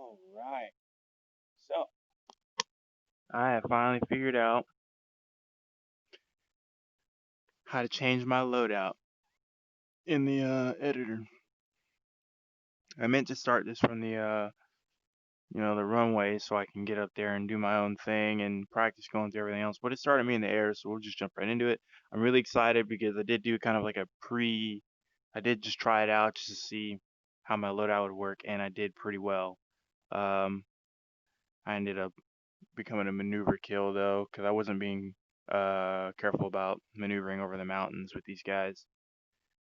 Alright, so I have finally figured out how to change my loadout in the editor. I meant to start this from the the runway so I can get up there and do my own thing and practice going through everything else, but it started me in the air, so we'll just jump right into it. I'm really excited because I did do kind of like I did just try it out just to see how my loadout would work, and I did pretty well. Um, I ended up becoming a maneuver kill though, because I wasn't being careful about maneuvering over the mountains with these guys.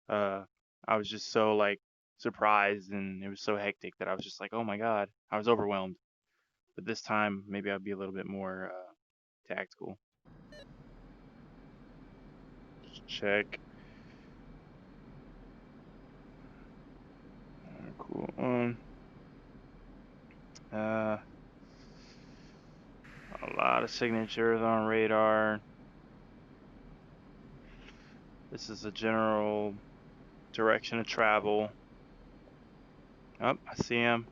Uh, I was just so like surprised, and it was so hectic that I was just like, oh my god, I was overwhelmed. But this time, maybe I'll be a little bit more tactical. Just check. Cool. Uh, a lot of signatures on radar. This is a general direction of travel. Oh, I see him.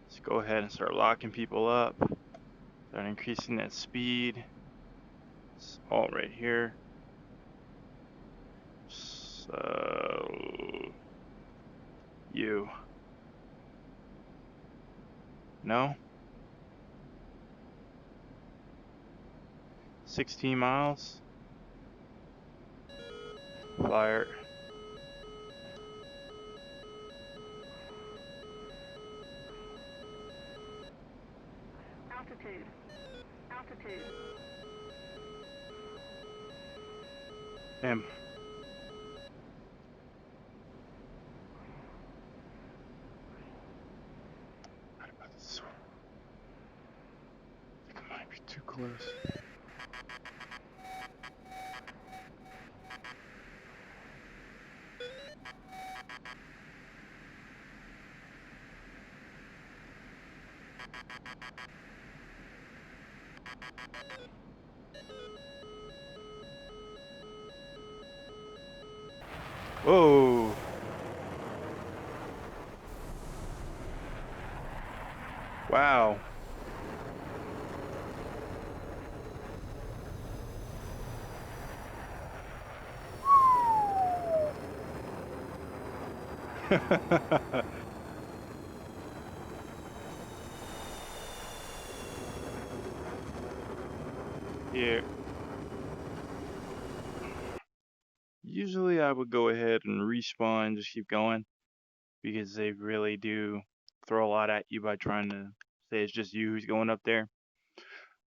Let's go ahead and start locking people up. Start increasing that speed. It's all right here. So you. No? 16 miles? Flyer. Altitude. Altitude. Him. What about this? I think I might be too close. Whoa! Wow. Here. Usually I would go ahead and respawn and just keep going, because they really do throw a lot at you by trying to say it's just you who's going up there.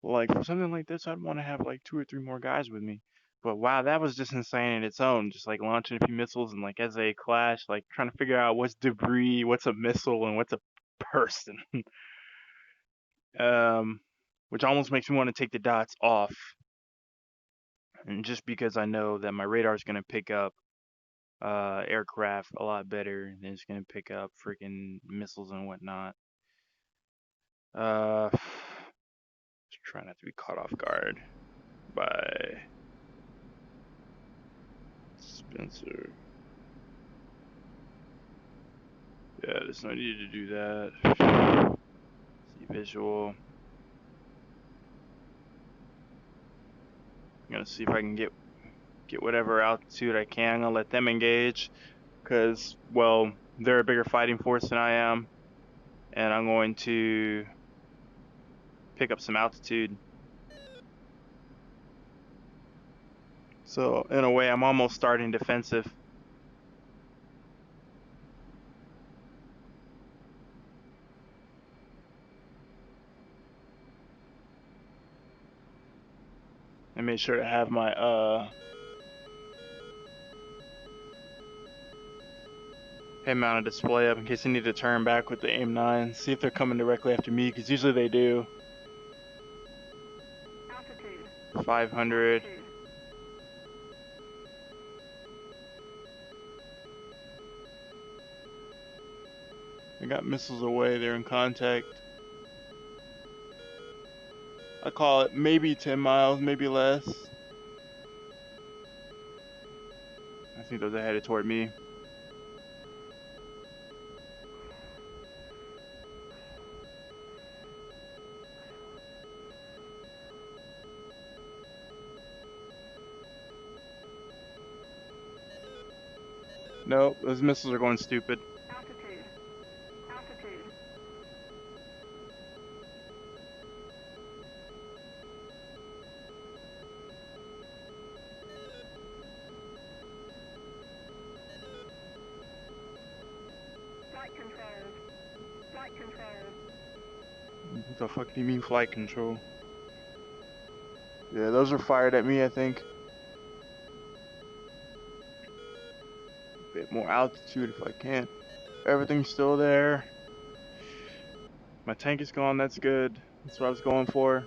Like for something like this, I'd want to have like 2 or 3 more guys with me. But wow, that was just insane in its own. Just like launching a few missiles and like as they clash, like trying to figure out what's debris, what's a missile, and what's a person. um, which almost makes me want to take the dots off. And just because I know that my radar is gonna pick up aircraft a lot better than it's gonna pick up freaking missiles and whatnot. Just try not to be caught off guard by Spencer. Yeah, there's no need to do that. See visual. I'm gonna see if I can get whatever altitude I can. I'm gonna let them engage, cause well, they're a bigger fighting force than I am, and I'm going to pick up some altitude. So in a way, I'm almost starting defensive. I made sure to have my head mounted display up in case I need to turn back with the AIM-9. See if they're coming directly after me, because usually they do. Altitude. 500. Altitude. I got missiles away. They're in contact. I call it maybe 10 miles, maybe less. I think those are headed toward me. Nope, those missiles are going stupid. Altitude. Altitude. Flight controls. Flight controls. What the fuck do you mean flight control? Yeah, those were fired at me, I think. A bit more altitude if I can. Everything's still there. My tank is gone, that's good. That's what I was going for.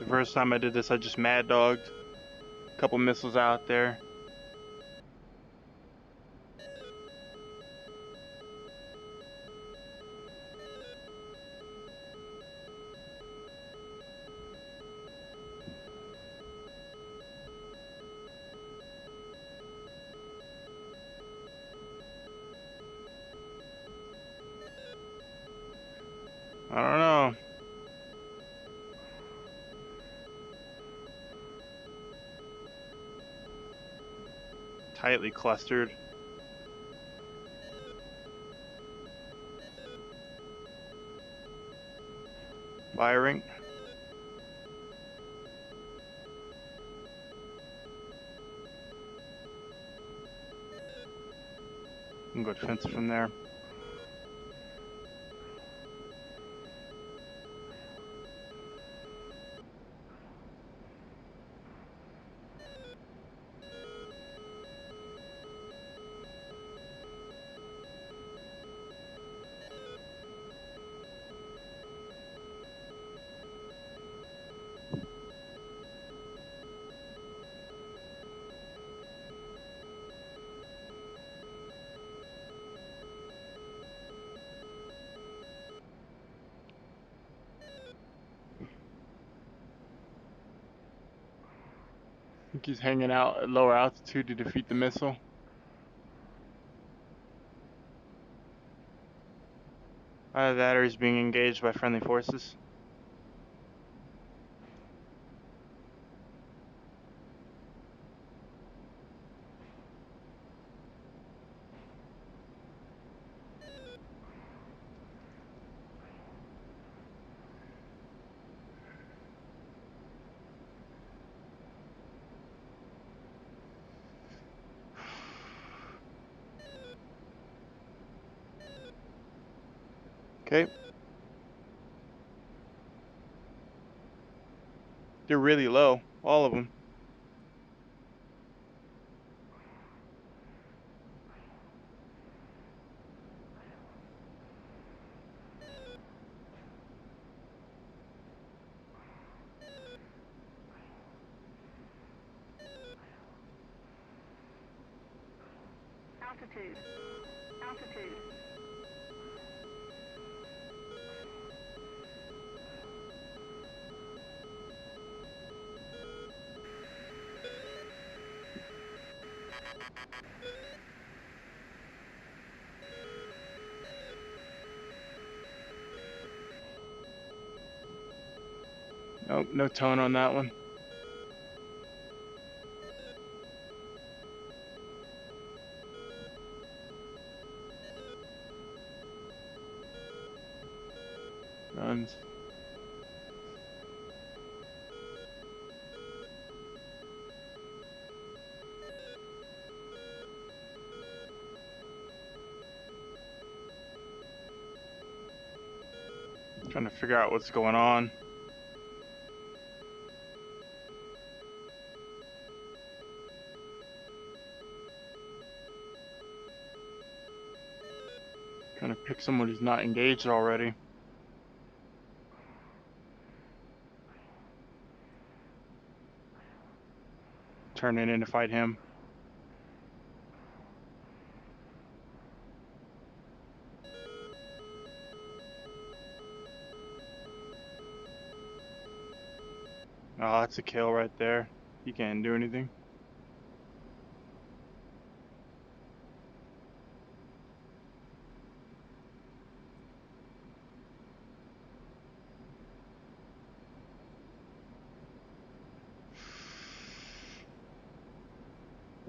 The first time I did this, I just mad dogged. A couple missiles out there. I don't know. Tightly clustered. Firing. I'm going to go defensive from there. I think he's hanging out at lower altitude to defeat the missile. Either that or he's being engaged by friendly forces. Okay. They're really low, all of them. Altitude. Altitude. Nope, no tone on that one. Guns. Trying to figure out what's going on. Trying to pick someone who's not engaged already. Turn it in to fight him. Oh, that's a kill right there. He can't do anything.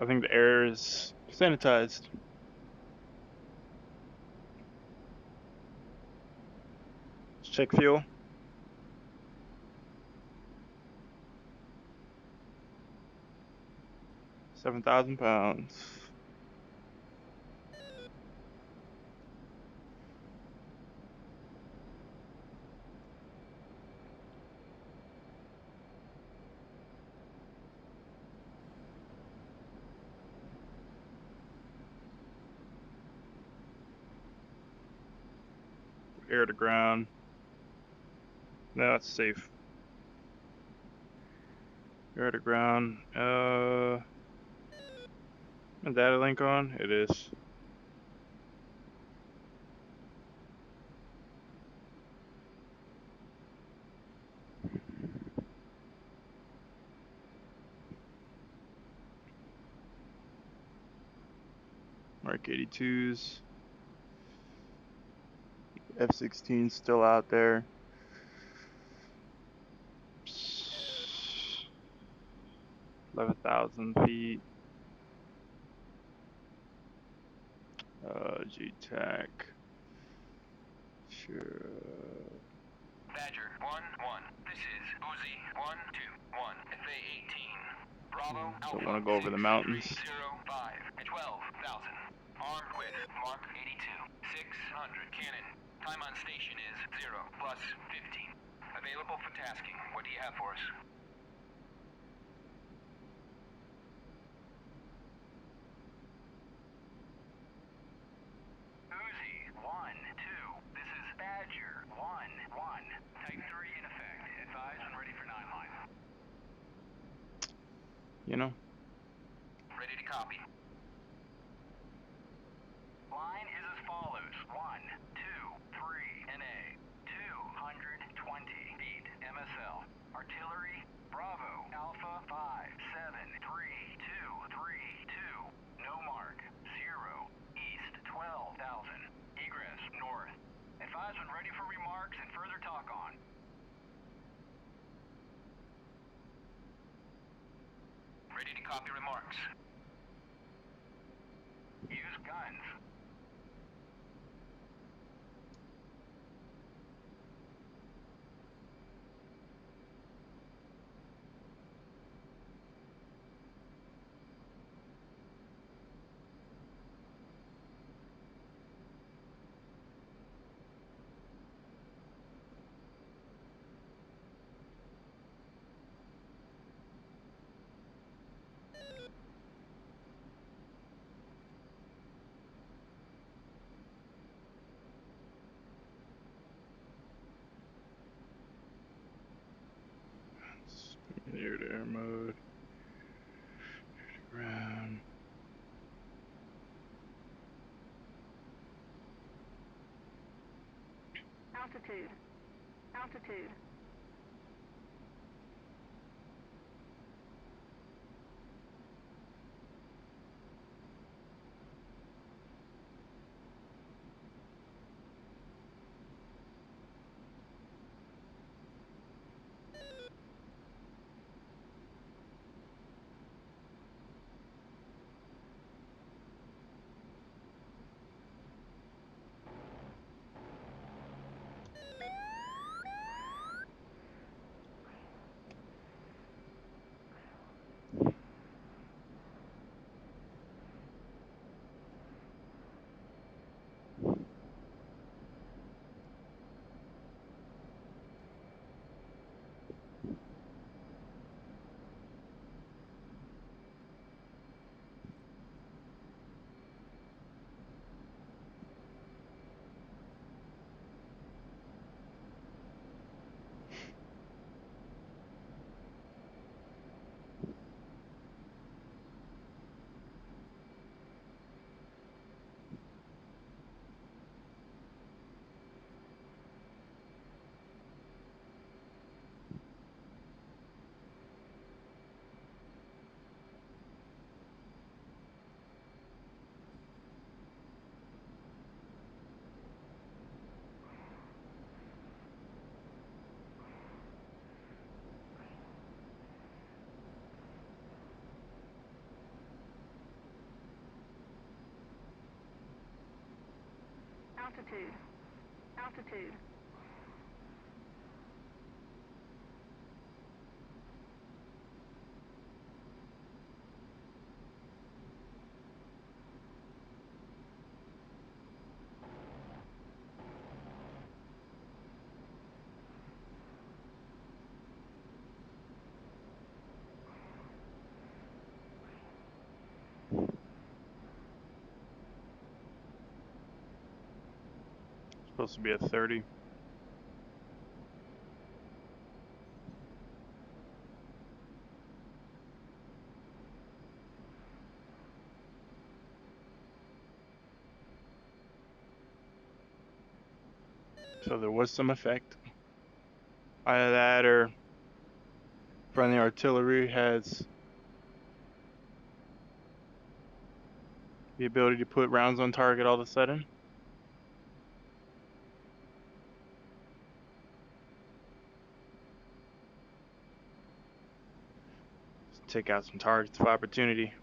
I think the air is sanitized. Let's check fuel. 7,000 pounds. Air to ground. No, that's safe. Air to ground. A data link on? It is. Mark 82s. F-16 still out there. 11,000 feet. G-Tac. Sure. Badger 1-1. This is Uzi 1-2-1. FA-18. Bravo Alpha Don't want to go over the mountains. 6305 at 12,000. Armed with Mark 82. 600 cannon. Time on station is 0 plus 15. Available for tasking. What do you have for us? Uzi 1-2. This is Badger 1-1. Type 3 in effect. Advise when ready for 9 line. You know. Ready to copy. Line is as follows. 1, 2, 3, NA. 220 feet. MSL. Artillery. Bravo. Alpha 5, 7, 3, 2, 3, 2. No mark. 0. East 12,000. Egress north. Advise when ready for remarks and further talk on. Ready to copy remarks. Use guns. Air to air mode. Air to ground. Altitude. Altitude. Altitude. Altitude. Supposed to be a 30. So there was some effect. Either that or friendly artillery has the ability to put rounds on target all of a sudden. Just take out some targets of opportunity.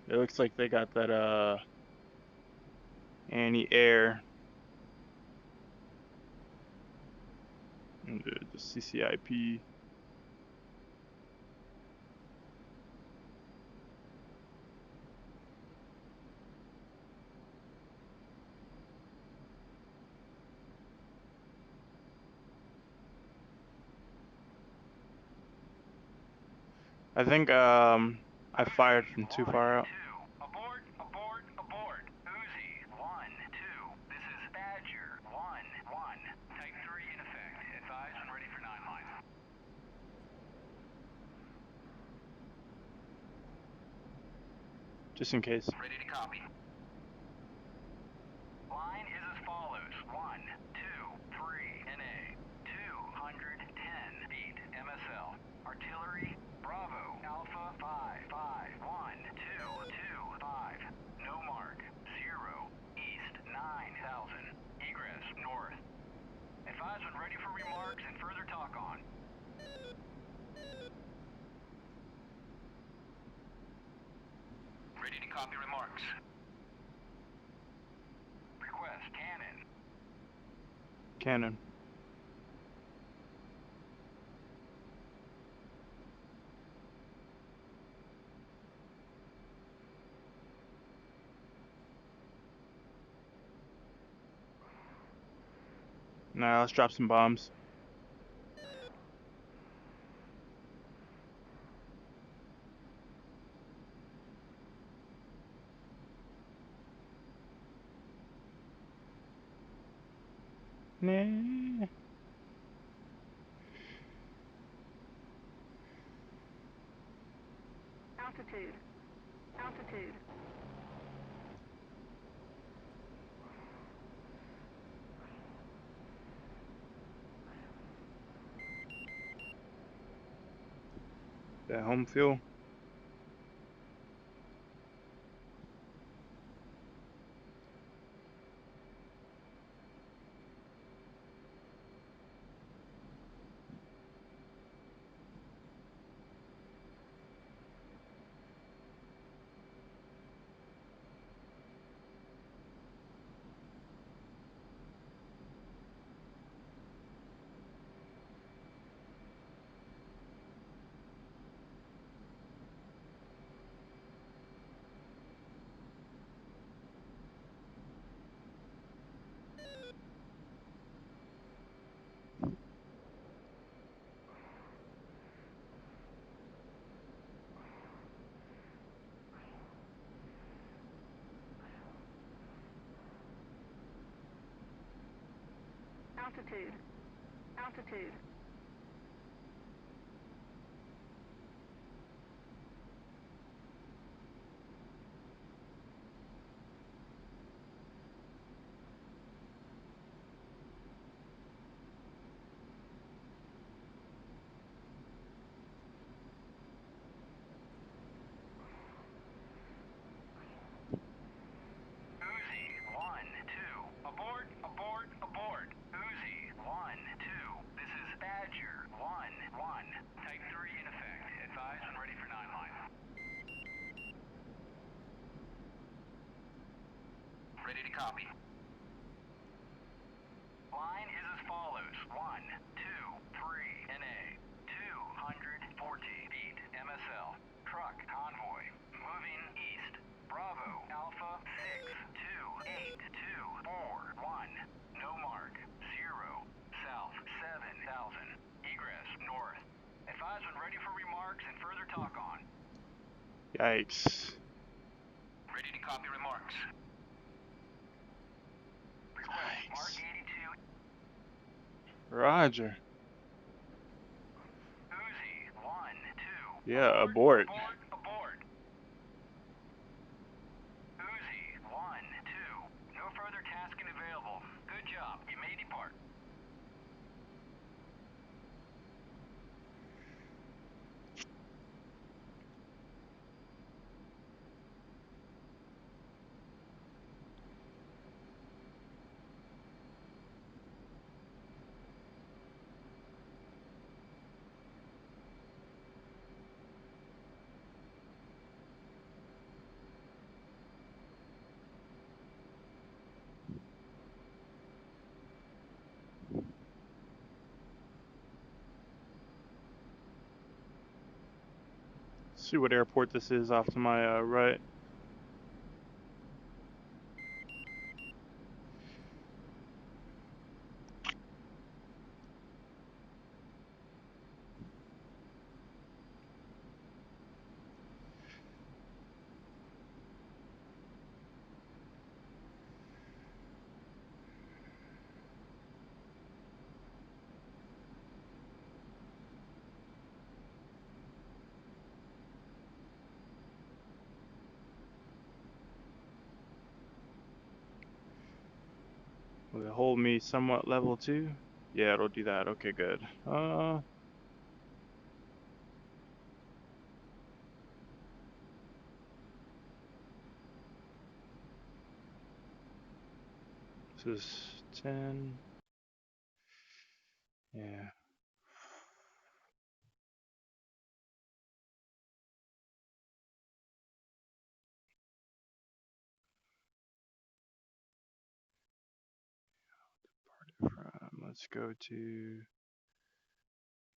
It looks like they got that anti-air and the CCIP. I think I fired from too far out. Abort, abort, abort. Uzi, 1, 2. This is Badger, 1, 1. Type 3 in effect. Advise when ready for 9 line. Just in case. Ready to copy. Line is as follows. 1, 2, 3, NA. 210 feet, MSL. Artillery, Bravo, Alpha, 5, 5, 1, 2, 2, 5. No mark. 0, east, 9,000. Egress, north. Advise when ready for remarks and further talk on. Ready to copy remarks. Request, cannon. Cannon. Now let's drop some bombs. Nah. Altitude. Altitude. That home field. altitude, altitude, Uzi, 1-2. Abort, abort, abort. Uzi, 1-2. This is Badger, 1-1. Type 3 in effect. Advise when ready for 9 line. Ready to copy. Line is as follows. 1-2-3 NA. 240 feet. MSL. Truck convoy. Moving east. Bravo. Alpha 6282441. No mark. 0. South 7000. Egress north. Advise when ready for remarks and further talk on. Yikes. Ready to copy remarks. Request Mark Yikes. 82. Roger. Uzi 1-2. Yeah, abort. Abort, abort. Uzi 1-2. No further tasking available. Good job. You may depart. See what airport this is off to my right. Will it hold me somewhat level 2? Yeah, it'll do that. Okay, good. This is 10. Yeah. Let's go to,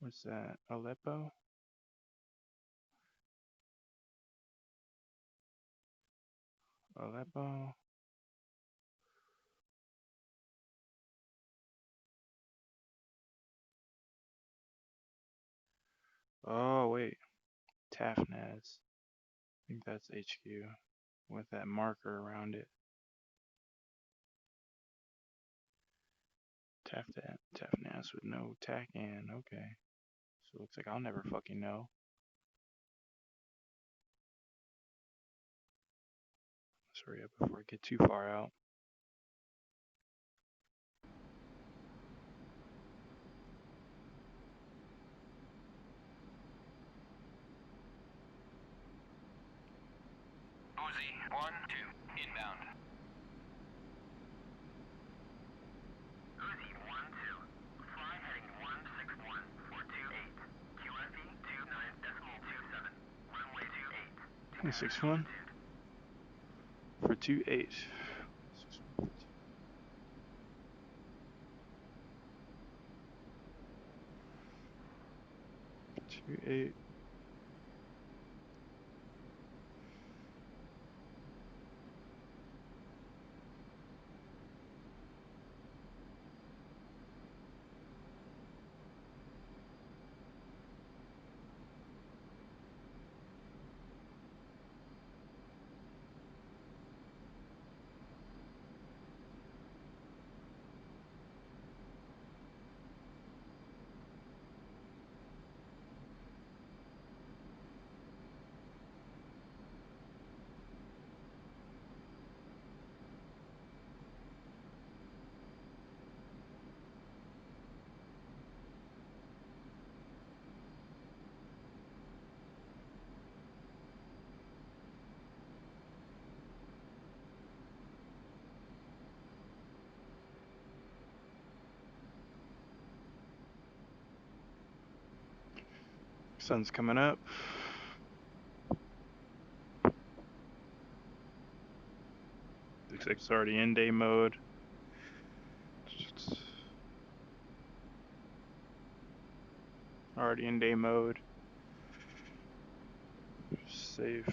what's that? Aleppo? Aleppo? Oh, wait. Tafnaz. I think that's HQ with that marker around it. Tafnaz with no tack in. Okay. So it looks like I'll never fucking know. Let's hurry up before I get too far out. Uzi 1-2. Inbound. Uzi 1-2. Fly heading 161-428. QNV 29.27. Runway 28. 61 for 28. 28. Sun's coming up. Looks like it's already in day mode. Already in day mode. Safe.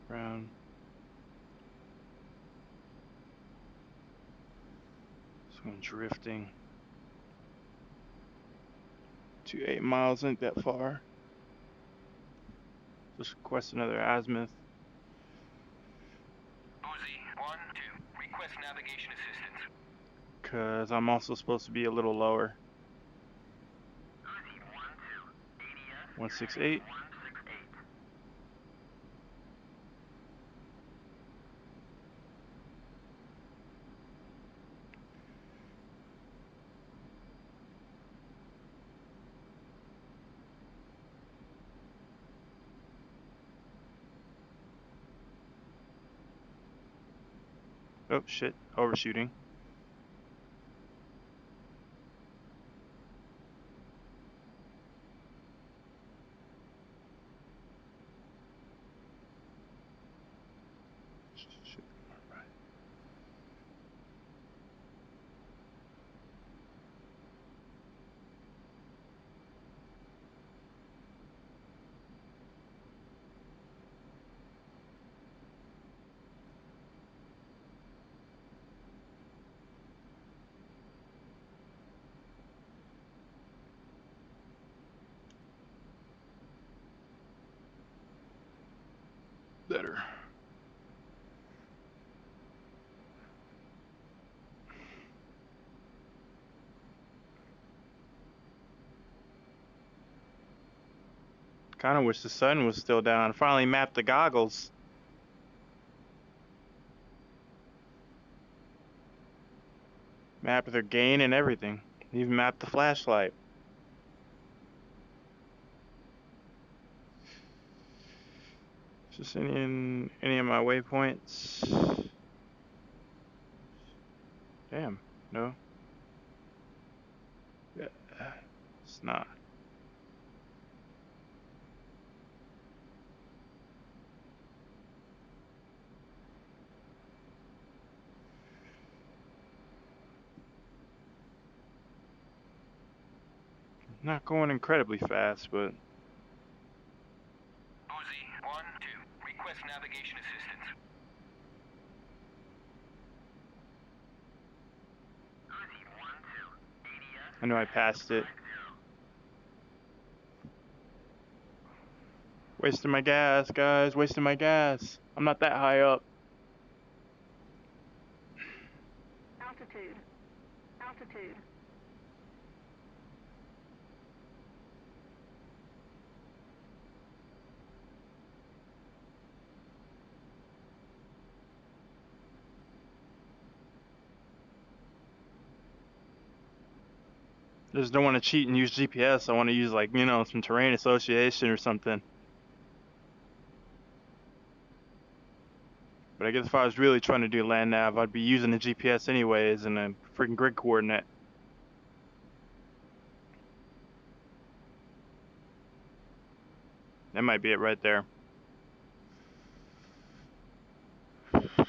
Ground. This one's drifting. 8 miles ain't that far. Just request another azimuth. Uzi, 1-2. Request navigation assistance. Cause I'm also supposed to be a little lower. Uzi, 1-2. ADS 168. 168. Oh shit, overshooting. Shit. Alright. Better. Kinda wish the sun was still down. I finally mapped the goggles. Mapped their gain and everything. Even mapped the flashlight. Just any of my waypoints. Damn, no. Yeah, it's not. Not going incredibly fast, but Uzi, 1-2. Request navigation assistance. Uzi, 1-2. ADS I know I passed it. 50. Wasting my gas, guys. Wasting my gas. I'm not that high up. Altitude. Altitude. I just don't want to cheat and use GPS. I want to use, like, you know, some terrain association or something. But I guess if I was really trying to do land nav, I'd be using the GPS anyways and a freaking grid coordinate. That might be it right there. It's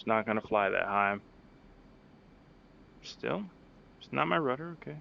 not gonna fly that high. Still? It's not my rudder, okay.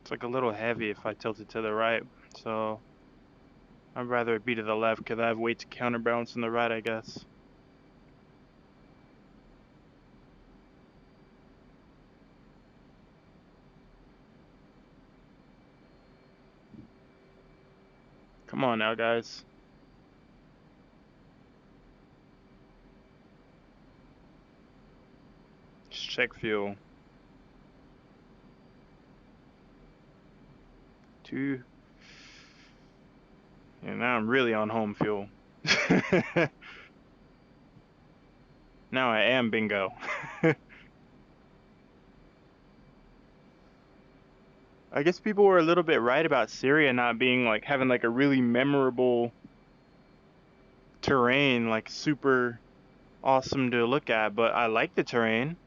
It's like a little heavy if I tilt it to the right, so I'd rather it be to the left because I have weight to counterbalance on the right, I guess. Come on now, guys. Check fuel. 2. And now I'm really on home fuel. Now I am bingo. I guess people were a little bit right about Syria not being like having like a really memorable terrain, like super awesome to look at, but I like the terrain.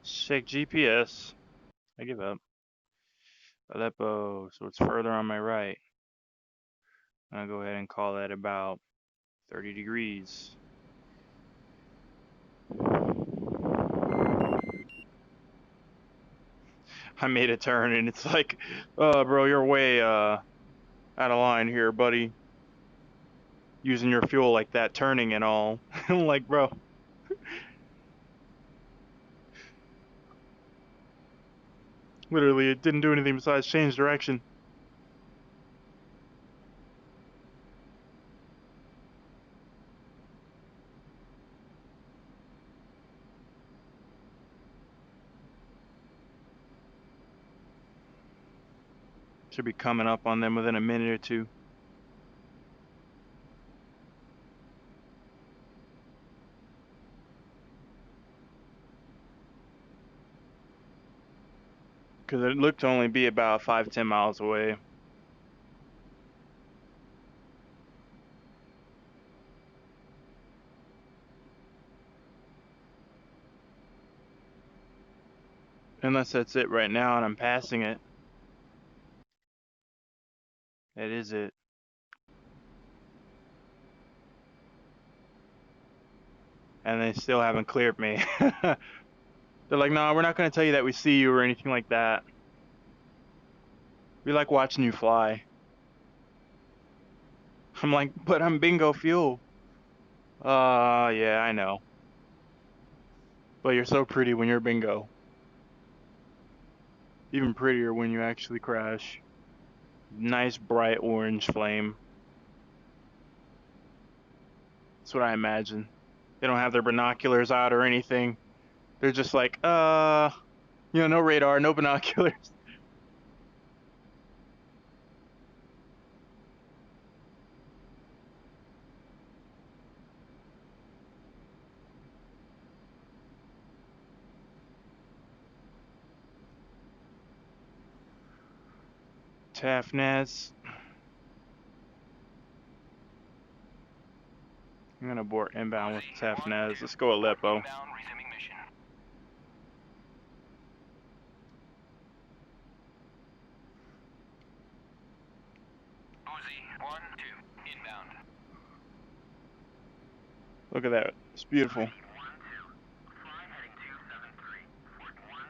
Check GPS. I give up. Aleppo, so it's further on my right. I'll go ahead and call that about 30 degrees. I made a turn and it's like, bro, you're way out of line here, buddy. Using your fuel like that, turning and all. I'm like, bro. Literally, it didn't do anything besides change direction. Should be coming up on them within a minute or two. Because it looked to only be about 5-10 miles away. Unless that's it right now and I'm passing it. That is it. And they still haven't cleared me. They're like, no, we're not going to tell you that we see you or anything like that. We like watching you fly. I'm like, but I'm bingo fuel. Yeah, I know. But you're so pretty when you're bingo. Even prettier when you actually crash. Nice bright orange flame. That's what I imagine. They don't have their binoculars out or anything. They're just like, no radar, no binoculars. Tafnaz. I'm gonna board inbound with Tafnaz. Let's go Aleppo. Inbound, resuming mission. Uzi, 1-2, inbound. Look at that. It's beautiful. 1-2, fly heading 273, Fort 11,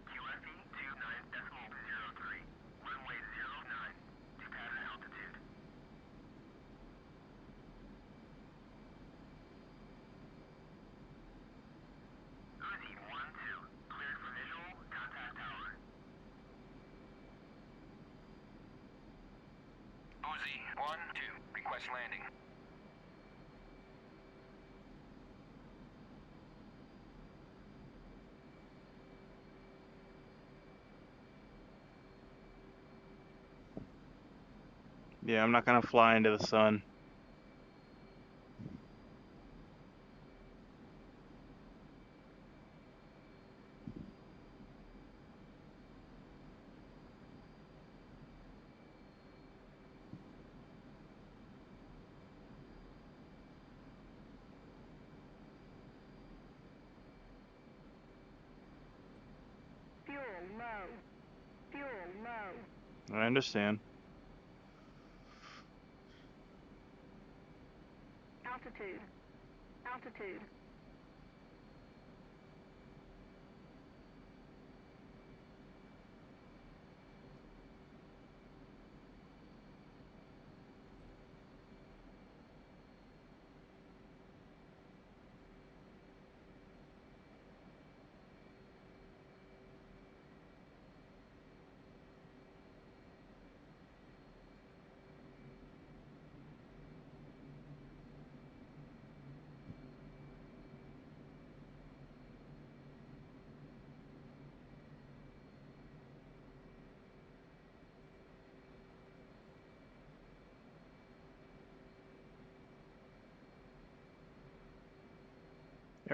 QFE 29.03, runway 09, to pattern altitude. Uzi, 1-2, cleared for visual, contact tower. Uzi, 1-2, request landing. Yeah, I'm not gonna fly into the sun. Fuel low. Fuel low. I understand. Altitude. Altitude.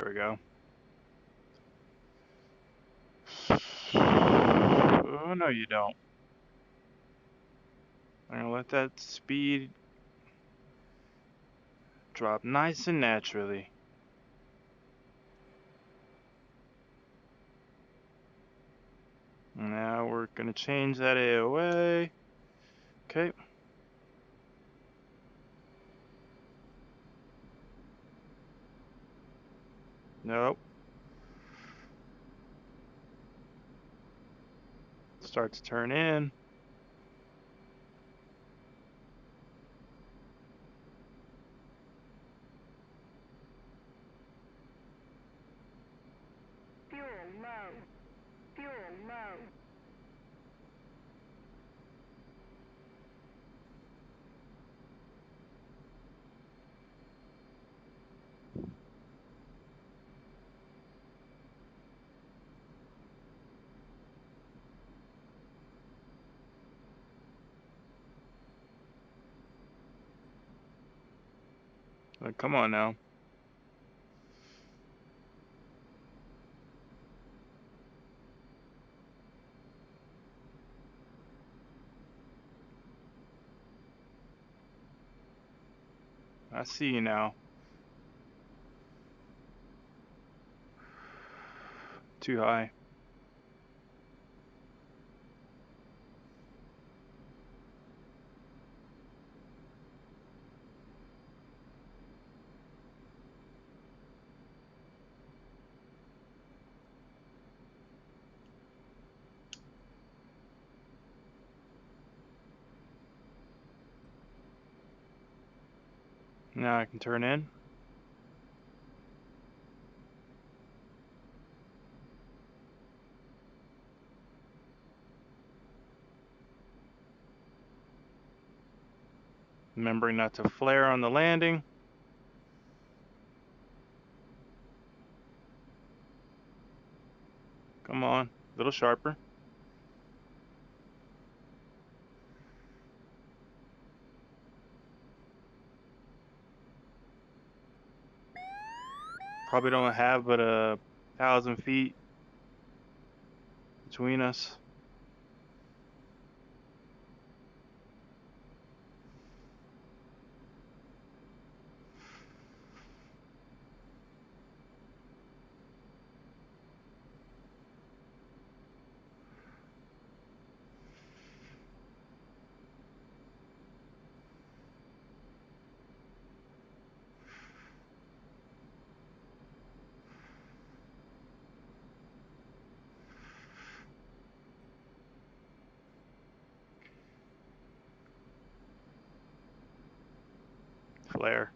There we go. Oh, no, you don't. I'm gonna let that speed drop nice and naturally. Now we're gonna change that AOA. Okay. Nope. Start to turn in. Fuel low. Fuel low. Come on now. I see you now. Too high. Now I can turn in. Remembering not to flare on the landing. Come on. A little sharper. Probably don't have but 1,000 feet between us. Flare.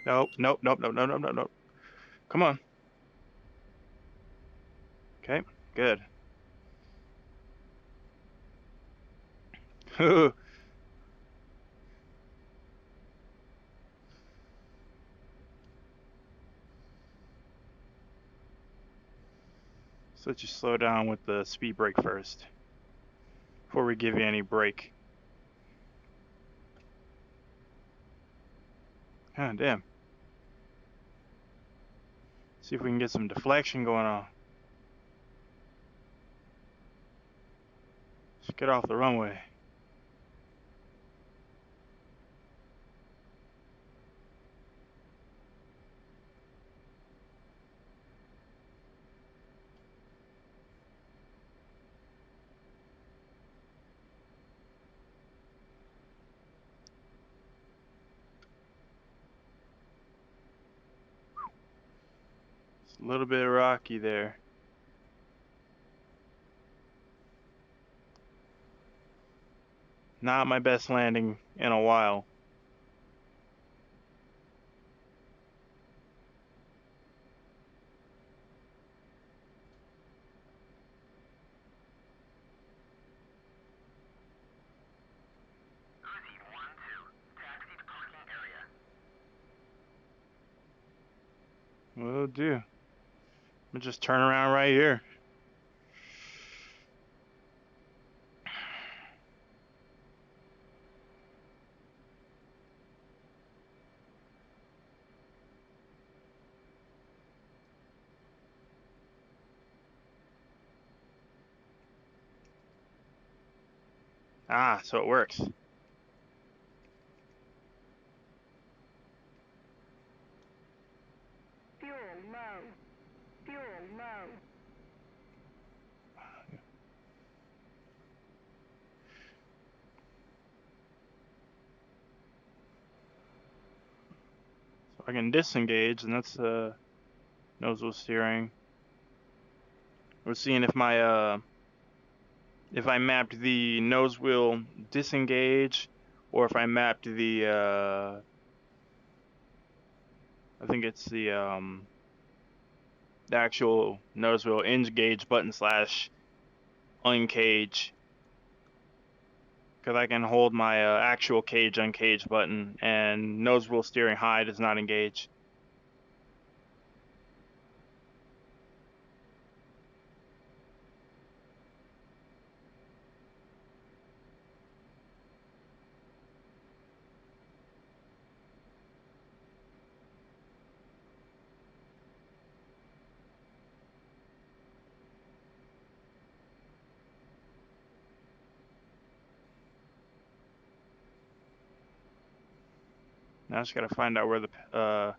Nope, nope, nope, nope, nope, nope, nope, nope. Come on. Okay, good. So let's just slow down with the speed brake first before we give you any brake. God damn. See if we can get some deflection going on. Just get off the runway. It's a little bit rocky there. Not my best landing in a while. Uzi 1-2. Taxi to parking area. Will do. We'll just turn around right here. Ah, so it works. Fuel low. Fuel low. So I can disengage, and that's nose wheel steering. We're seeing if I mapped the nose wheel disengage, or if I mapped the I think it's the actual nose wheel engage button slash uncage, because I can hold my actual cage uncage button, and nose wheel steering high does not engage. Now I just gotta find out where the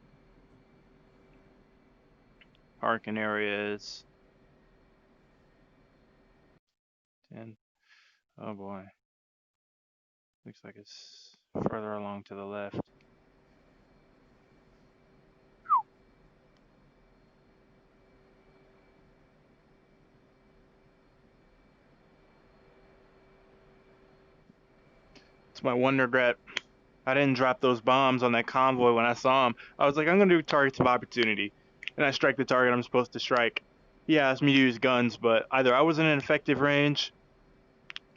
parking area is. 10. Oh boy. Looks like it's further along to the left. It's my one regret. I didn't drop those bombs on that convoy when I saw him. I was like, I'm gonna do targets of opportunity, and I strike the target I'm supposed to strike. He asked me to use guns, but either I wasn't in effective range,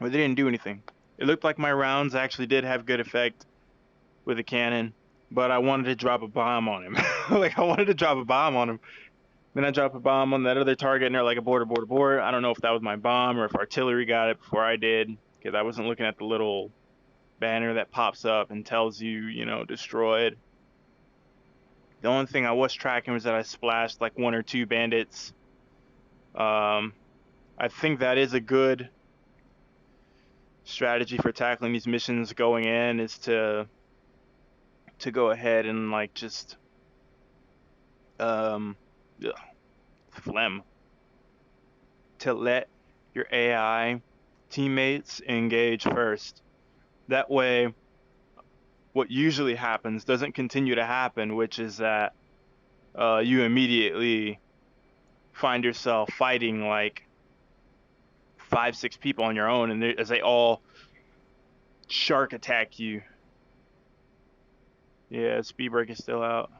or they didn't do anything. It looked like my rounds actually did have good effect with the cannon, but I wanted to drop a bomb on him. Like I wanted to drop a bomb on him. Then I drop a bomb on that other target, and they're like, abort, abort, abort. I don't know if that was my bomb or if artillery got it before I did, because I wasn't looking at the little banner that pops up and tells you, destroyed. The only thing I was tracking was that I splashed like one or two bandits. I think that is a good strategy for tackling these missions going in, is to go ahead and like just um ugh, phlegm, to let your AI teammates engage first. That way what usually happens doesn't continue to happen, which is that you immediately find yourself fighting like 5, 6 people on your own, and as they all shark attack you. Yeah, speed brake is still out.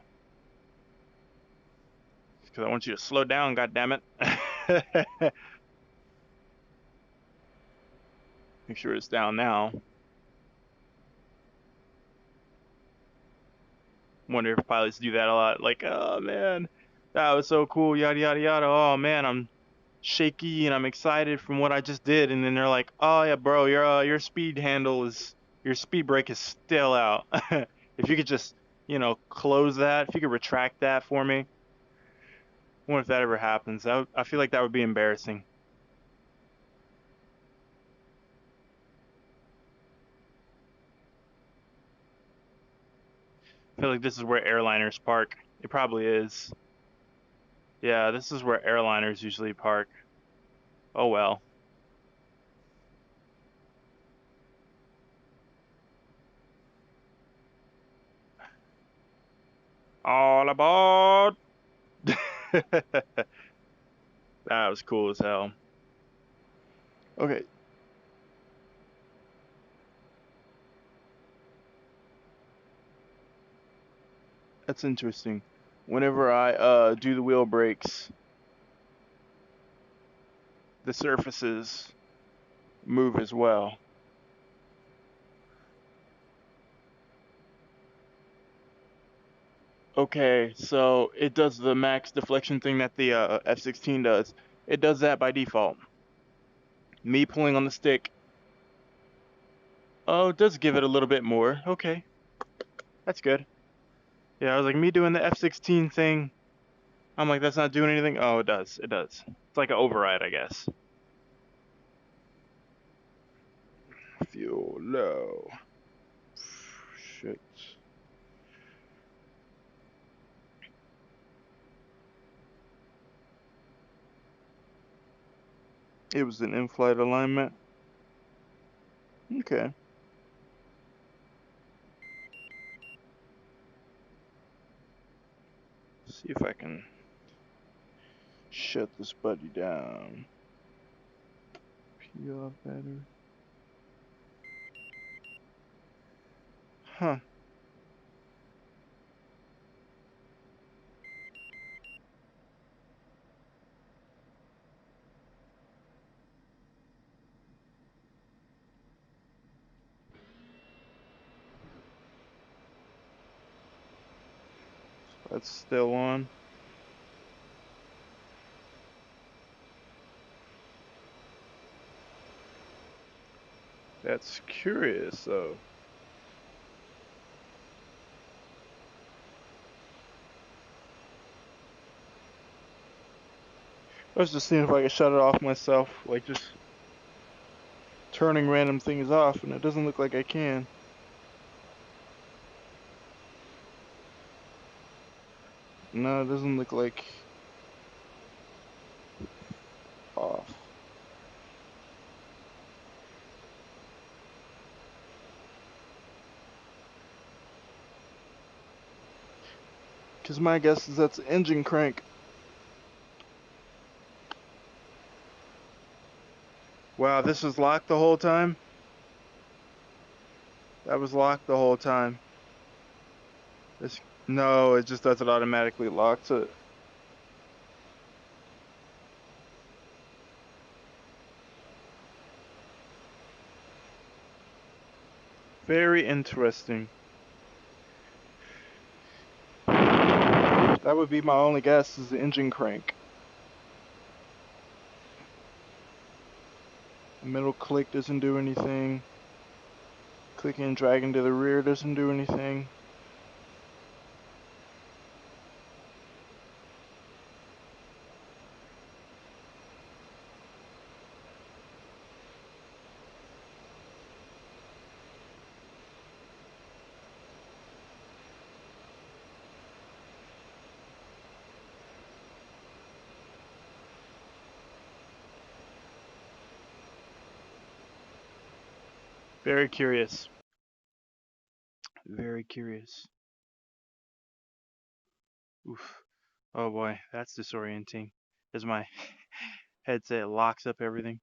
Because I want you to slow down, goddammit. Make sure it's down now. Wonder if pilots do that a lot. Like, oh man, that was so cool, yada yada yada. Oh man, I'm shaky and I'm excited from what I just did. And then they're like, oh yeah, bro, your your speed brake is still out. If you could just, close that. If you could retract that for me. I wonder if that ever happens. I feel like that would be embarrassing. I feel like this is where airliners park. It probably is. Yeah, this is where airliners usually park. Oh well. All aboard! That was cool as hell. Okay, that's interesting. Whenever I do the wheel brakes, the surfaces move as well. Okay, so it does the max deflection thing that the F-16 does. It does that by default. Me pulling on the stick, oh, it does give it a little bit more. Okay, that's good. Yeah, I was like, me doing the F-16 thing, I'm like, that's not doing anything. Oh, it does. It does. It's like an override, I guess. Fuel low. Shit. It was an in-flight alignment. Okay. See if I can shut this buddy down. Peel off battery. Huh. That's still on. That's curious, though. I was just seeing if I could shut it off myself, like just turning random things off, and it doesn't look like I can. No, it doesn't look like off. Because my guess is that's the engine crank. Wow, this was locked the whole time? That was locked the whole time. This, no, it just does it automatically locks it. Very interesting. That would be my only guess is the engine crank. The middle click doesn't do anything. Clicking and dragging to the rear doesn't do anything. Very curious. Very curious. Oof. Oh boy, that's disorienting. As my headset locks up everything.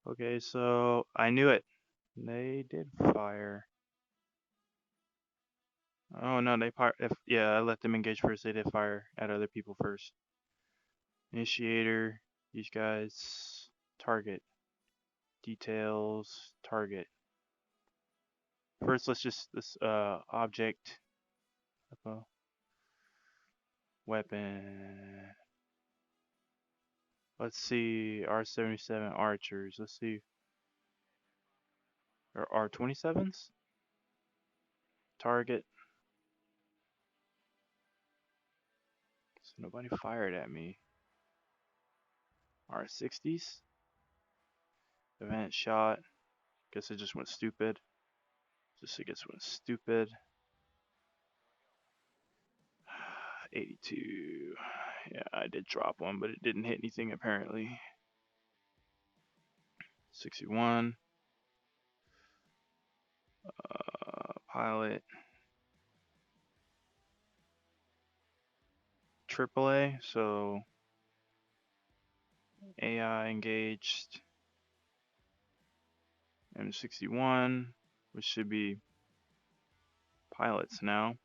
Okay, so I knew it. They did fire. Oh no, they fire. If yeah, I let them engage first. They did fire at other people first. Initiator. These guys. Target. Details. Target. First, let's just this object. Weapon. Let's see. R77 archers. Let's see. Or R27s. Target. So nobody fired at me. R60s. Event shot. Guess it just went stupid. I guess it went stupid. 82. Yeah, I did drop one, but it didn't hit anything apparently. 61. Pilot. AAA. So AI engaged. M61, which should be pilots now.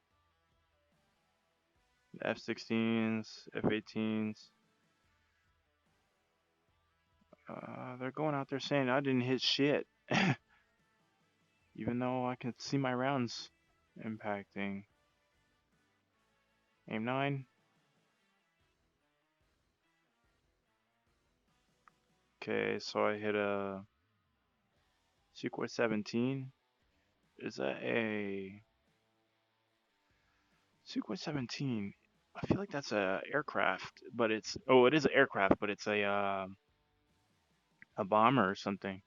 F-16s, F-18s. They're going out there saying I didn't hit shit. Even though I can see my rounds impacting. Aim 9. Okay, so I hit a Sequoia 17. Is that a Sequoia 17? I feel like that's a aircraft, but it's it is an aircraft, but it's a bomber or something.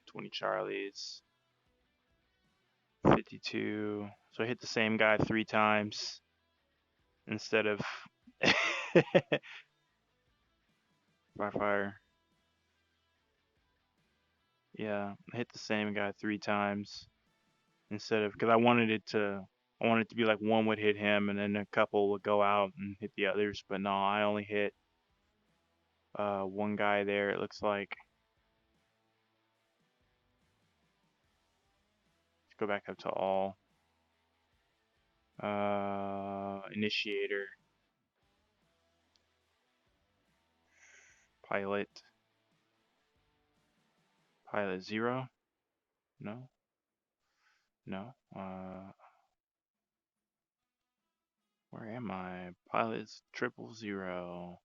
20 Charlies. 52. So I hit the same guy 3 times instead of fire. Yeah, I hit the same guy 3 times instead of because I wanted it to be like one would hit him and then a couple would go out and hit the others. But no, I only hit one guy there. It looks like. Let's go back up to all. Initiator. Pilot. Pilot 0. No. No. Where am I? Pilot's 000.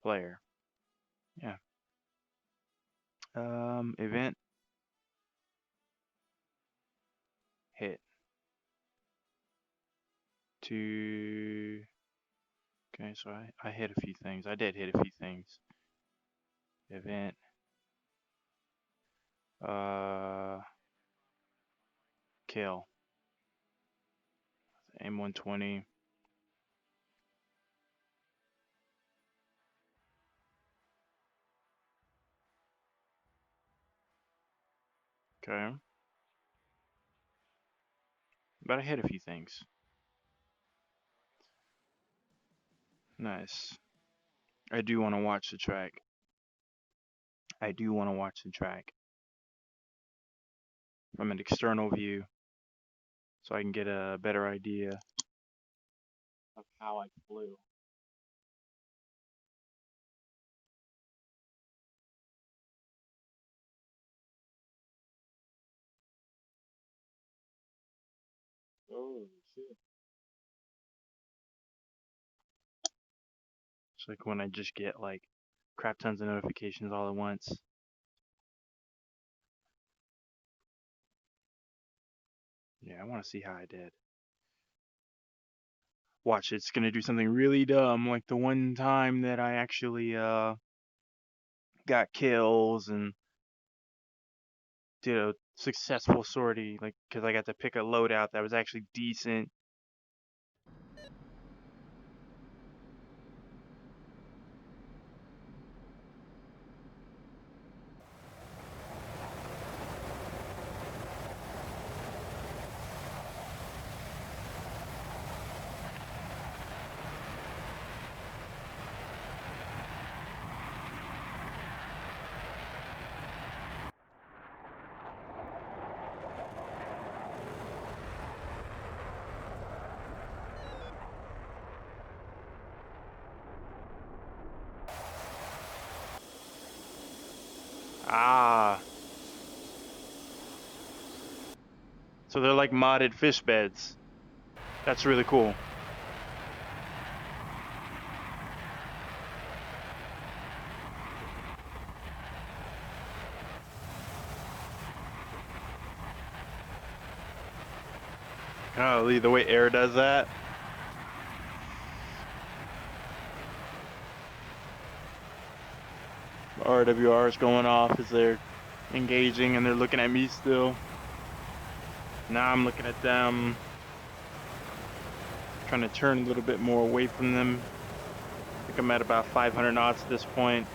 Player. Yeah. Event. Hit. To. Okay, so I hit a few things. I did hit a few things. Event. Kill. Aim 120. Okay. But I hit a few things. Nice. I do want to watch the track. I do want to watch the track from an external view so I can get a better idea of how I flew. Oh, shit. It's like when I just get like crap tons of notifications all at once. Yeah, I want to see how I did. Watch, it's gonna do something really dumb, like the one time that I actually got kills and did a successful sortie, like because I got to pick a loadout that was actually decent. Ah, so they're like modded fish beds. That's really cool. Golly, the way air does that. RWR is going off as they're engaging and they're looking at me still. Now I'm looking at them, trying to turn a little bit more away from them. I think I'm at about 500 knots at this point.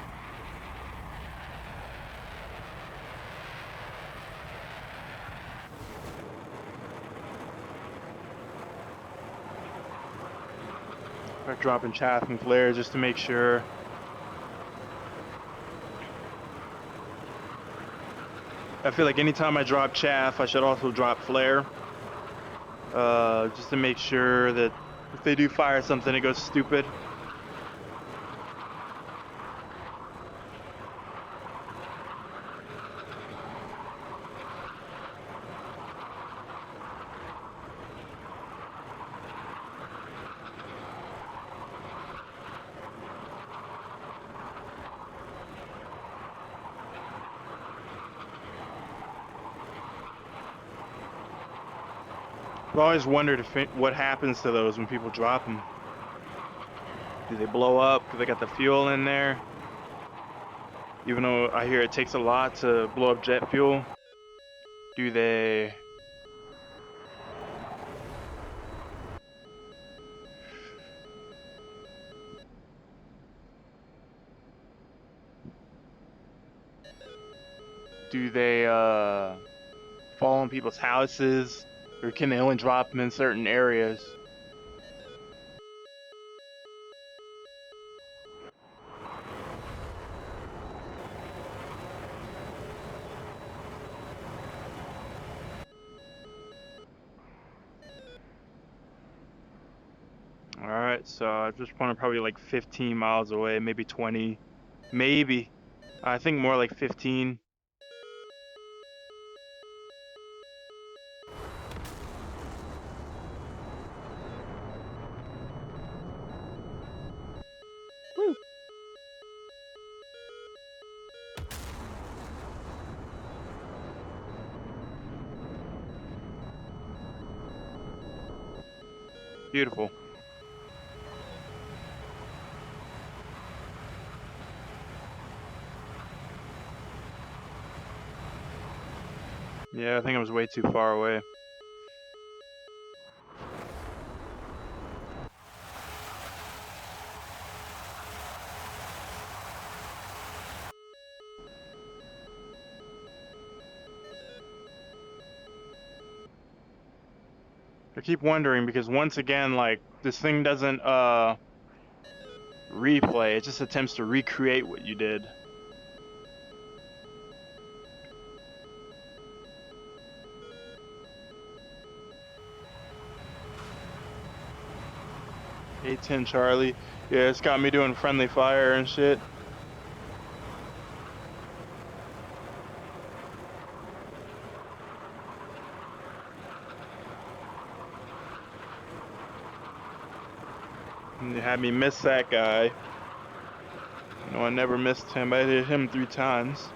Start dropping chaff and flares just to make sure. I feel like anytime I drop chaff, I should also drop flare. Just to make sure that if they do fire something, it goes stupid. I've always wondered what happens to those when people drop them. Do they blow up because they got the fuel in there? Even though I hear it takes a lot to blow up jet fuel, do they do they fall on people's houses, or can they only drop them in certain areas? All right, so I just want to probably like 15 miles away, maybe 20, maybe. I think more like 15. Woo. Beautiful. Yeah, I think I was way too far away. I keep wondering because once again, like this thing doesn't replay; it just attempts to recreate what you did. A10 Charlie. Yeah, it's got me doing friendly fire and shit. And it had me miss that guy. No, I never missed him. I hit him 3 times.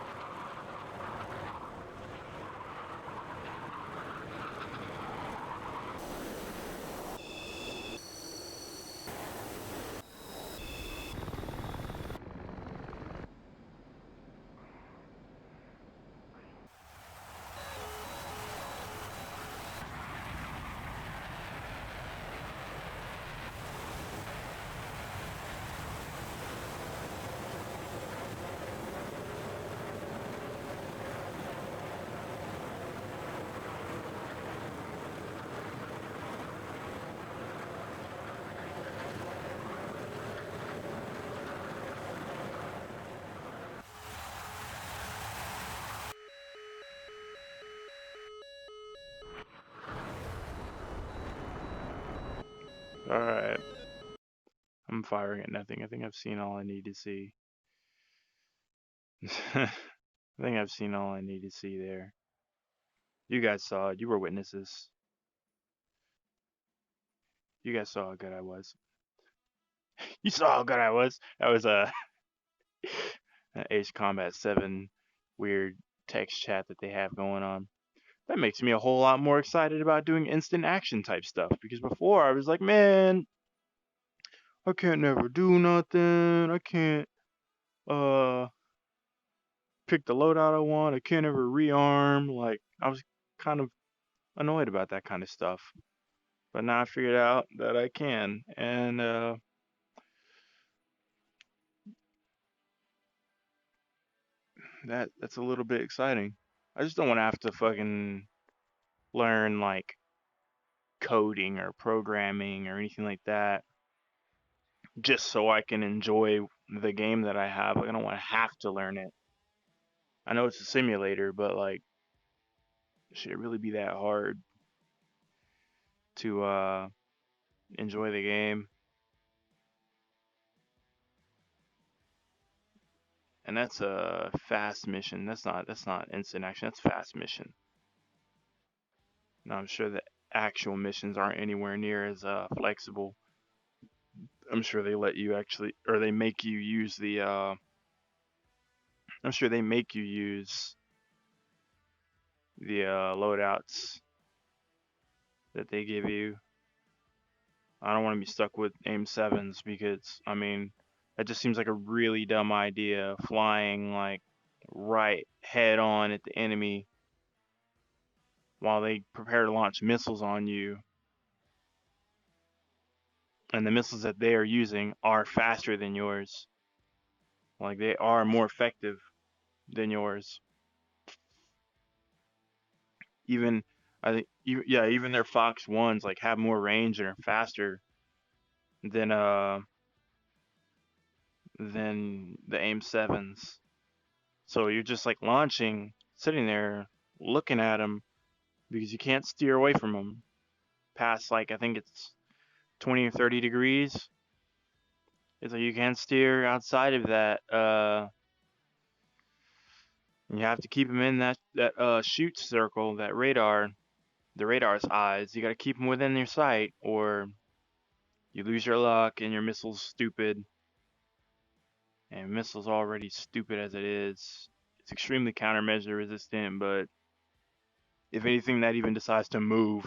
All right. I'm firing at nothing. I think I've seen all I need to see. I think I've seen all I need to see there. You guys saw it. You were witnesses. You guys saw how good I was. You saw how good I was. That was Ace Combat 7 weird text chat that they have going on. That makes me a whole lot more excited about doing instant action type stuff because before I was like, man, I can't never do nothing. I can't uh pick the loadout I want. I can't ever rearm. Like I was kind of annoyed about that kind of stuff. But now I figured out that I can, and that's a little bit exciting. I just don't want to have to fucking learn like coding or programming or anything like that just so I can enjoy the game that I have. Like, I don't want to have to learn it. I know it's a simulator, but like, should it really be that hard to enjoy the game? And that's a fast mission. That's not instant action. That's fast mission. Now I'm sure the actual missions aren't anywhere near as flexible. I'm sure they let you actually, or they make you use the. I'm sure they make you use the loadouts that they give you. I don't want to be stuck with aim sevens because I mean That just seems like a really dumb idea, flying like right head on at the enemy while they prepare to launch missiles on you. And the missiles that they are using are faster than yours. Like they are more effective than yours. Even I think yeah, even their Fox ones like have more range and are faster than the AIM sevens. So you're just like launching, sitting there looking at them because you can't steer away from them past like I think it's 20 or 30 degrees. It's like you can't steer outside of that. You have to keep them in that shoot circle, that radar, the radar's eyes. You got to keep them within your sight, or you lose your luck and your missile's stupid. And missile's already stupid as it is. It's extremely countermeasure resistant, but if anything that even decides to move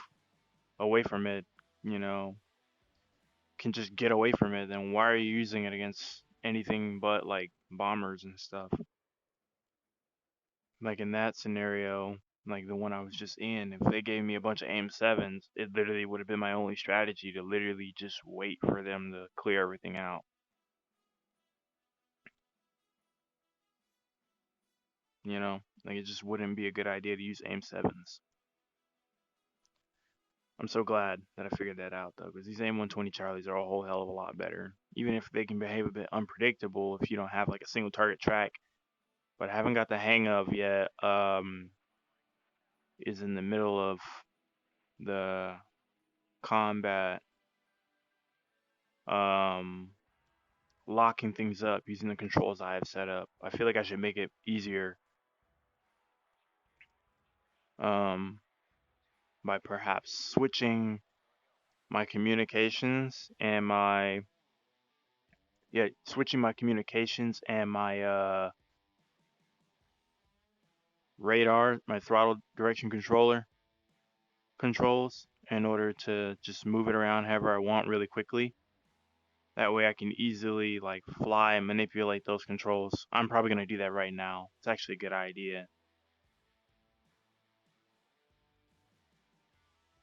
away from it, you know, can just get away from it, then why are you using it against anything but like bombers and stuff? Like in that scenario, like the one I was just in, if they gave me a bunch of AIM sevens, it literally would have been my only strategy to literally just wait for them to clear everything out. You know, like it just wouldn't be a good idea to use AIM sevens. I'm so glad that I figured that out though, because these AIM 120 Charlies are a whole hell of a lot better. Even if they can behave a bit unpredictable if you don't have like a single target track, but I haven't got the hang of yet. Is in the middle of the combat. Um, Locking things up using the controls I have set up. I feel like I should make it easier um, by perhaps switching my communications and my switching my communications and my radar, my throttle direction controller controls in order to just move it around however I want really quickly. That way I can easily like fly and manipulate those controls. I'm probably going to do that right now. It's actually a good idea.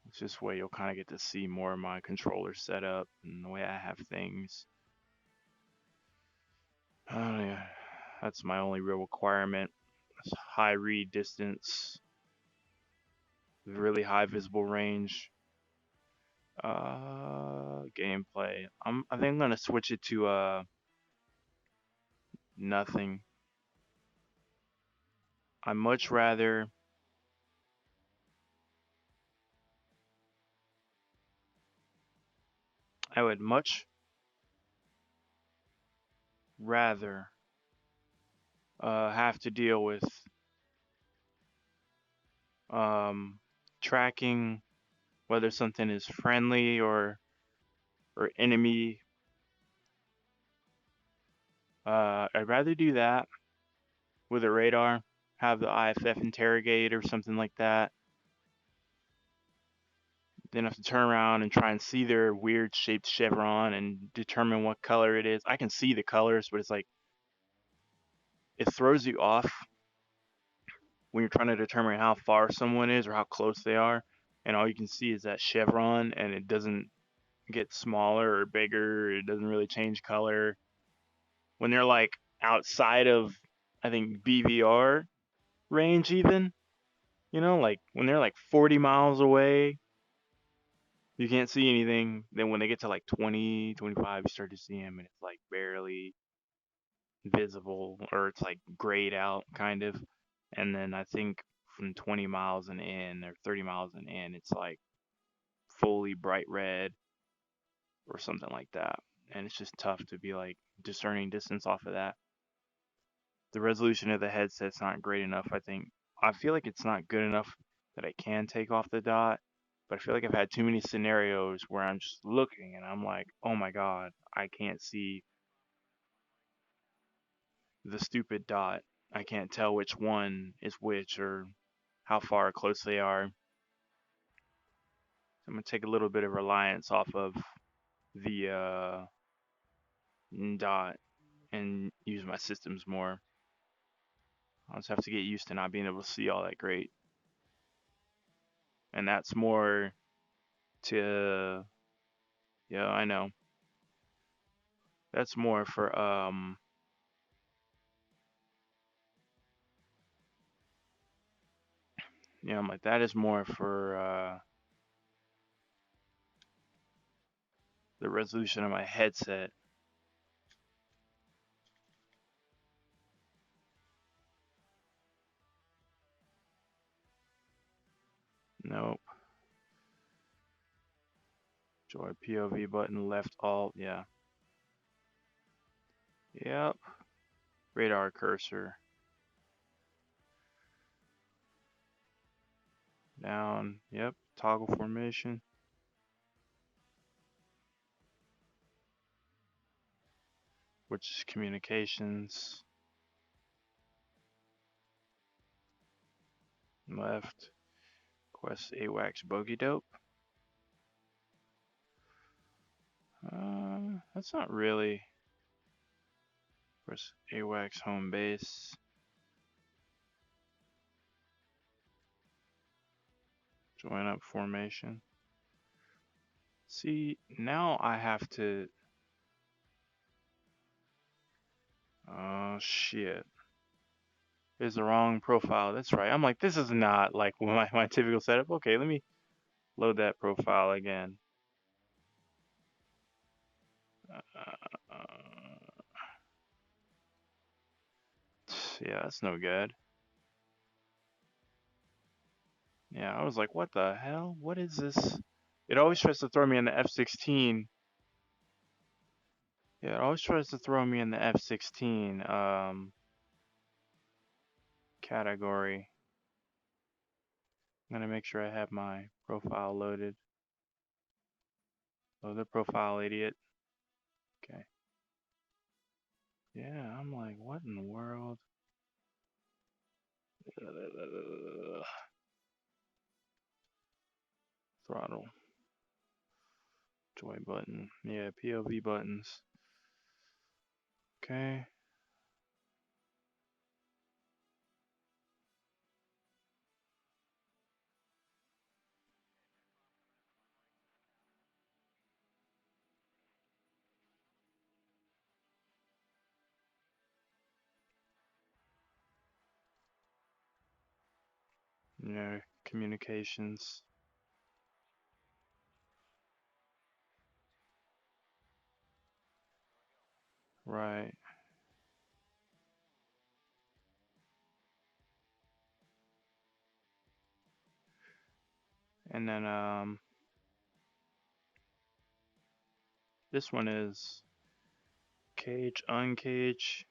It's just where you'll kind of get to see more of my controller setup and the way I have things. Yeah, that's my only real requirement. It's high read distance, really high visible range. Gameplay. I think I'm gonna switch it to nothing. I much rather I would much rather have to deal with um tracking whether something is friendly or enemy. I'd rather do that with a radar, have the IFF interrogate or something like that. Then have to turn around and try and see their weird shaped chevron and determine what color it is. I can see the colors, but it's like it throws you off when you're trying to determine how far someone is or how close they are, and all you can see is that chevron, and it doesn't get smaller or bigger. It doesn't really change color. When they're like outside of, I think BVR range, even like when they're like 40 miles away, you can't see anything. Then when they get to like 20, 25, you start to see them, and it's like barely visible, or it's like grayed out kind of. And then I think from 20 miles and in, or 30 miles and in, it's like fully bright red or something like that. And it's just tough to be like discerning distance off of that. The resolution of the headset's not great enough, I think. I feel like it's not good enough that I can take off the dot, but I feel like I've had too many scenarios where I'm just looking and I'm like, oh my god, I can't see the stupid dot. I can't tell which one is which or how far close they are. I'm gonna take a little bit of reliance off of the dot. and use my systems more. I'll just have to get used to not being able to see all that great. And that's more to, yeah, I know. That's more for, I'm like, that is more for, the resolution of my headset. Nope. Joy POV button, left alt, yeah. Yep. Radar cursor. Down, yep. Toggle formation. Which is communications. Left. Quest AWACS Bogey Dope. That's not really. Press AWACS home base. Join up formation. See, now I have to. Oh shit. It's the wrong profile. That's right. I'm like, this is not like my typical setup. Okay, let me load that profile again. Uh, yeah, that's no good. Yeah, I was like, what the hell? What is this? It always tries to throw me in the F16. Yeah, it always tries to throw me in the F16 category. I'm gonna make sure I have my profile loaded. Load the profile, idiot. Okay. Yeah, I'm like, what in the world? Throttle. Joy button. Yeah, POV buttons. Okay. Yeah, communications. Right. And then this one is cage, uncage.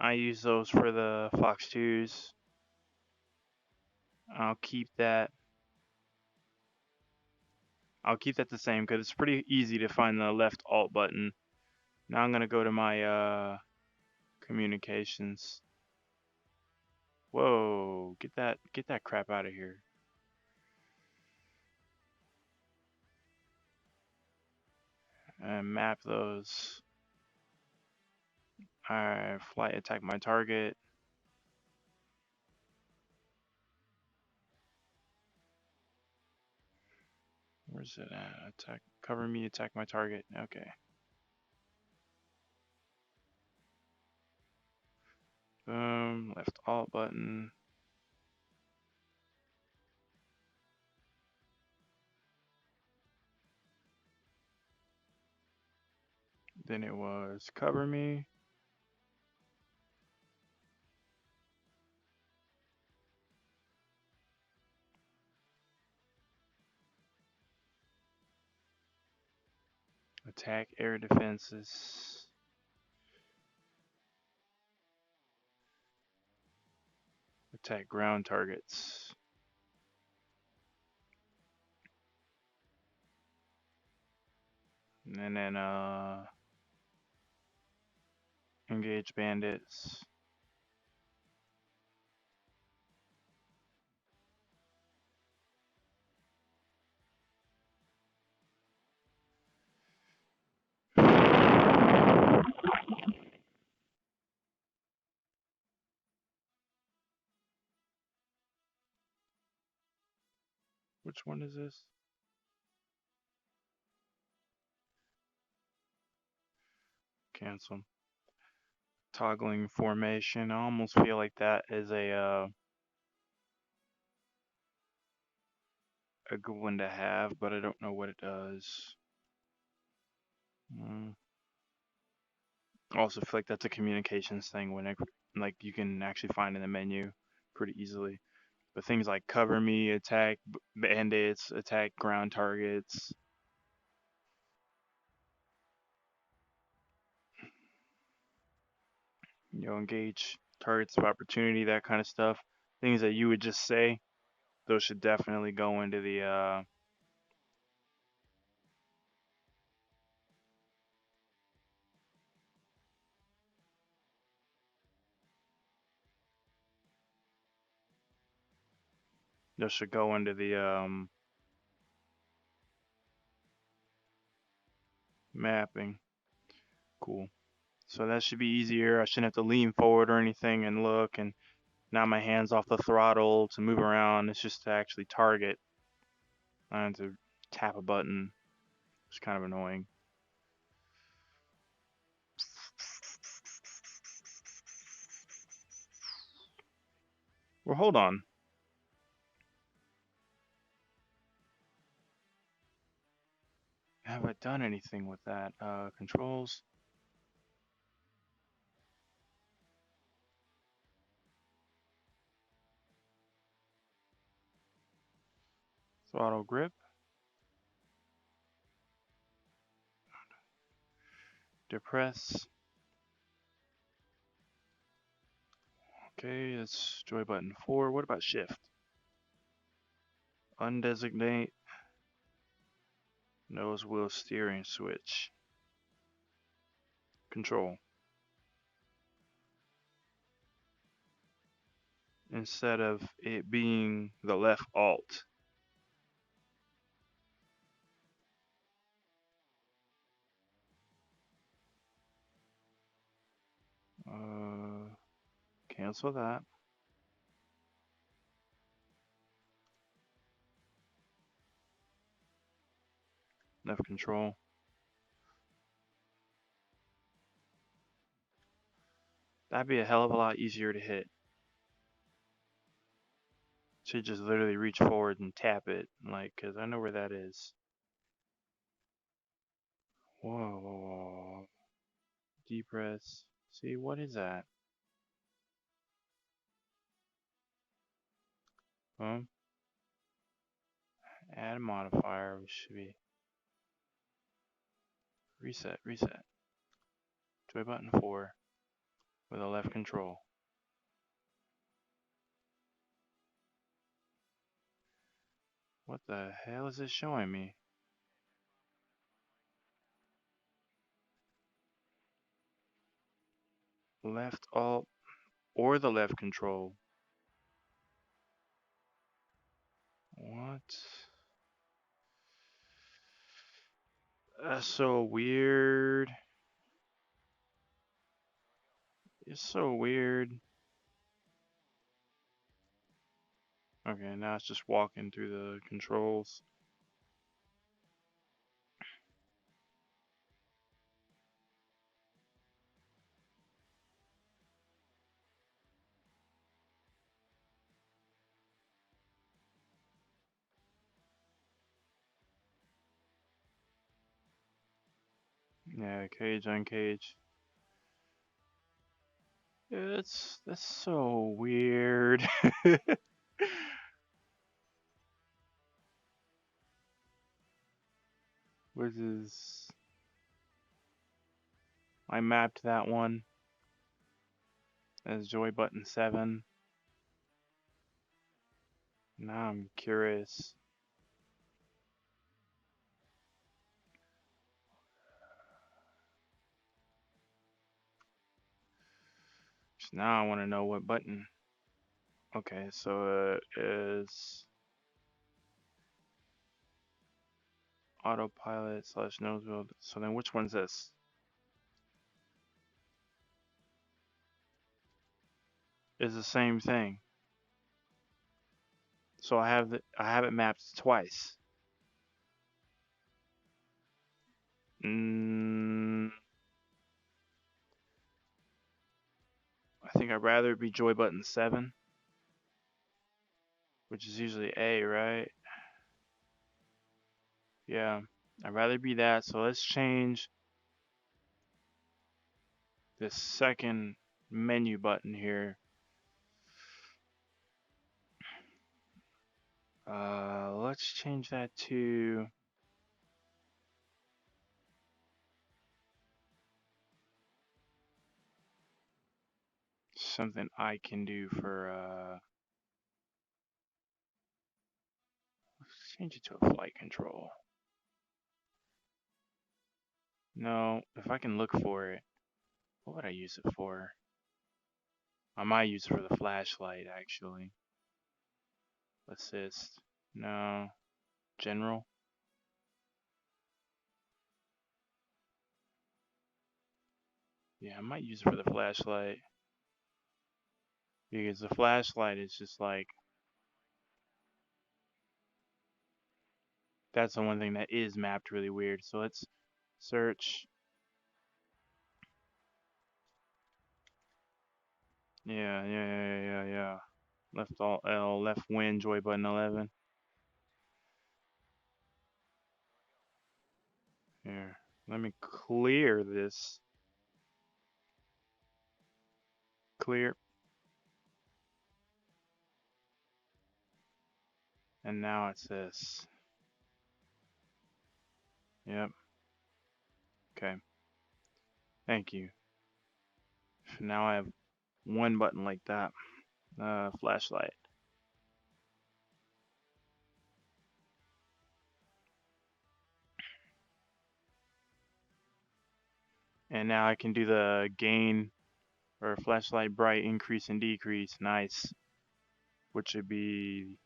I use those for the Fox 2s. I'll keep that. I'll keep that the same because it's pretty easy to find the left alt button. Now I'm gonna go to my communications. Whoa, get that crap out of here. And map those. Alright, flight attack my target. Where's it at? Attack, cover me, attack my target. Okay. Boom, left alt button. Then it was cover me. Attack air defenses. Attack ground targets. And then engage bandits. Which one is this? Cancel. Toggling formation. I almost feel like that is a good one to have, but I don't know what it does. Mm. I also feel like that's a communications thing when like you can actually find in the menu pretty easily. But things like cover me, attack bandits, attack ground targets, engage targets of opportunity, that kind of stuff. Things that you would just say, those should definitely go into the those should go into the mapping. Cool. So that should be easier. I shouldn't have to lean forward or anything and look, and now my hands off the throttle to move around. It's just to actually target. I have to tap a button. It's kind of annoying. Well, hold on. Have I done anything with that? Controls, throttle grip, depress. Okay, that's joy button 4. What about shift? Undesignate nose wheel steering switch. Control. Instead of it being the left alt. Cancel that. Left control. That'd be a hell of a lot easier to hit. Should just literally reach forward and tap it, like, cause I know where that is. Whoa. Depress. See, what is that? Huh? Add a modifier, which should be reset, reset. Joy button 4 with a left control. What the hell is this showing me? Left alt or the left control. What? That's so weird. It's so weird. Okay, now it's just walking through the controls. Yeah, cage, uncage. That's so weird. Which is I mapped that one as joy button 7. Now I'm curious. So now I want to know what button. Okay, so it is autopilot slash nose wheel. So then which one's this? It's the same thing. So I have it mapped twice. Mm, I think I'd rather it be joy button 7, which is usually A, right? Yeah, I'd rather be that. So let's change this second menu button here. Let's change that to something I can do for, let's change it to a flight control. No, if I can look for it, what would I use it for? I might use it for the flashlight, actually. Assist. No. General. Yeah, I might use it for the flashlight. Because the flashlight is just like, that's the one thing that is mapped really weird. So let's search. Yeah. Left alt L, left win, joy button 11. Here, let me clear this. Clear. And now it's this. Yep. Okay. Thank you. Now I have one button like that. Flashlight. And now I can do the gain or flashlight bright increase and decrease. Nice. Which would be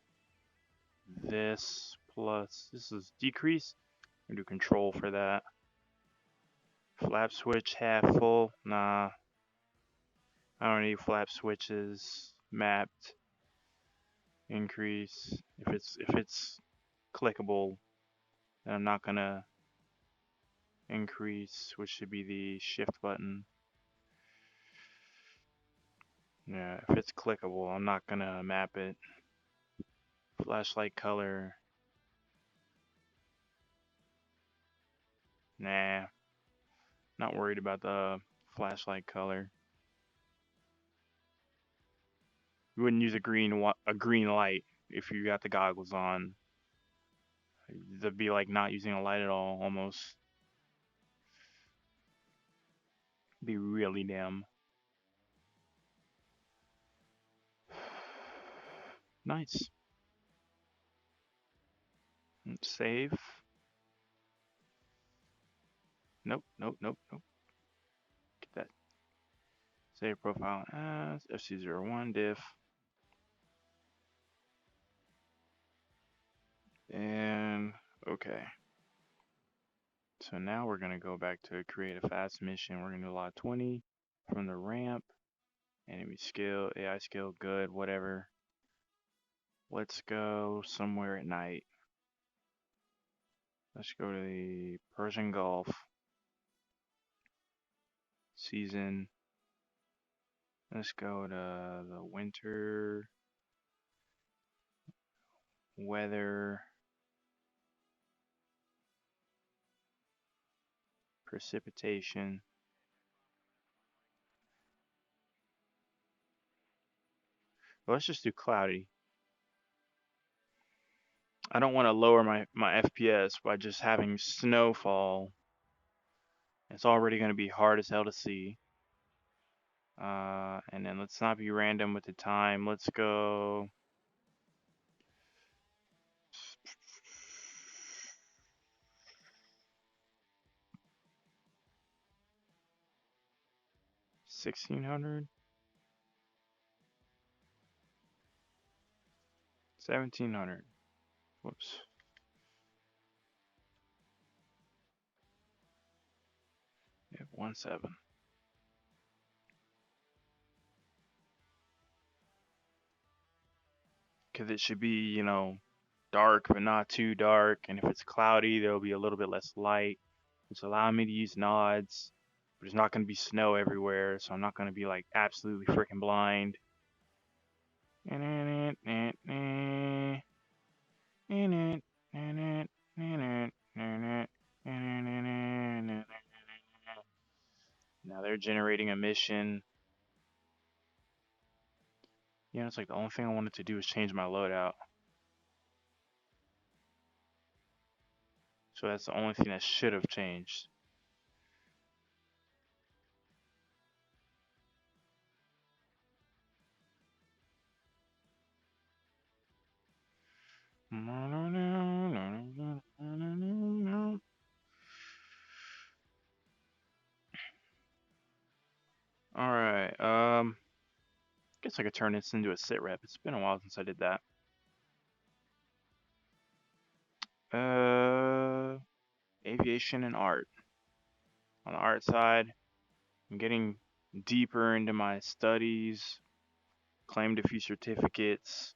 this plus, this is decrease. I'm gonna do control for that. Flap switch half full. Nah, I don't need flap switches. Mapped increase. If it's clickable, then I'm not gonna increase, which should be the shift button. Yeah, if it's clickable, I'm not gonna map it. Flashlight color. Nah, not worried about the flashlight color. You wouldn't use a green light if you got the goggles on. That'd be like not using a light at all, almost. Be really dim. Nice. Save. Nope. Get that. Save profile as FC01 diff. And okay. So now we're gonna go back to create a fast mission. We're gonna do lot 20 from the ramp. Enemy skill, AI skill, good, whatever. Let's go somewhere at night. Let's go to the Persian Gulf. Season. Let's go to the winter. Weather. Precipitation. Well, let's just do cloudy. I don't want to lower my FPS by just having snowfall. It's already going to be hard as hell to see. And then let's not be random with the time. Let's go 1600, 1700. Whoops. Yeah, 17. because it should be, dark but not too dark. And if it's cloudy, there'll be a little bit less light, which allow me to use nods. But there's not going to be snow everywhere, so I'm not going to be like absolutely freaking blind. Now they're generating a mission. It's like the only thing I wanted to do is change my loadout. So that's the only thing that should have changed. Alright, guess I could turn this into a Sitrep. It's been a while since I did that. Aviation and art. On the art side, I'm getting deeper into my studies, claimed a few certificates,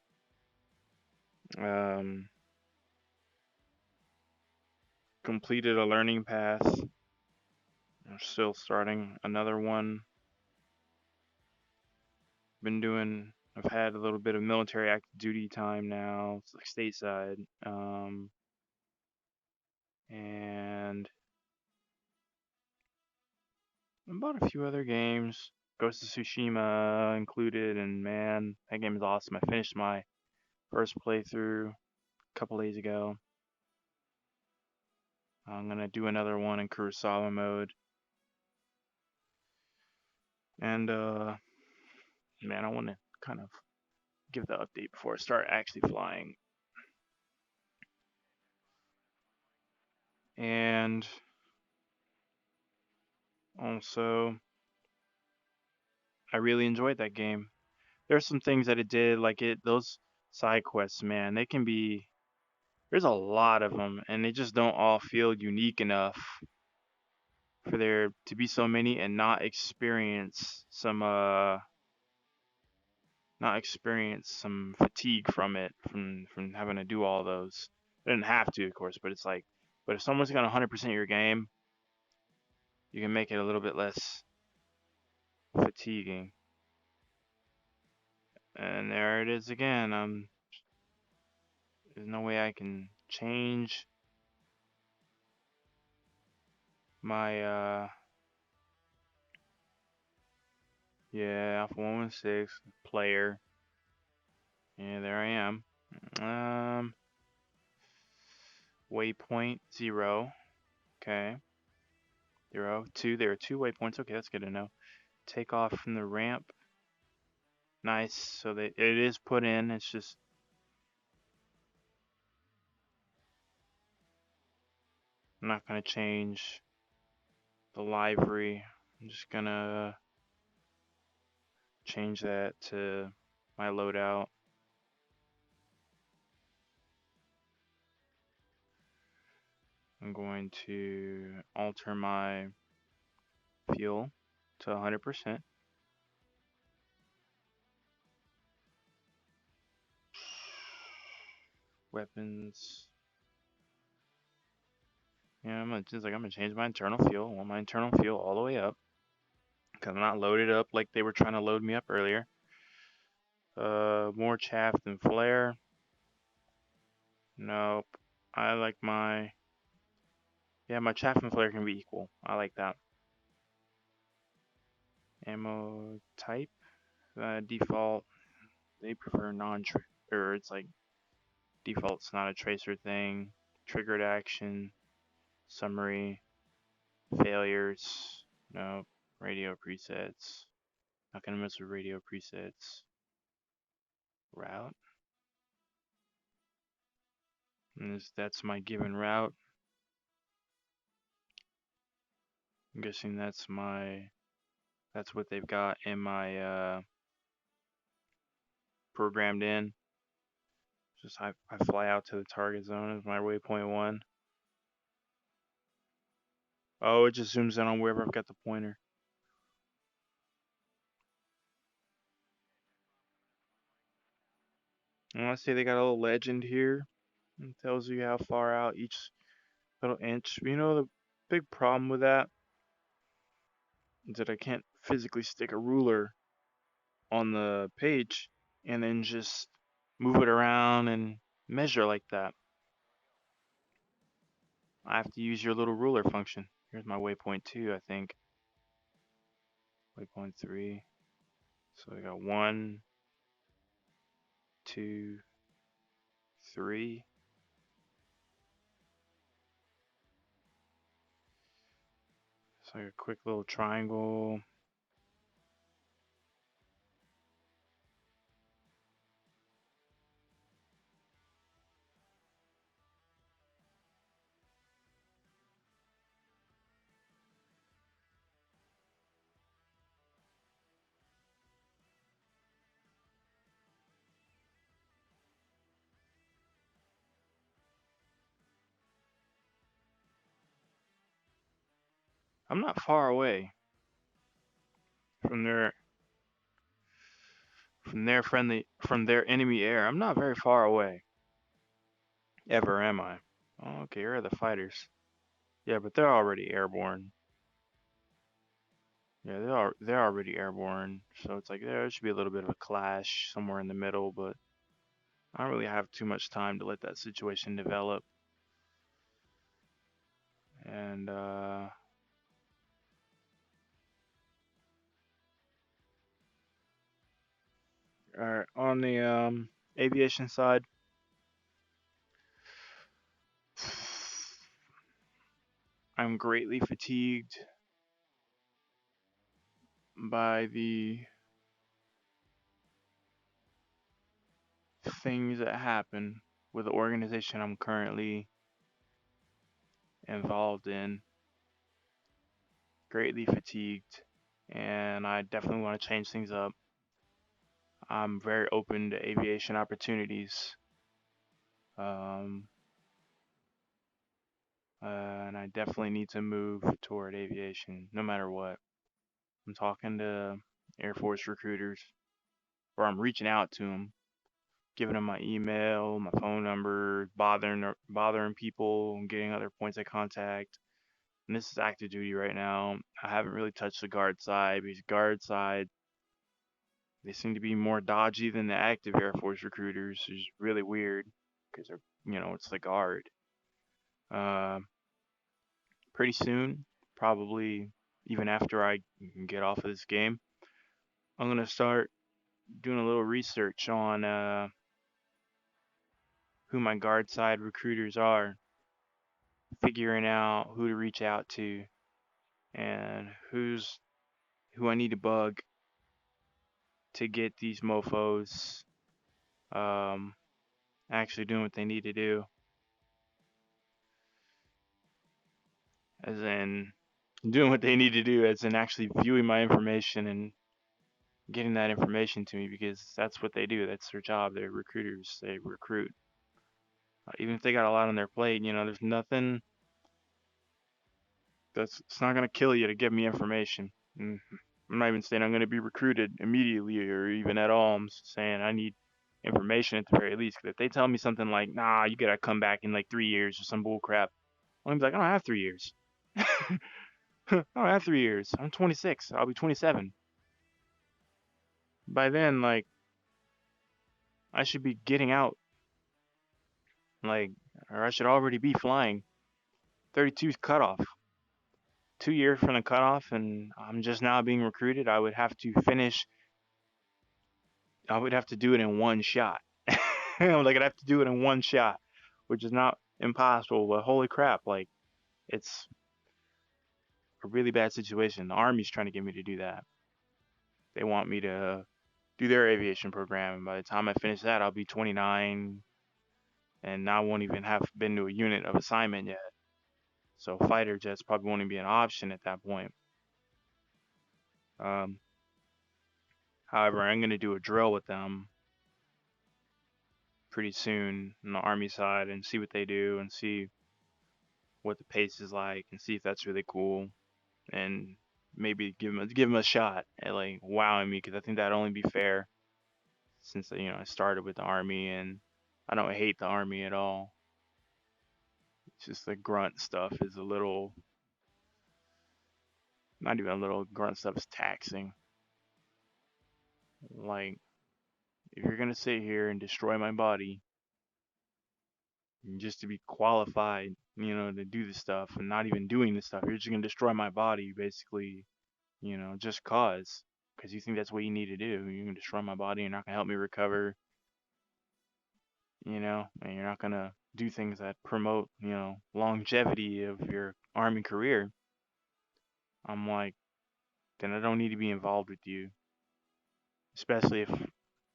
completed a learning path. I'm still starting another one. I've had a little bit of military active duty time now. It's like stateside. And I bought a few other games. Ghost of Tsushima included, and man, that game is awesome. I finished my first playthrough a couple days ago. I'm gonna do another one in Kurosawa mode. And man, I want to kind of give the update before I start actually flying. And also, I really enjoyed that game. There's some things that it did, like those side quests, man, they can be. There's a lot of them, and they just don't all feel unique enough for there to be so many and not experience some fatigue from it, from having to do all those. I didn't have to, of course, but it's like, but if someone's gonna 100% your game, you can make it a little bit less fatiguing. And there it is again. There's no way I can change my yeah, Alpha 116 player. Yeah, there I am. Waypoint 0. Okay. 0, 2. There are 2 waypoints. Okay, that's good to know. Take off from the ramp. Nice. So it is put in. It's just I'm not gonna change the livery. I'm just gonna change that to my loadout. I'm going to alter my fuel to 100%. Weapons. Yeah, I'm gonna change my internal fuel. I want my internal fuel all the way up because I'm not loaded up like they were trying to load me up earlier. More chaff than flare. Nope. I like my chaff and flare can be equal. I like that. Ammo type. Default. They prefer or it's like default's not a tracer thing. Triggered action. Summary. Failures. Nope. Radio presets. Not gonna mess with radio presets. Route. And that's my given route. I'm guessing that's what they've got in my programmed in. Just I fly out to the target zone as my waypoint 1. Oh, it just zooms in on wherever I've got the pointer. I see they got a little legend here. It tells you how far out each little inch. The big problem with that is that I can't physically stick a ruler on the page and then just move it around and measure like that. I have to use your little ruler function. Here's my waypoint 2, I think. Waypoint 3. So I got 1, 2, 3. So like a quick little triangle. I'm not far away from their enemy air. I'm not very far away. Ever am I? Oh, okay, here are the fighters. Yeah, but they're already airborne. Yeah, they're already airborne. So it's like there should be a little bit of a clash somewhere in the middle, but I don't really have too much time to let that situation develop. And all right, on the aviation side, I'm greatly fatigued by the things that happen with the organization I'm currently involved in. Greatly fatigued, and I definitely want to change things up. I'm very open to aviation opportunities, um, and I definitely need to move toward aviation, no matter what. I'm talking to Air Force recruiters, or I'm reaching out to them, giving them my email, my phone number, bothering people, getting other points of contact. And this is active duty right now. I haven't really touched the guard side because guard side they seem to be more dodgy than the active Air Force recruiters, which is really weird because it's the guard. Uh, Pretty soon, probably even after I get off of this game, I'm gonna start doing a little research on who my guard side recruiters are, figuring out who to reach out to, and who I need to bug to get these mofo's um, actually doing what they need to do. As in doing what they need to do, as in actually viewing my information and getting that information to me because that's what they do. That's their job. They're recruiters. They recruit. Even if they got a lot on their plate, there's nothing that's it's not gonna kill you to give me information. And I'm not even saying I'm gonna be recruited immediately or even at all. I'm just saying I need information at the very least. Because if they tell me something like, "Nah, you gotta come back in like 3 years" or some bull crap, I'm gonna be like, "I don't have 3 years. I don't have 3 years. I'm 26. I'll be 27 by then. Like I should be getting out, like, or I should already be flying. 32 is cutoff. 2 years from the cutoff, and I'm just now being recruited. I would have to finish. I would have to do it in one shot. Like I'd have to do it in one shot, which is not impossible. But holy crap, like it's a really bad situation. The Army's trying to get me to do that. They want me to do their aviation program, and by the time I finish that, I'll be 29, and I won't even have been to a unit of assignment yet. So fighter jets probably won't even be an option at that point. Um, However, I'm going to do a drill with them pretty soon on the Army side and see what they do and see what the pace is like and see if that's really cool and maybe give them a shot at like wowing me because I think that'd only be fair. since I started with the army, and I don't hate the army at all. It's just the grunt stuff is a little, not even a little, grunt stuff is taxing. Like, if you're gonna sit here and destroy my body just to be qualified, to do the stuff and not even doing the stuff, you're just gonna destroy my body basically, just because you think that's what you need to do. You're gonna destroy my body. You're not gonna help me recover, and you're not gonna do things that promote, longevity of your army career. I'm like, then I don't need to be involved with you, especially if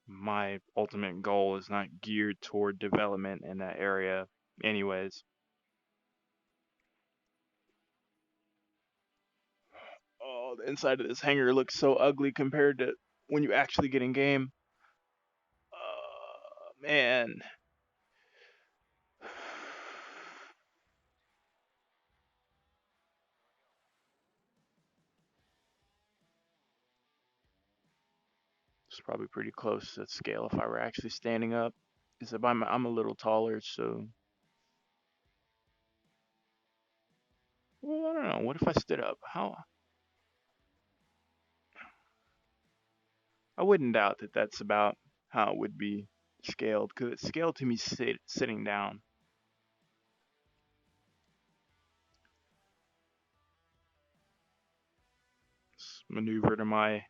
my ultimate goal is not geared toward development in that area, anyways. Oh, the inside of this hangar looks so ugly compared to when you actually get in game. Man. It's probably pretty close to scale if I were actually standing up. Except I'm a little taller, so. Well, I don't know. What if I stood up? How? I wouldn't doubt that that's about how it would be scaled, because it's scaled to me sitting down. Let's maneuver to my.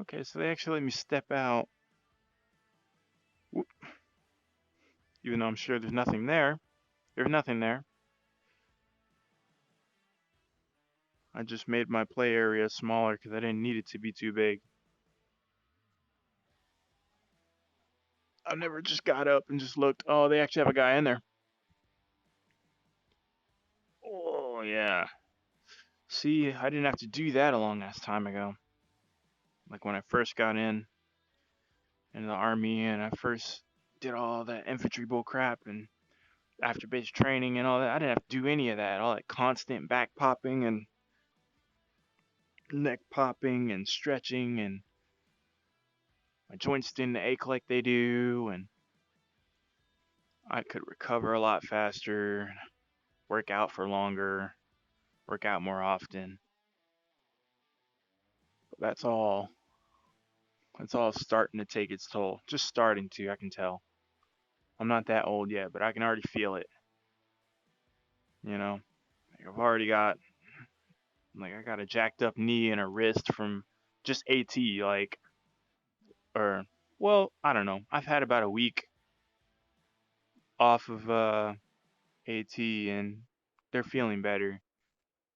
Okay, so they actually let me step out, even though I'm sure there's nothing there. There's nothing there. I just made my play area smaller because I didn't need it to be too big. I never just got up and just looked. Oh, they actually have a guy in there. Oh, yeah. See, I didn't have to do that a long ass time ago. Like when I first got into the army and I first did all that infantry bull crap and after base training and all that, I didn't have to do any of that. All that constant back popping and neck popping and stretching, and my joints didn't ache like they do, and I could recover a lot faster, work out for longer, work out more often. That's all. That's all starting to take its toll. Just starting to, I can tell. I'm not that old yet, but I can already feel it. You know, like I've already got, like, I got a jacked up knee and a wrist from just AT, like, or, well, I don't know. I've had about a week off of AT and they're feeling better.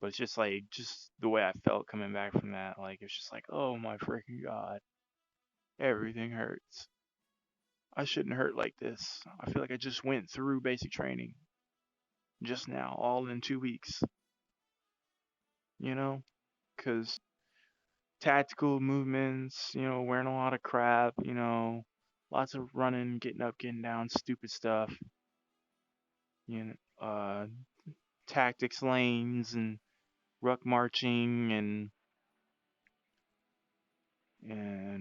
But it's just like, just the way I felt coming back from that. Like, it's just like, oh my freaking God, everything hurts. I shouldn't hurt like this. I feel like I just went through basic training just now, all in 2 weeks, you know? Because tactical movements, wearing a lot of crap, lots of running, getting up, getting down, stupid stuff, you know, tactics lanes and ruck marching and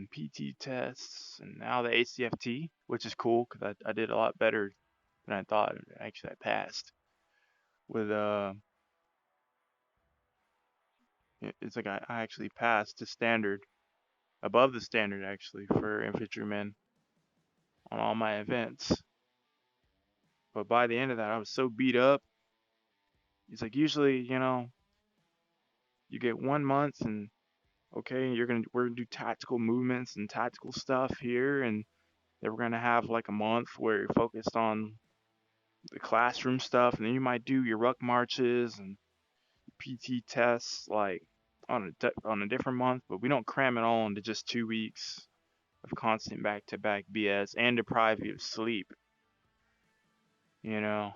PT tests, and now the ACFT, which is cool because I did a lot better than I thought. Actually, I passed with it's like I actually passed to standard, above the standard actually for infantrymen on all my events. But by the end of that, I was so beat up. It's like usually, you get 1 month and okay, we're gonna do tactical movements and tactical stuff here, and then we're gonna have like a month where you're focused on the classroom stuff, and then you might do your ruck marches and PT tests like on a different month. But we don't cram it all into just 2 weeks of constant back-to-back BS and deprive you of sleep, you know,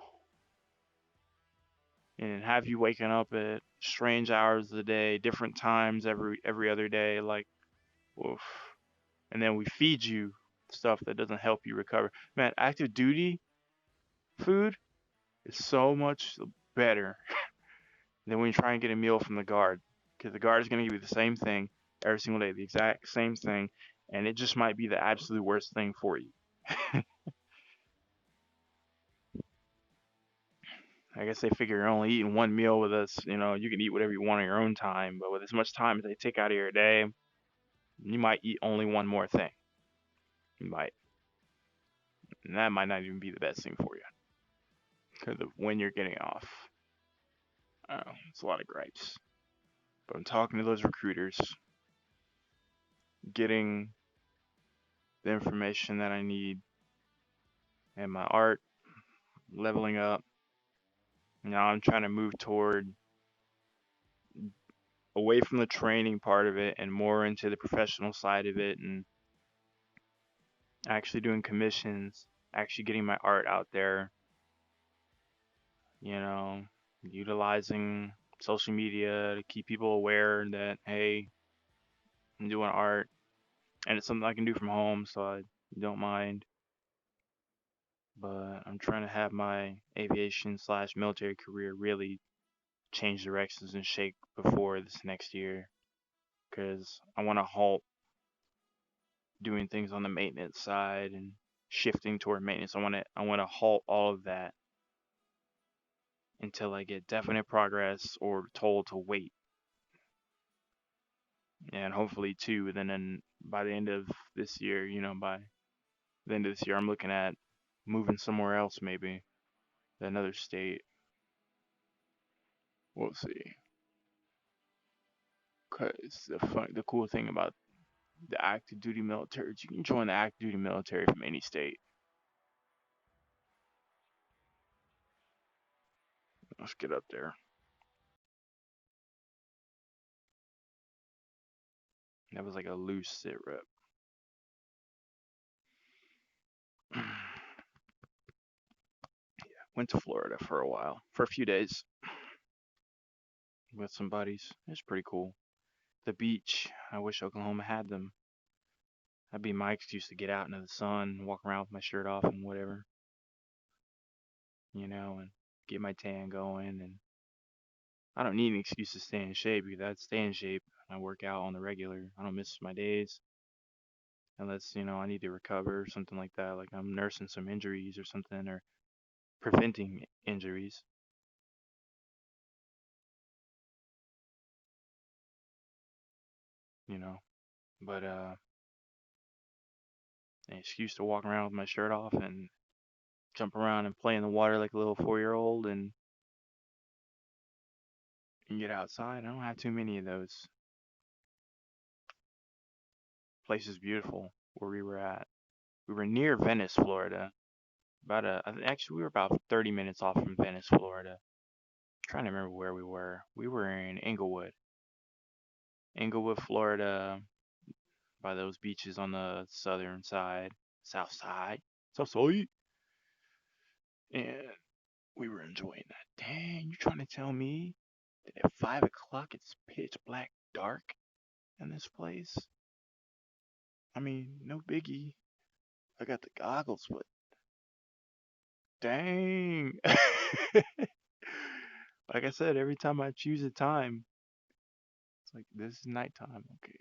and have you waking up at strange hours of the day, different times every other day, like, oof. And then we feed you stuff that doesn't help you recover. Man, active duty food is so much better than when you try and get a meal from the guard, because the guard is going to give you the same thing, every single day, the exact same thing, and it just might be the absolute worst thing for you. I guess they figure you're only eating one meal with us. You can eat whatever you want on your own time, but with as much time as they take out of your day, you might eat only one more thing. You might, and that might not even be the best thing for you because of when you're getting off. I don't know, it's a lot of gripes. But I'm talking to those recruiters, getting the information that I need, and my art leveling up. Now I'm trying to move toward away from the training part of it and more into the professional side of it and actually doing commissions, actually getting my art out there, you know, utilizing social media to keep people aware that, hey, I'm doing art and it's something I can do from home, so I don't mind. But I'm trying to have my aviation slash military career really change directions and shake before this next year because I want to halt doing things on the maintenance side and shifting toward maintenance. I want to halt all of that until I get definite progress or told to wait. And hopefully too, then by the end of this year, by the end of this year, I'm looking at moving somewhere else, maybe another state. We'll see. Cause the cool thing about the active duty military is you can join the active duty military from any state. Let's get up there. That was like a loose sit rep. Went to Florida for a while, for a few days with some buddies. It's pretty cool. The beach, I wish Oklahoma had them. That'd be my excuse to get out into the sun, walk around with my shirt off and whatever, and get my tan going. And I don't need an excuse to stay in shape because I stay in shape. I work out on the regular. I don't miss my days unless, I need to recover or something like that. Like I'm nursing some injuries or something or preventing injuries, you know. But an excuse to walk around with my shirt off and jump around and play in the water like a little 4-year-old and get outside. I don't have too many of those. Place is beautiful where we were at. We were near Venice, Florida. Actually, we were about 30 minutes off from Venice, Florida. I'm trying to remember where we were. We were in Inglewood, Florida, by those beaches on the southern side, south side, south side. And we were enjoying that. Dang, you trying to tell me that at 5 o'clock it's pitch black dark in this place? I mean, no biggie. I got the goggles, but dang. Like I said, every time I choose a time, it's like this is nighttime. Okay.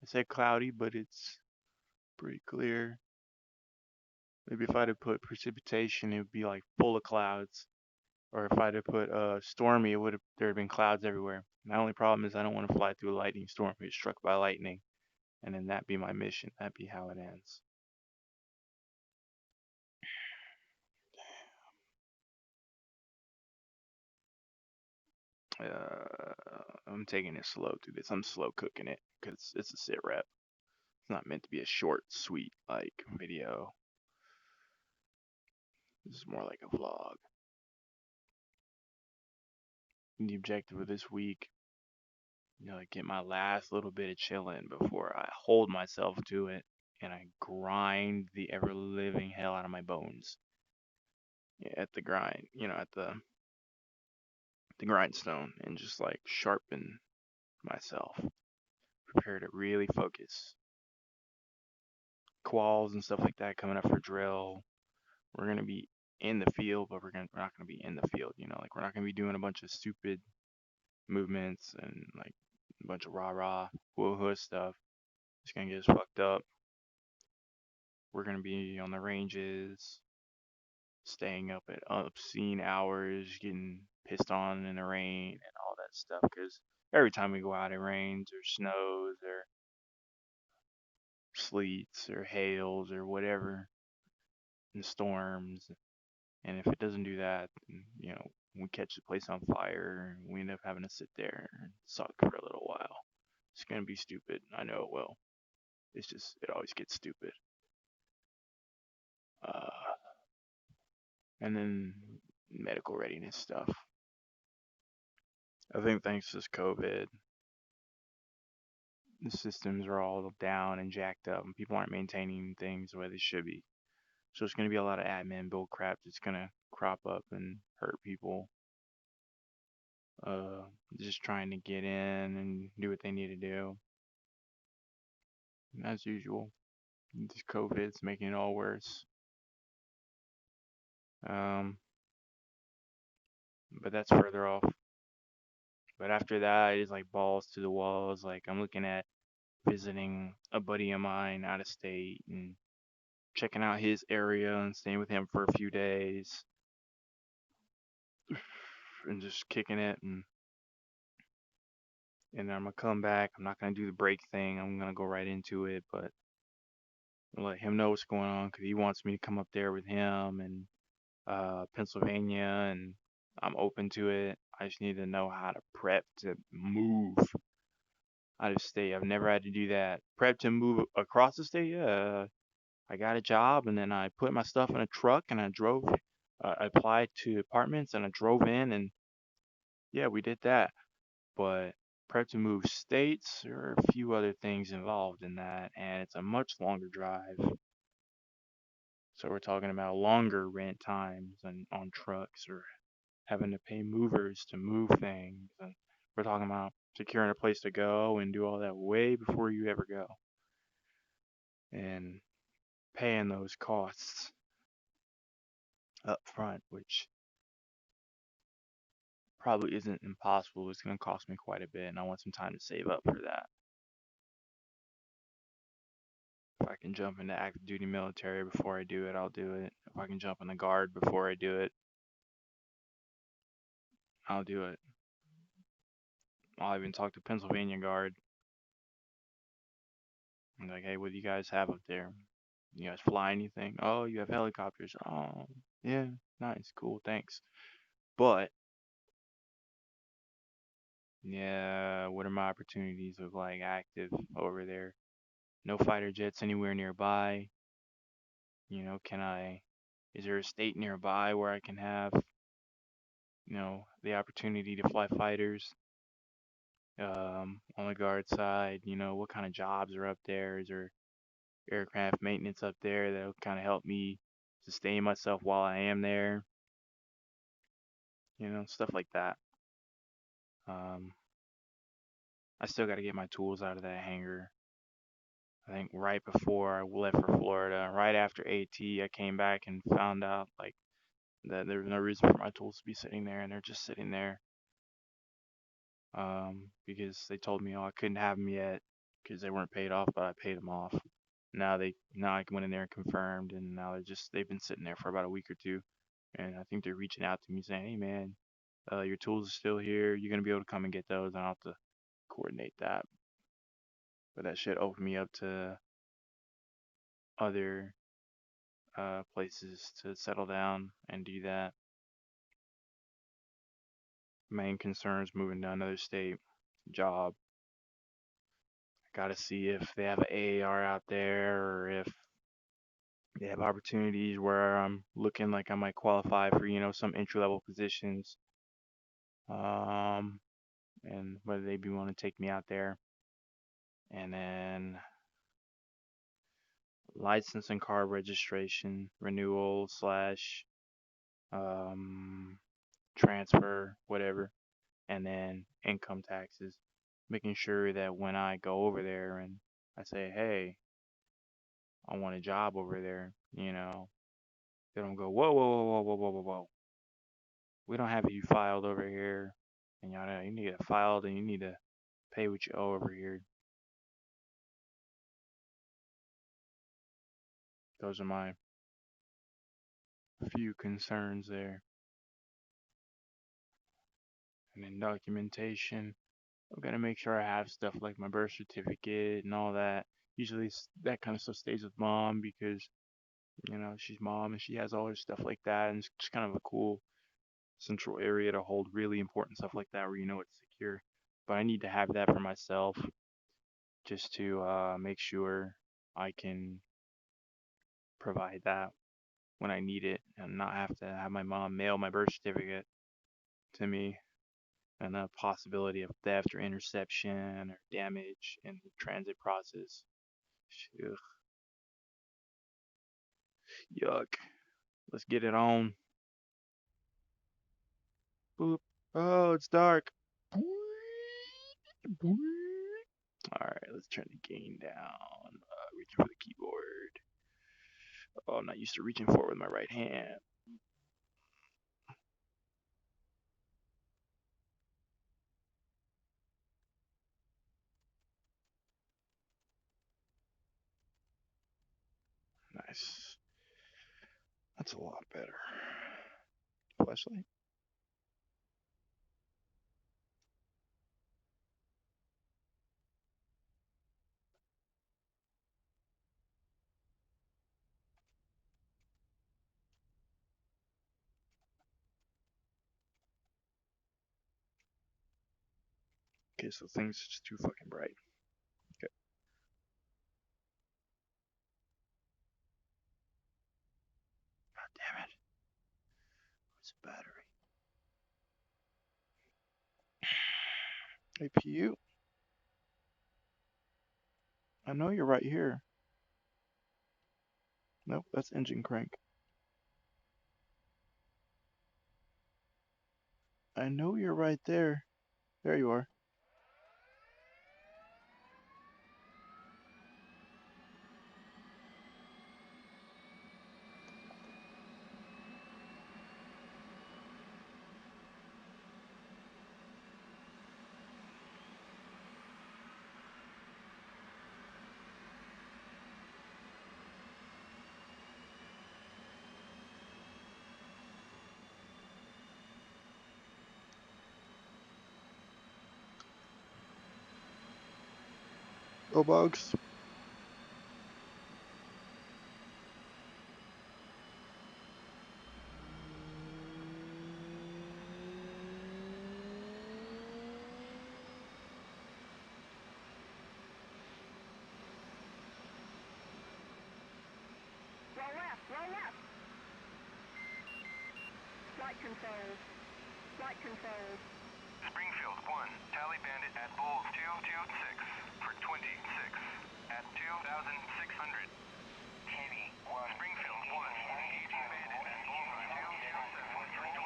I said cloudy, but it's pretty clear. Maybe if I'd have put precipitation, it would be like full of clouds. Or if I'd have put stormy, it would have there'd been clouds everywhere. My only problem is I don't want to fly through a lightning storm, get struck by lightning, and then that be my mission. That'd be how it ends. I'm taking it slow through this. I'm slow cooking it because it's a sit rep. It's not meant to be a short, sweet like video. This is more like a vlog. And the objective of this week, like get my last little bit of chilling before I hold myself to it and I grind the ever living hell out of my bones. Yeah, at the grind, at the grindstone and just like sharpen myself. Prepare to really focus. Quals and stuff like that coming up for drill. We're gonna be in the field, but we're not gonna be in the field. Like we're not gonna be doing a bunch of stupid movements and like a bunch of rah rah, woo hoo stuff. It's gonna get us fucked up. We're gonna be on the ranges, staying up at obscene hours, getting pissed on in the rain and all that stuff. Because every time we go out, it rains or snows or sleets or hails or whatever, and storms. And if it doesn't do that, we catch the place on fire and we end up having to sit there and suck for a little while. It's gonna be stupid. I know it will. It's just it always gets stupid. Uh, and then medical readiness stuff. I think thanks to this COVID, the systems are all down and jacked up, and people aren't maintaining things the way they should be. So it's going to be a lot of admin bull crap that's going to crop up and hurt people. Uh, just trying to get in and do what they need to do. And as usual, this COVID's making it all worse. Um, but that's further off. But after that, it's like balls to the walls. Like I'm looking at visiting a buddy of mine out of state and checking out his area and staying with him for a few days and just kicking it and I'm gonna come back. I'm not gonna do the break thing. I'm gonna go right into it, but let him know what's going on because he wants me to come up there with him and Pennsylvania, and I'm open to it. I just need to know how to prep to move out of state. I've never had to do that. Prep to move across the state. Yeah, I got a job and then I put my stuff in a truck and I drove. I applied to apartments and I drove in and yeah, we did that. But prep to move states, there are a few other things involved in that, and it's a much longer drive. So we're talking about longer rent times and on trucks or having to pay movers to move things. And we're talking about securing a place to go and do all that way before you ever go and paying those costs up front, which probably isn't impossible. It's going to cost me quite a bit, and I want some time to save up for that. If I can jump into active duty military before I do it, I'll do it. If I can jump in the guard before I do it, I'll do it. I'll even talk to Pennsylvania Guard. I'm like, hey, what do you guys have up there? You guys fly anything? Oh, you have helicopters. Oh, yeah, nice, cool, thanks. But yeah, what are my opportunities of like active over there? No fighter jets anywhere nearby. Can I? Is there a state nearby where I can have, the opportunity to fly fighters? On the guard side, what kind of jobs are up there? Is there aircraft maintenance up there that'll kind of help me sustain myself while I am there? Stuff like that. Um, I still got to get my tools out of that hangar. I think right before I left for Florida, right after AT, I came back and found out like that there was no reason for my tools to be sitting there, and they're just sitting there. Because they told me, oh, I couldn't have them yet because they weren't paid off, but I paid them off. Now I went in there and confirmed, and now they've been sitting there for about a week or two, and I think they're reaching out to me saying, hey man, your tools are still here. You're gonna be able to come and get those, and I'll have to coordinate that. But that should open me up to other places to settle down and do that. Main concerns moving to another state, job. Got to see if they have an AAR out there or if they have opportunities where I'm looking like I might qualify for, some entry level positions. Um, and whether they be want to take me out there. And then license and car registration renewal slash um, transfer, whatever. And then income taxes. Making sure that when I go over there and I say, hey, I want a job over there, they don't go, whoa, whoa, whoa, whoa, whoa, whoa, whoa, whoa. We don't have you filed over here, and you need it filed, and you need to Pay what you owe over here. Those are my few concerns there. And then documentation. I'm gonna make sure I have stuff like my birth certificate and all that. Usually that kind of stuff stays with mom because she's mom and she has all her stuff like that, and it's just kind of a cool central area to hold really important stuff like that where it's secure. But I need to have that for myself just to make sure I can provide that when I need it and not have to have my mom mail my birth certificate to me, and the possibility of theft or interception or damage in the transit process. Ugh, yuck. Let's get it on. Boop. Oh, it's dark. Alright, let's turn the gain down. Reaching for the keyboard. Oh, I'm not used to reaching forward with my right hand. Nice. That's a lot better. Flashlight. Okay, so things are just too fucking bright. Okay. God damn it. Where's the battery? APU. I know you're right here. Nope, that's engine crank. I know you're right there. There you are. Go bugs. Roll left, roll left. Flight control. Flight control. Springfield 1, Tally Bandit at Bulls 226 for 26 at 2,600. Heavy 1, Springfield 1, engaging Bandit at Bulls 227 for 27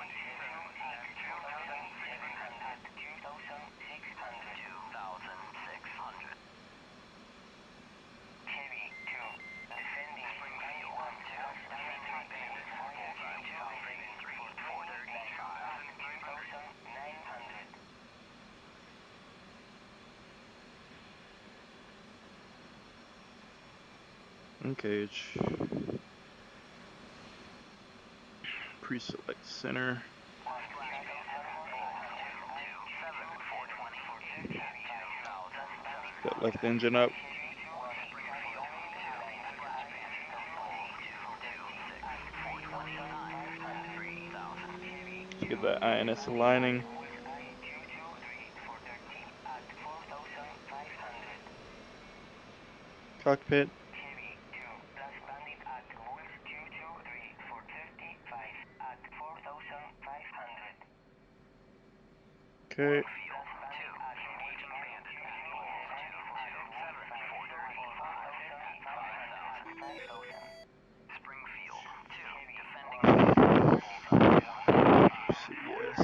at 2,600. 2,600. Heavy 2, defending Springfield 1, 2, defending Bandit at Bullseye 2,003 for 2,900. Engage. Pre-select center. Got left engine up. Let's get that INS aligning. Cockpit. Okay. CES,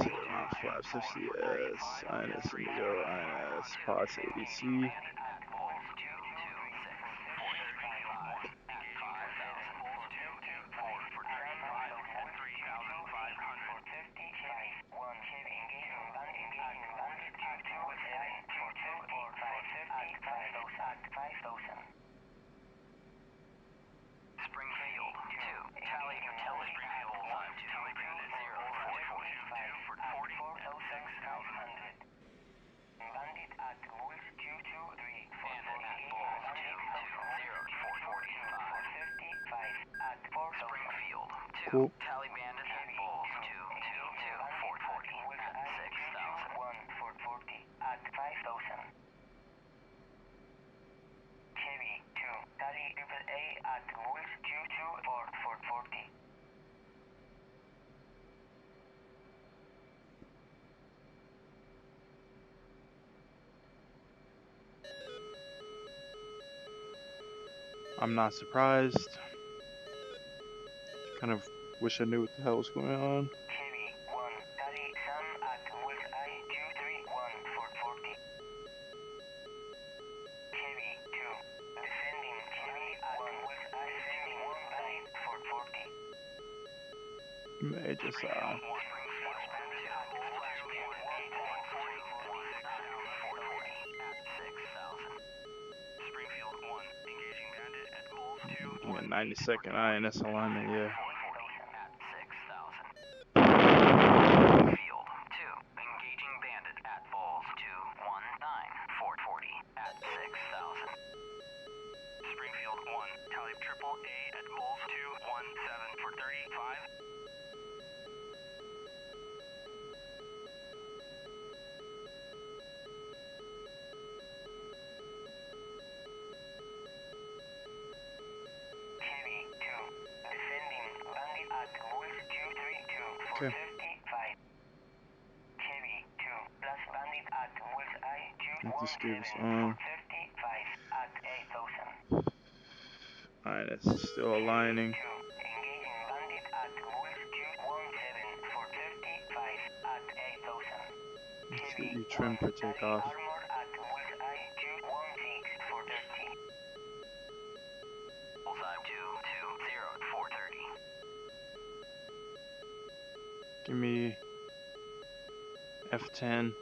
flaps FCS, INS Indigo, INS, POS ADC. Cool. Tally Bandit at Bulls 222 440 at 6,000. 440 at 5,000. Heavy 2, Tally AAA at Bulls 224 440. I'm not surprised. Kind of wish I knew what the hell was going on. Heavy 1, Tally Sam at Bulls Eye 231 440. Heavy 2, defending Heavy at Bulls Eye defending 1 9 440. May just give me a 90-second INS alignment, yeah. Field 2, engaging bandit at Bulls 219 440 at 6,000. Springfield 1, Tally Triple A at Bulls 217 for 35. Heavy 2, defending bandit at Bulls 232 for Okay. 55. Heavy 2, plus bandit at Bulls Eye Let this do this 217 on. for 55 at 8,000. INS is still aligning. 2, engaging bandit at Bulls 217 for 55 at 8,000. Let's get you trimmed for takeoff. Armor at Bulls Eye 216 for 30. Bullseye 220 430. Give me F10.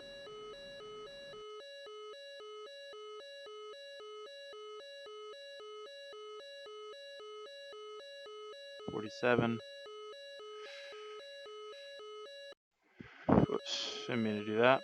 $47. Oops, didn't mean to do that.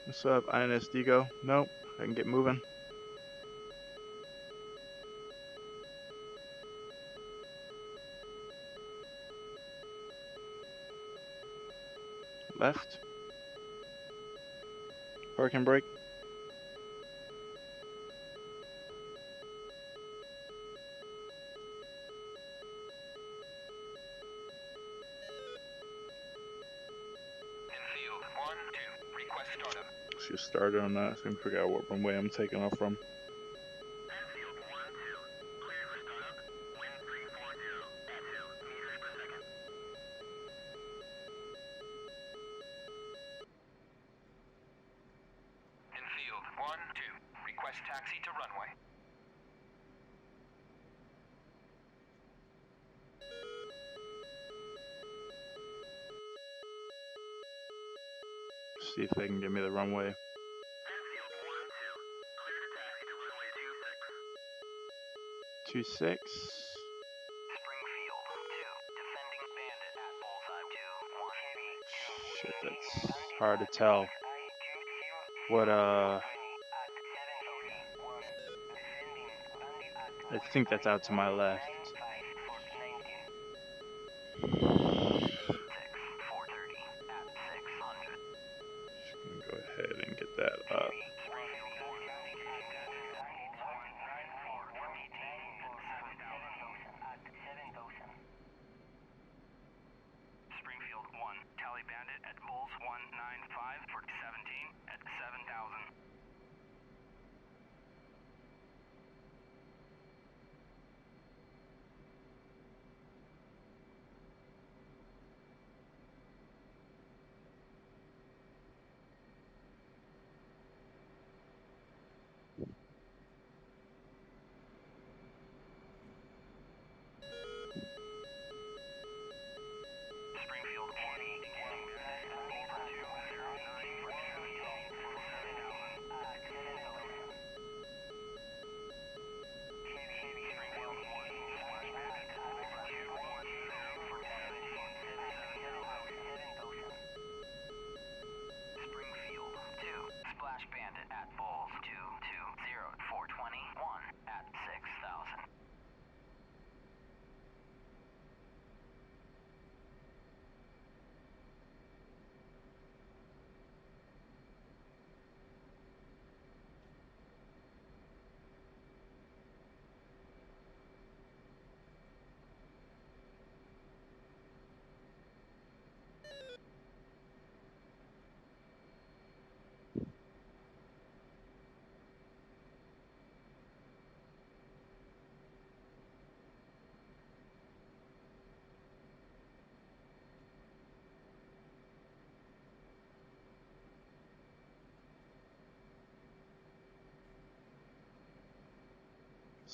What's up, INS Digo? Nope, I can get moving. Left. Park and brake. Infield 1 2, request startup. Should start on that so I can figure out what runway I'm taking off from. Infield 1 2, clear for startup. Wind 340 at 2 meters per second. Infield 1 2, request taxi to runway. See if they can give me the runway. Infield 1 2, clear to taxi to runway 26. 26. Springfield 2, defending bandit at bullseye 2 1. Shit, that's hard to tell. What I think that's out to my left. 6 430 at 600. Just gonna go ahead and get that up. Springfield 1, Tally Bandit at Bulls 195 for 17 at 7,000.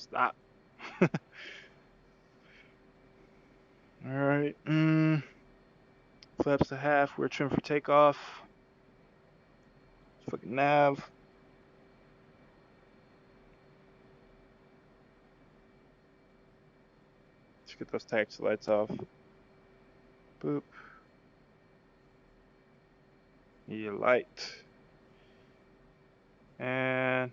Stop. Alright. Flaps to half. We're trim for takeoff. Fucking nav. Let's get those taxi lights off. Boop. Yeah, light. And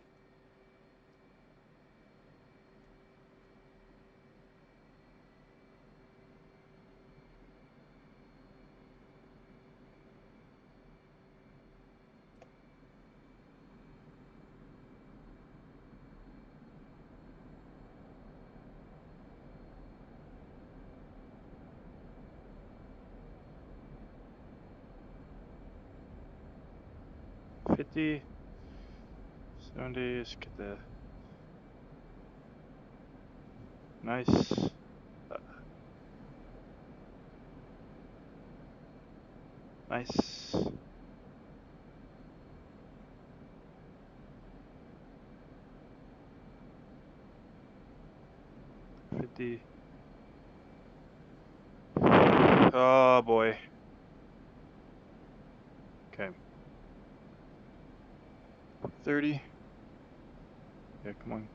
50. 70. Let's get the nice. Nice. $50. Oh boy. Okay. 30. Yeah, come on.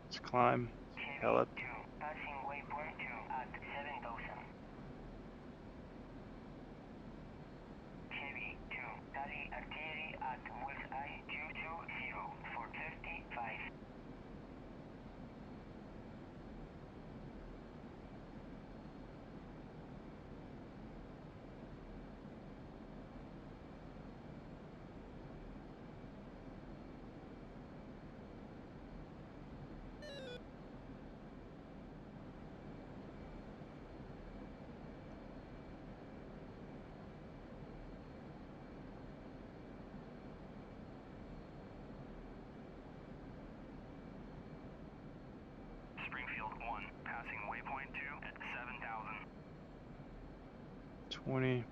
Let's climb. Hell Heavy up. 2, passing waypoint 2 at 7,000. Heavy 2, carry artillery at bullseye 220 for 35. Springfield 1, passing waypoint 2 at 7,000. 20.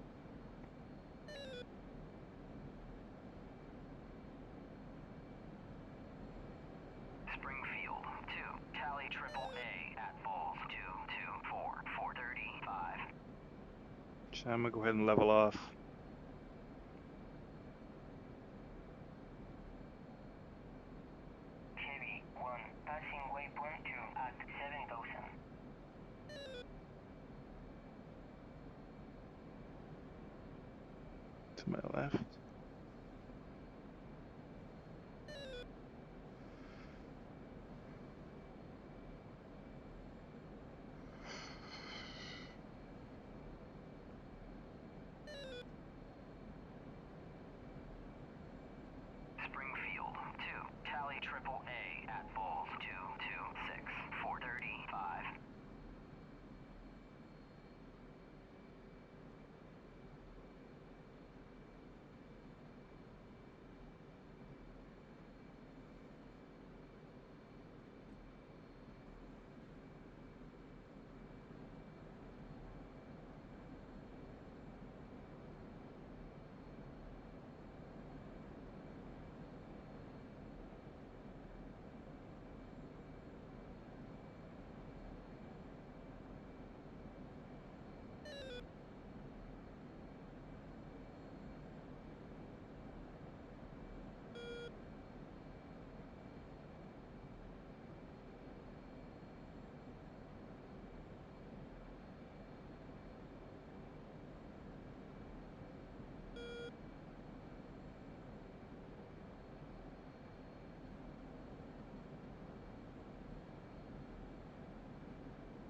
Springfield 2, tally triple A at Falls 224 for 35. So I'm gonna go ahead and level off. Heavy 1, passing waypoint 2 at 7,000. To my left. Springfield 2, tally triple A at Falls 226 for 35.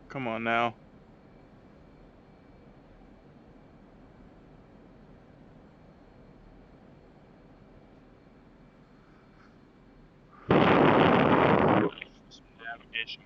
Come on now. Navigation.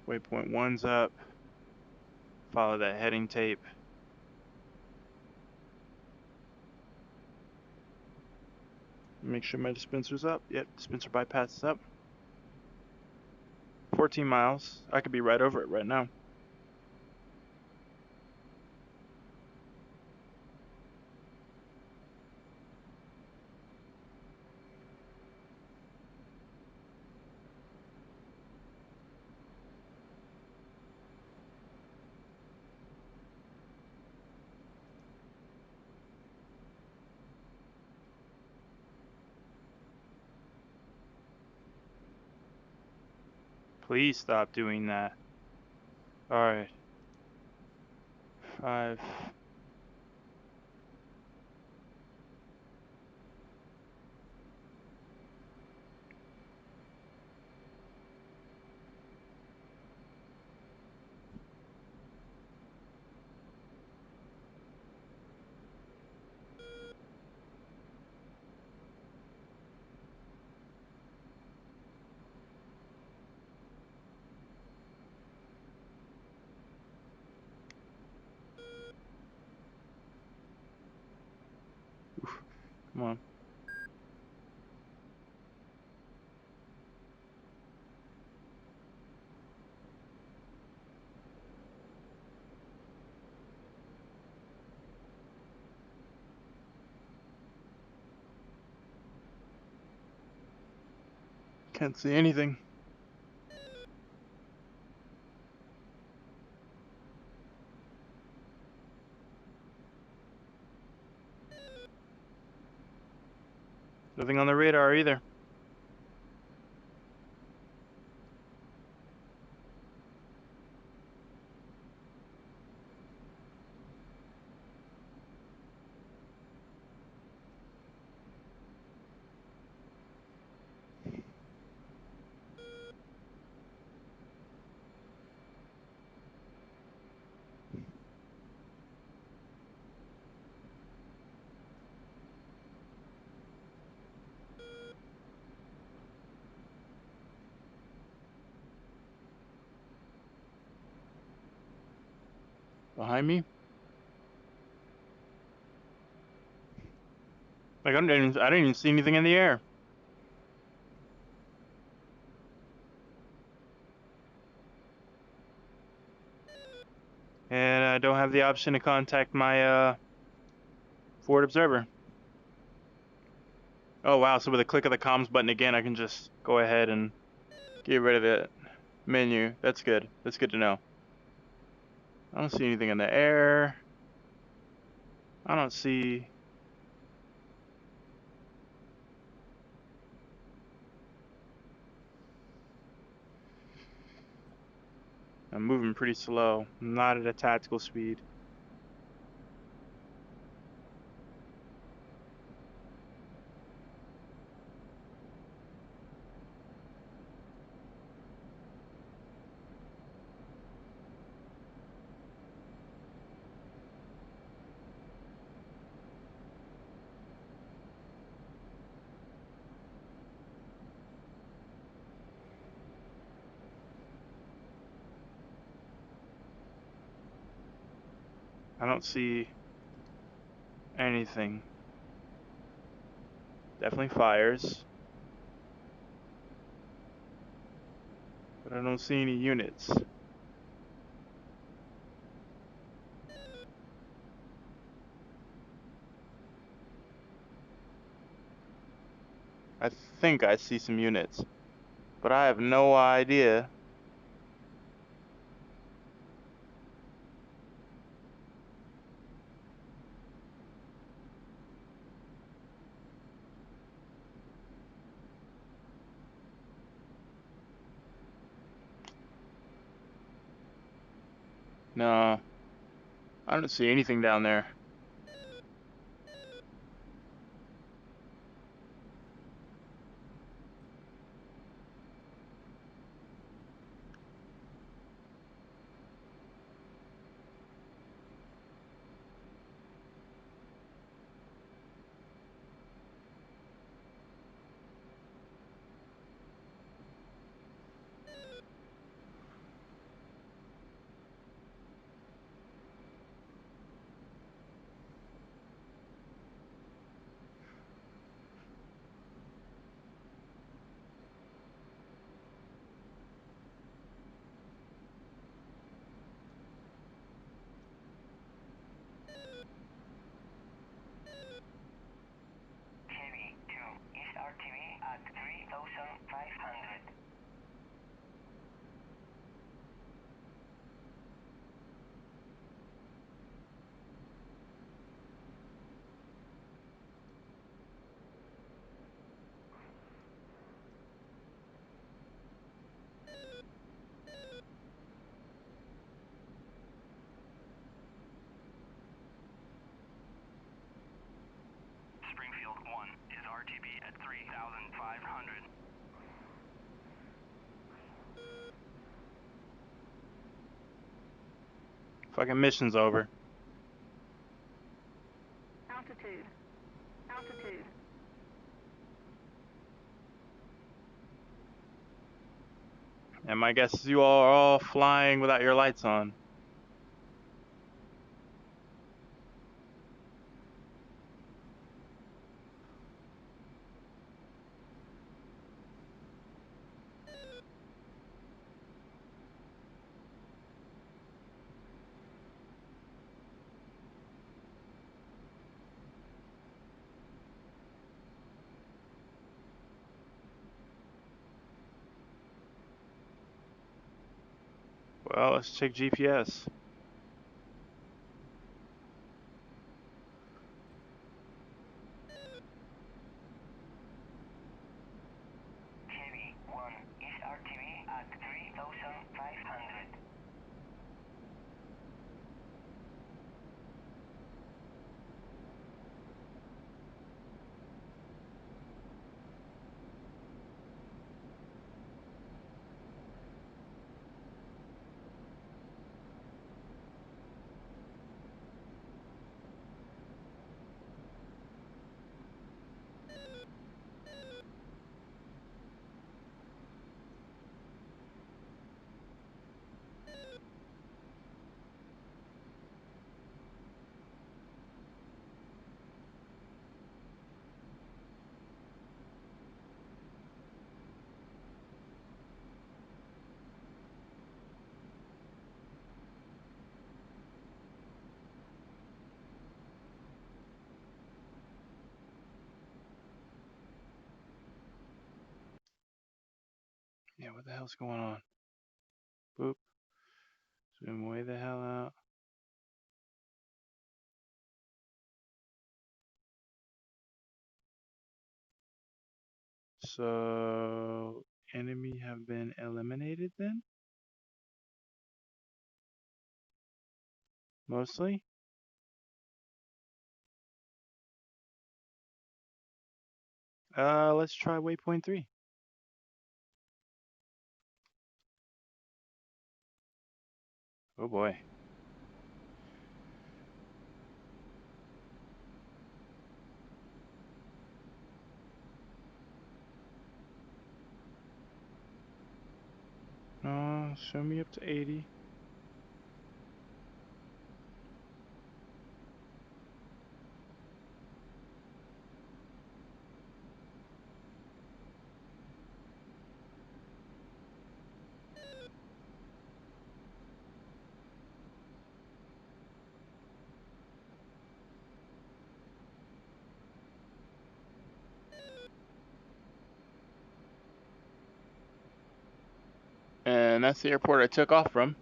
Waypoint 1's up. Follow that heading tape. Make sure my dispenser's up. Yep, dispenser bypass is up. 14 miles. I could be right over it right now. Please stop doing that. Alright. 5. Come on. Can't see anything. Nothing on the radar either. Behind me? Like I didn't even see anything in the air. And I don't have the option to contact my forward observer. Oh wow, so with a click of the comms button again, I can just go ahead and get rid of the menu. That's good. That's good to know. I don't see anything in the air. I don't see... I'm moving pretty slow. I'm not at a tactical speed. I don't see anything. Definitely fires. But I don't see any units. I think I see some units. But I have no idea. No. I don't see anything down there. RTB at 3,500. Fucking mission's over. Altitude. Altitude. And my guess is you all are all flying without your lights on. Well, let's check GPS. Heavy 1 is RTB at 3,500. Yeah, what the hell's going on? Boop. Zoom way the hell out. So, enemy have been eliminated then? Mostly? Let's try waypoint 3. Oh boy. Show me up to 80. And that's the airport I took off from.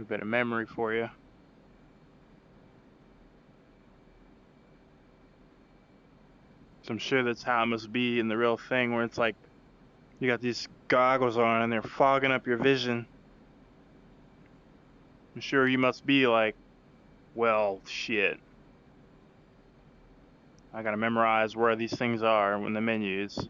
A bit of memory for you. So I'm sure that's how it must be in the real thing, where it's like you got these goggles on and they're fogging up your vision. I'm sure you must be like, well, shit. I gotta memorize where these things are in the menus.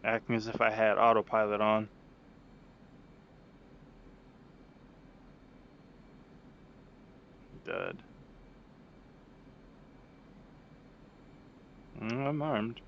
Acting as if I had autopilot on. Dud. I'm armed.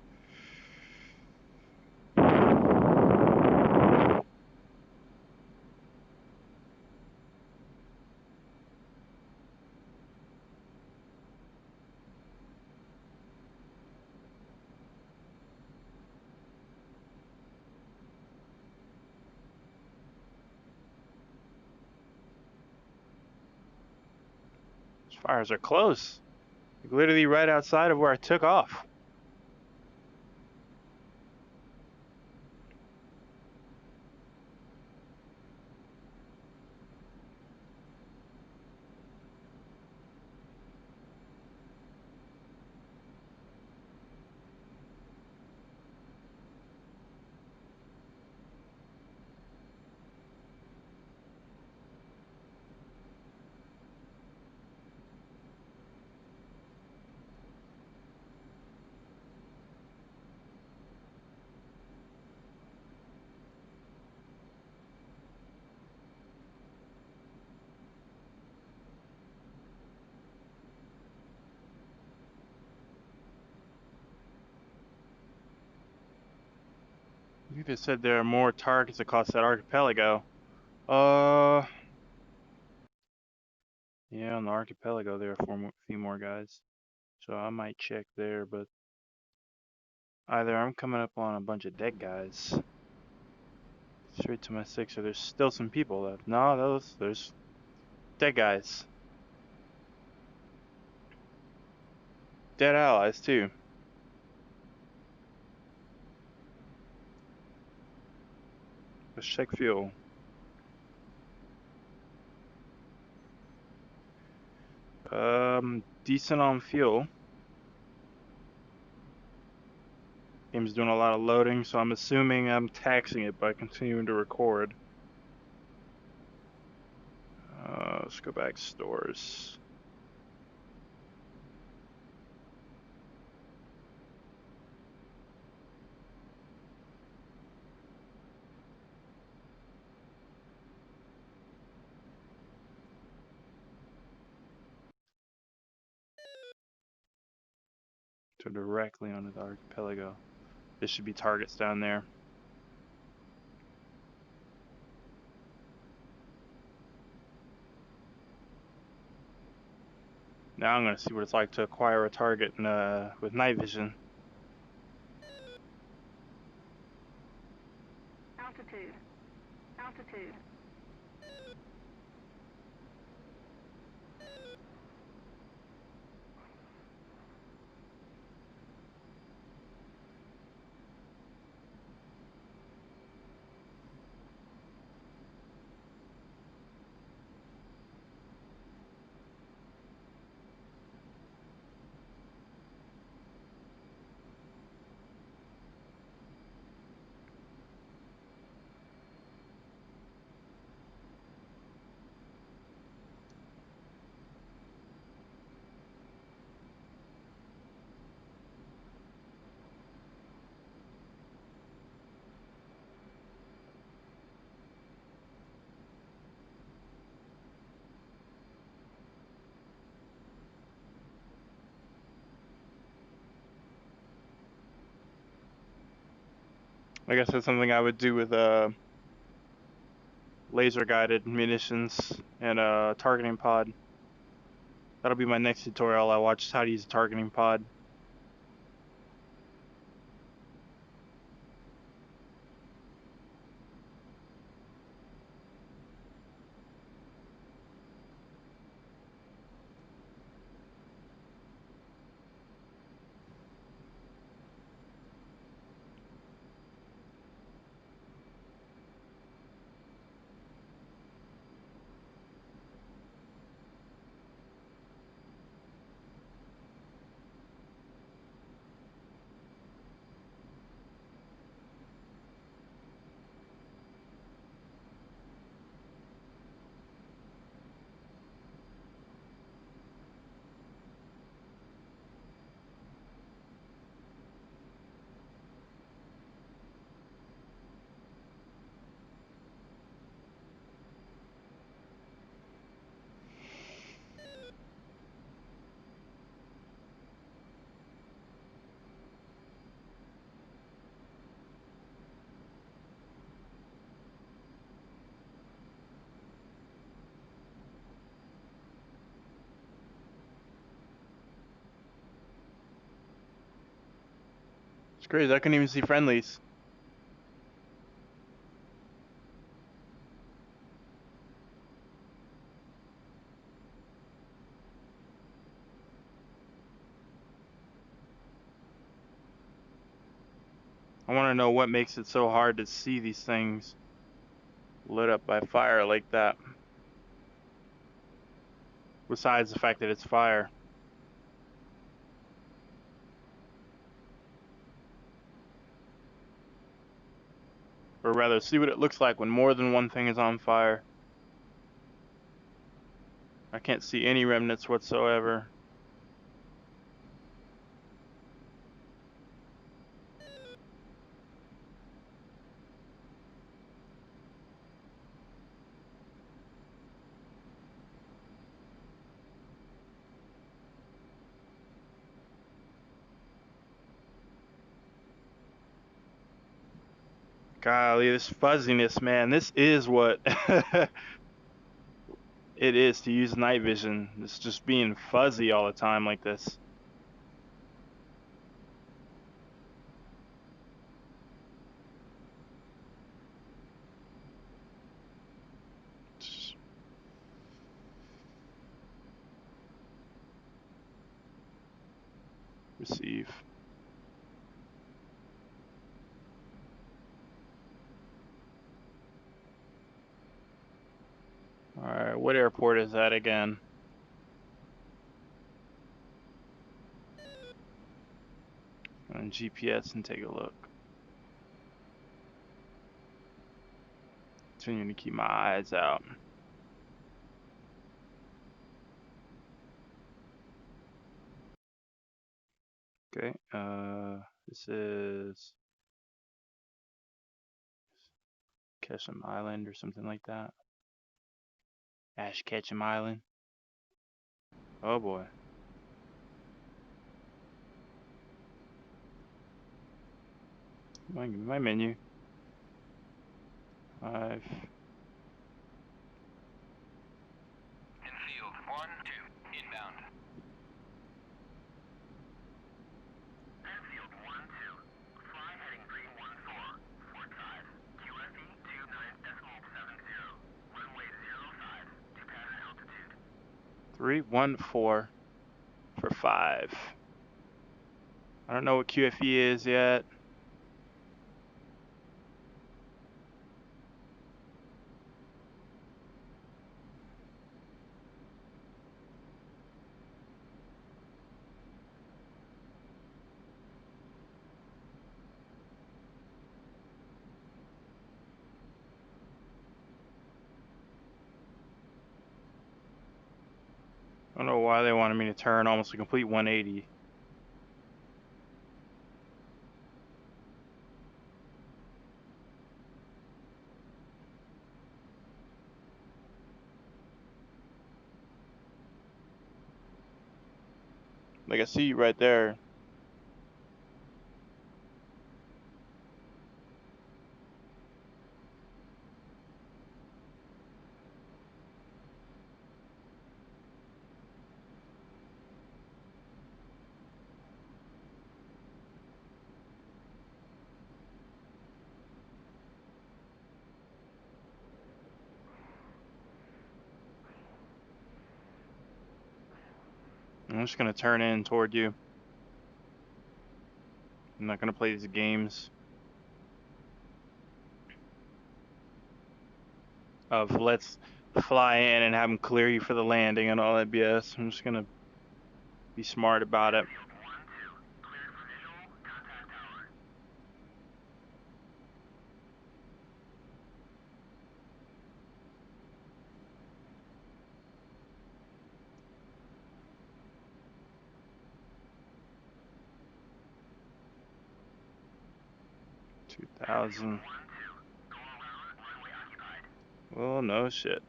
Fires are close. Like literally right outside of where I took off. You just said there are more targets across that archipelago. Uh, yeah, on the archipelago there are a few more guys. So I might check there, but either I'm coming up on a bunch of dead guys. Straight to my 6, or there's still some people left. No, there's dead guys. Dead allies too. Let's check fuel. Decent on fuel. Game's doing a lot of loading, so I'm assuming I'm taxing it by continuing to record. Let's go back stores. So directly onto the archipelago. There should be targets down there. Now I'm gonna see what it's like to acquire a target with night vision. Altitude. Altitude. I guess that's something I would do with laser guided munitions and a targeting pod. That'll be my next tutorial. I watched how to use a targeting pod. It's crazy. I couldn't even see friendlies. I want to know what makes it so hard to see these things lit up by fire like that. Besides the fact that it's fire. Or rather, see what it looks like when more than one thing is on fire. I can't see any remnants whatsoever. Golly, this fuzziness, man. This is what it is to use night vision. It's just being fuzzy all the time like this. Receive. Alright, what airport is that again? On GPS and take a look. Continuing to keep my eyes out. Okay, this is Ketchum Island or something like that. Ash Ketchum Island. Oh boy. My menu. 5. Infield 1, 2, inbound. Enfield 1, 2, fly heading 314, Fort 5, QFE 29.70, runway 05 to pattern altitude. 314 for 5. I don't know what QFE is yet. I don't know why they wanted me to turn almost a complete 180. Like I see you right there. I'm just gonna turn in toward you. I'm not gonna play these games of let's fly in and have them clear you for the landing and all that BS. I'm just gonna be smart about it. 2,000. Well, no shit.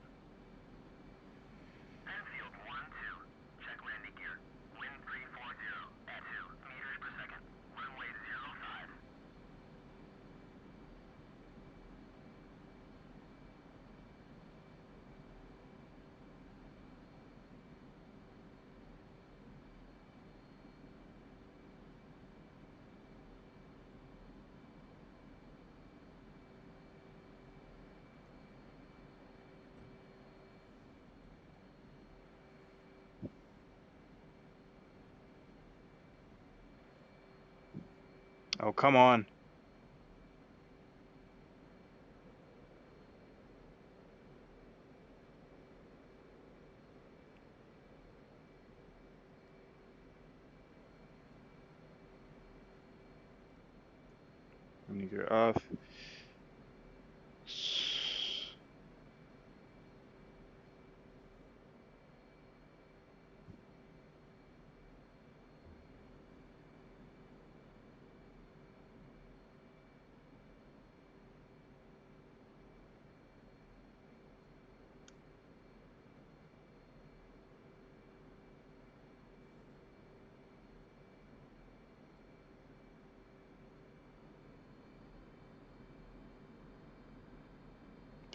Enfield 1, 2, check landing gear, wind 340 at 2 meters per second, runway 05. Oh, come on. Meter off.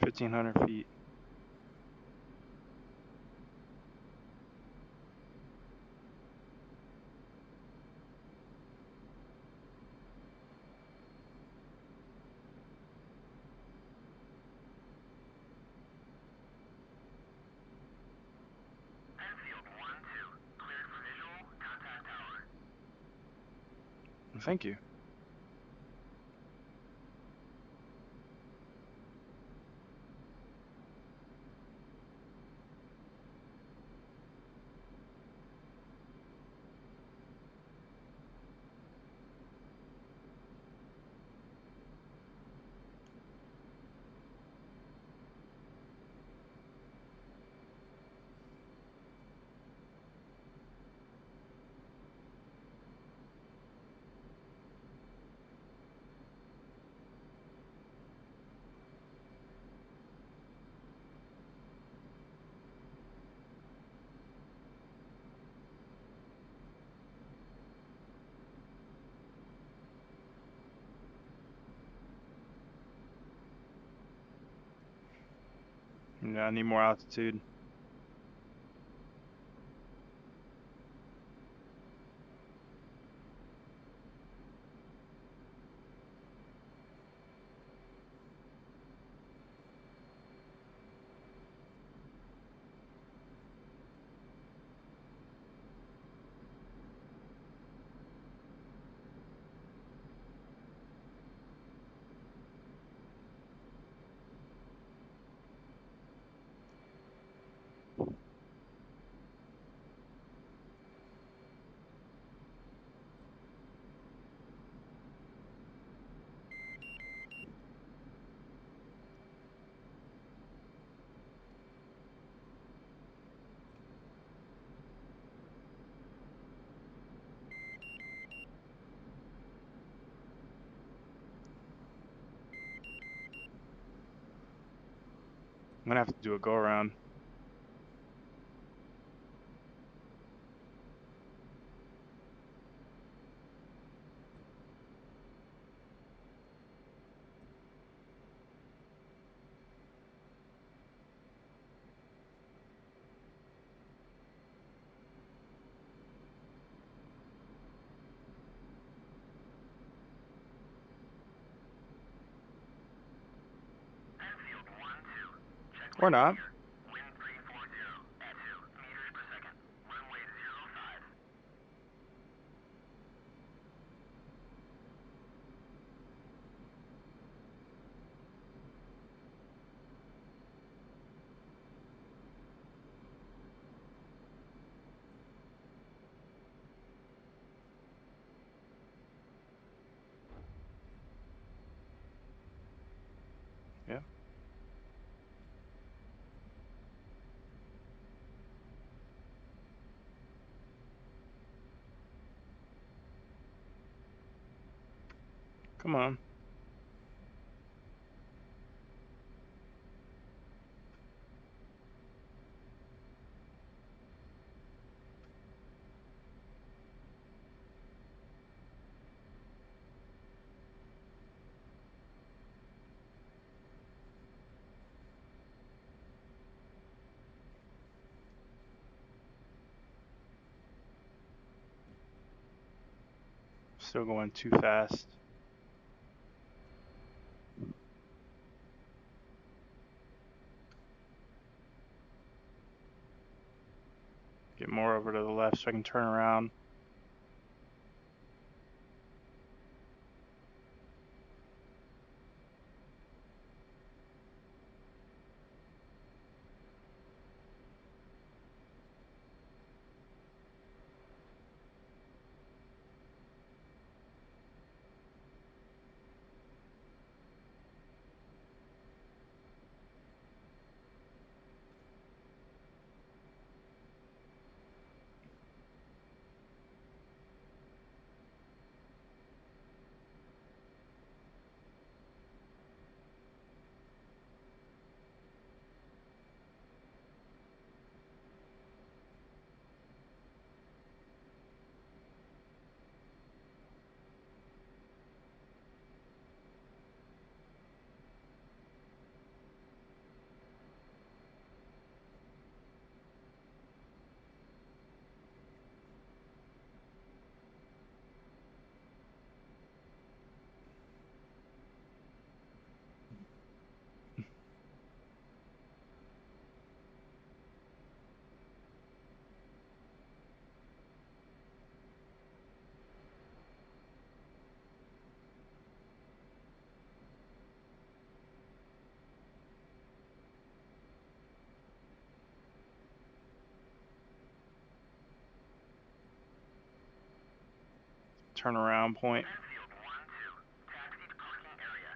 1,500 feet. Enfield 1-2, cleared for visual, contact tower. Thank you. Yeah, I need more altitude. I'm gonna have to do a go around. Enfield 1-2, check Or landing not. gear. Wind 340 at 2 meters per second. Runway 05. Yeah. Come on. Still going too fast. Get more over to the left so I can turn around. turnaround point. Enfield 1-2, taxi to parking area.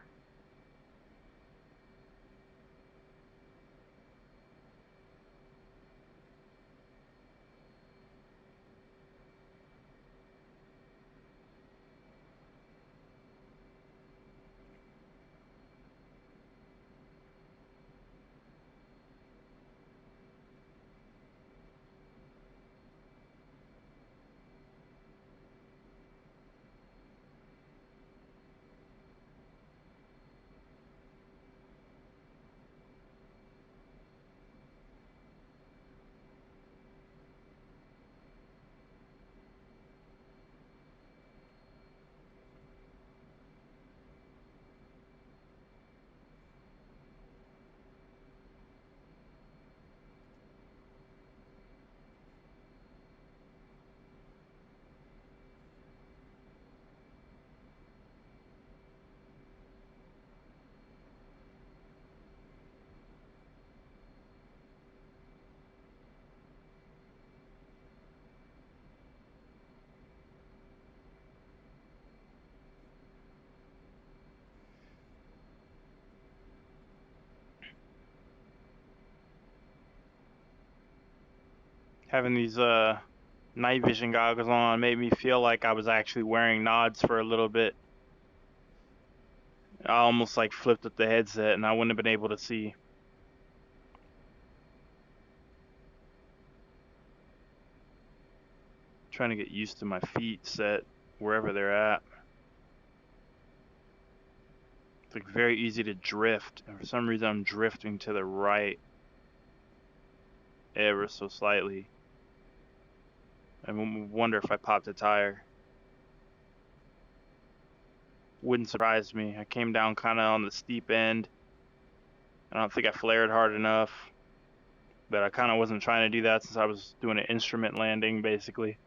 Having these night vision goggles on made me feel like I was actually wearing nods for a little bit. I almost like flipped up the headset and I wouldn't have been able to see. Trying to get used to my feet set wherever they're at. It's like very easy to drift, and for some reason I'm drifting to the right ever so slightly. I wonder if I popped a tire. Wouldn't surprise me. I came down kind of on the steep end. I don't think I flared hard enough, but I kind of wasn't trying to do that since I was doing an instrument landing basically.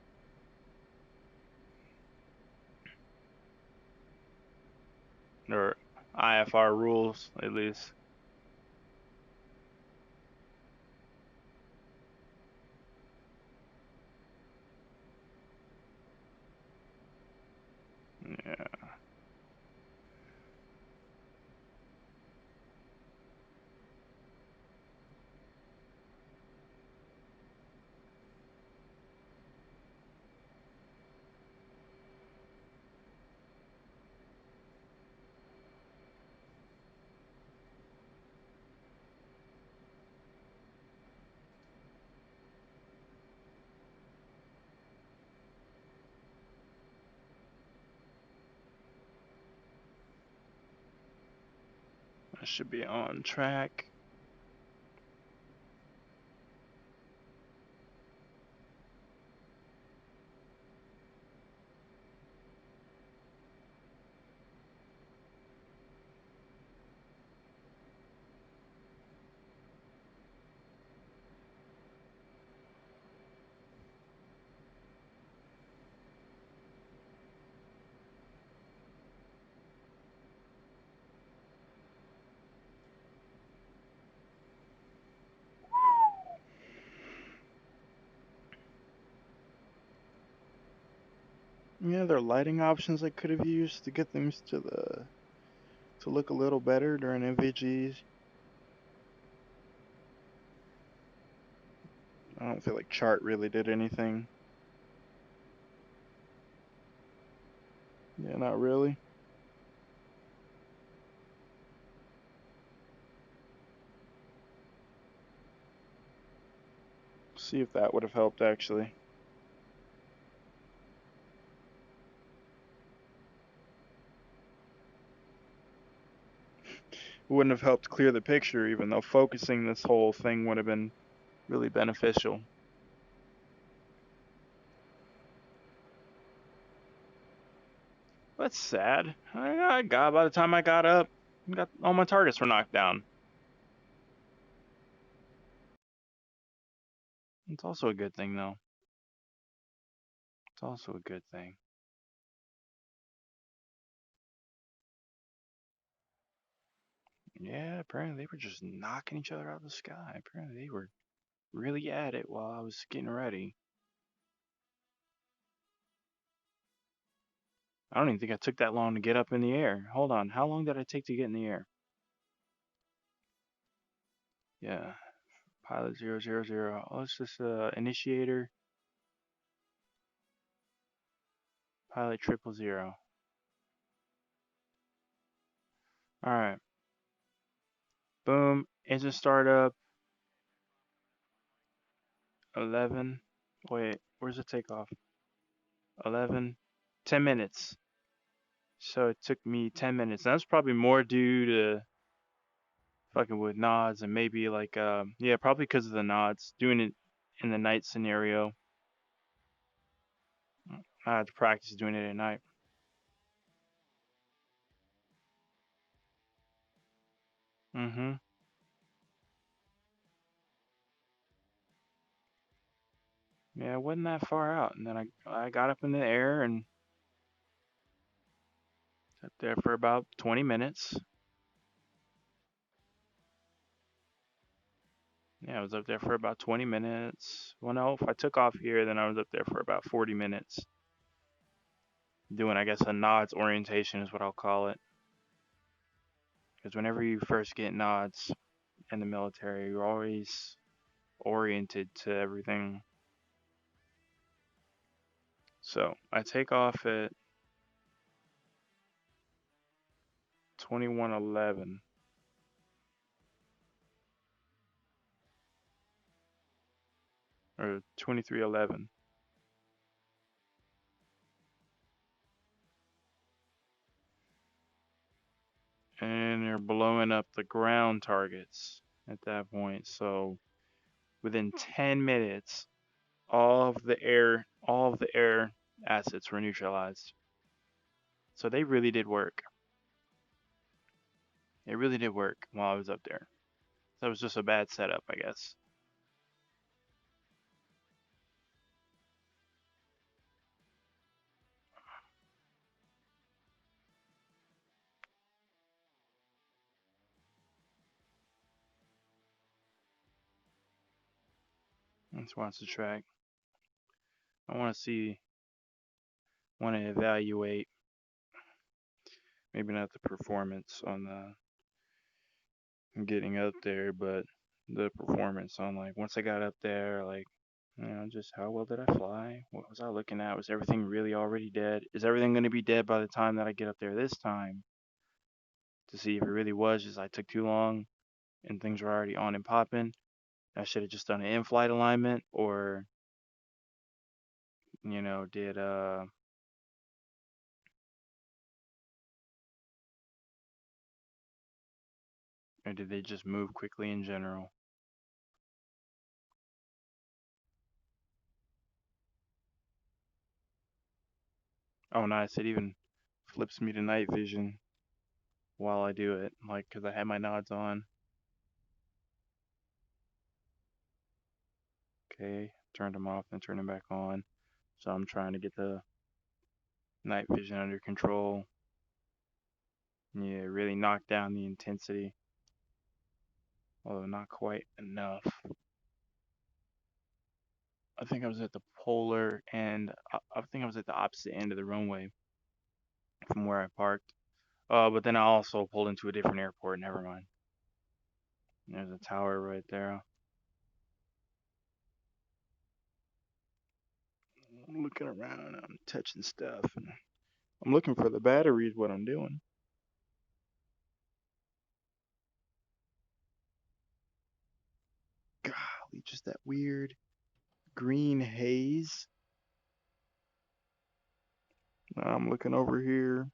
Or IFR rules at least. Yeah. I should be on track. Yeah, there are lighting options I could have used to get things to look a little better during MVGs. I don't feel like chart really did anything. Yeah, not really. See if that would have helped actually. It wouldn't have helped clear the picture, even though focusing this whole thing would have been really beneficial. That's sad. I got by the time I got up, got all my targets were knocked down. It's also a good thing though. It's also a good thing. Yeah, apparently they were just knocking each other out of the sky. Apparently they were really at it while I was getting ready. I don't even think I took that long to get up in the air. Hold on. How long did I take to get in the air? Yeah. Pilot 000. Oh, it's just initiator. Pilot 000. All right. Boom. Engine startup. 11. Wait, where's the takeoff? 11. 10 minutes. So it took me 10 minutes. That's probably more due to fucking with nods and maybe like, yeah, probably because of the nods. Doing it in the night scenario. I had to practice doing it at night. Mm-hmm. Yeah, it wasn't that far out. And then I got up in the air and sat there for about 20 minutes. Yeah, I was up there for about 20 minutes. Well, no, if I took off here, then I was up there for about 40 minutes. Doing, I guess, a nods orientation is what I'll call it. Because whenever you first get nods in the military, you're always oriented to everything. So I take off at 2111 or 2311. And they're blowing up the ground targets at that point. So within 10 minutes, all of the air assets were neutralized. So they really did work. It really did work while I was up there. That was just a bad setup, I guess. Let's watch the track. I want to see, want to evaluate, maybe not the performance on the getting up there, but the performance on like once I got up there, like just how well did I fly? What was I looking at? Was everything really already dead? Is everything going to be dead by the time that I get up there this time? To see if it really was just I took too long and things were already on and popping. I should have just done an in-flight alignment, or did or did they just move quickly in general? Oh, nice. It even flips me to night vision while I do it, like because I had my nods on. Okay, turned them off and turned them back on. So I'm trying to get the night vision under control. Yeah, really knock down the intensity, although not quite enough. I think I was at the polar and I think I was at the opposite end of the runway from where I parked. But then I also pulled into a different airport. Never mind. There's a tower right there. I'm looking around. I'm touching stuff. And I'm looking for the batteries. What I'm doing. Golly, just that weird green haze. I'm looking over here.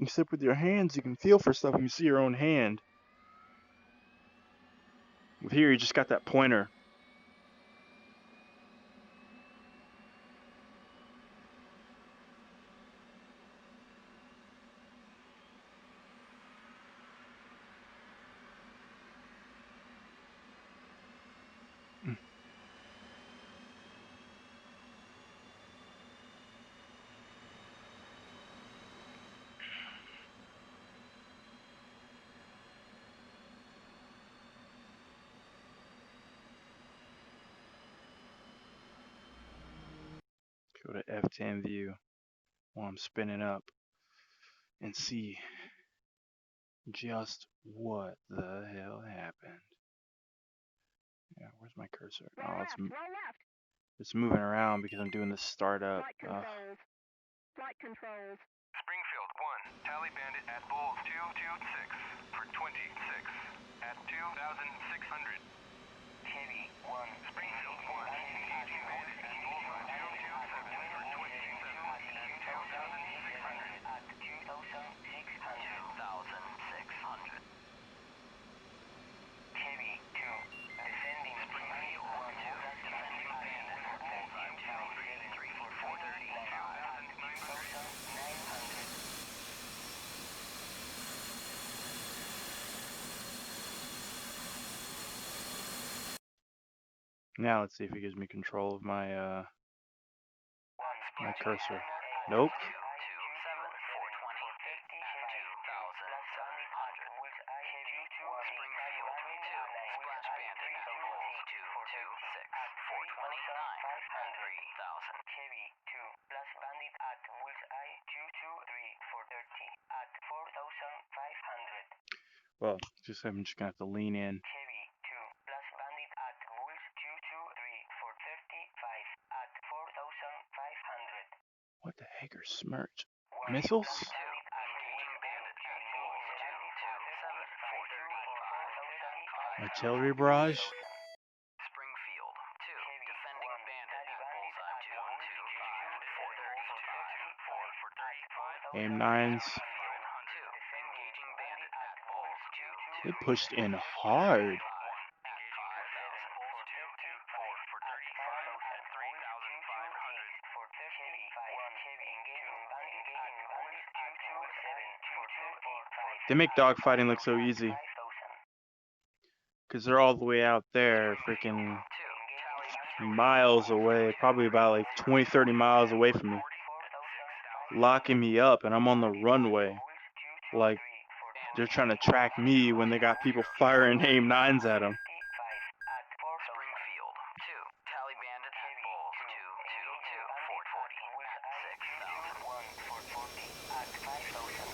Except with your hands, you can feel for stuff when you see your own hand. With here, you just got that pointer. Go to F10 view while I'm spinning up and see just what the hell happened. Yeah, where's my cursor? Oh, Roll left. it's moving around because I'm doing the startup. Flight controls. Flight controls. Springfield 1, Tally Bandit at Bulls 226 for 26 at 2,600. Heavy 1. Springfield 1, engaging Bandit at Bulls 227 for 26 at 2,600. At 2,600. 2,600. Heavy 2. Descending Springfield 1, 2, defending Bandit at Bullseye 233 for 435. 2,900. Now let's see if it gives me control of my My cursor. Nope. 227 420 at 2,700. Springfield 2, Splash Bandit at Bulls 226 429 at 3,000. Heavy 2. Plus Bandit at Bullseye 223 for 30 at 4,500. Well, I'm just gonna have to lean in. Heavy 2. Plus Bandit at Bulls 223 for 35 at 4,500. What the heck are smirch? Missiles? 2, engaging Bandit at Bulls 227 435. Artillery barrage? Springfield 2, defending Bandit at Bullseye 225 435 for 35. Aim 9s. Springfield 2, engaging Bandit at Bulls 2. They pushed in hard. At 5,000. Bulls 224 for 35 at 3,500. For 35. Heavy engaging Bandit at Bulls 227 for 35. They make dogfighting look so easy. 5,000. Because they're all the way out there, freaking miles away. Probably about like 20, 30 miles away from me. Locking me up, and I'm on the runway. Like, they're trying to track me when they got people firing aim 9s at them. Springfield 2, Tally Bandit at Bulls 222 440 at 6,000. 440 at 5,000.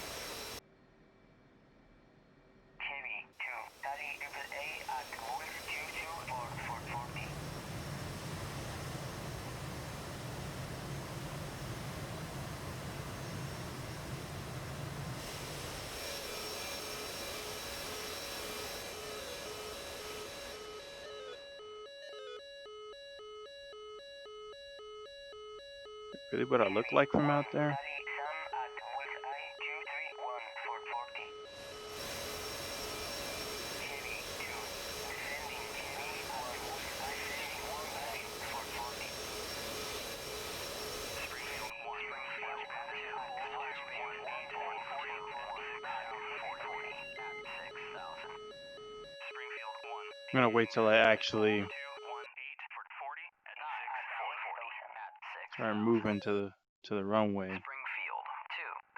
Heavy 2, Tally AAA at Bulls 224 440. Really what I look like from out there? Tally Sam at Bullseye 231 440. Heavy 2, descending Heavy 1 Bullseye 71 440. Springfield 1, Springfield 2, Flash Bandit 142 at 440 at 6,000. Springfield 1, I'm gonna wait till I actually 218 for 40 at 6,440 at 6,000. start moving to the runway. Springfield 2,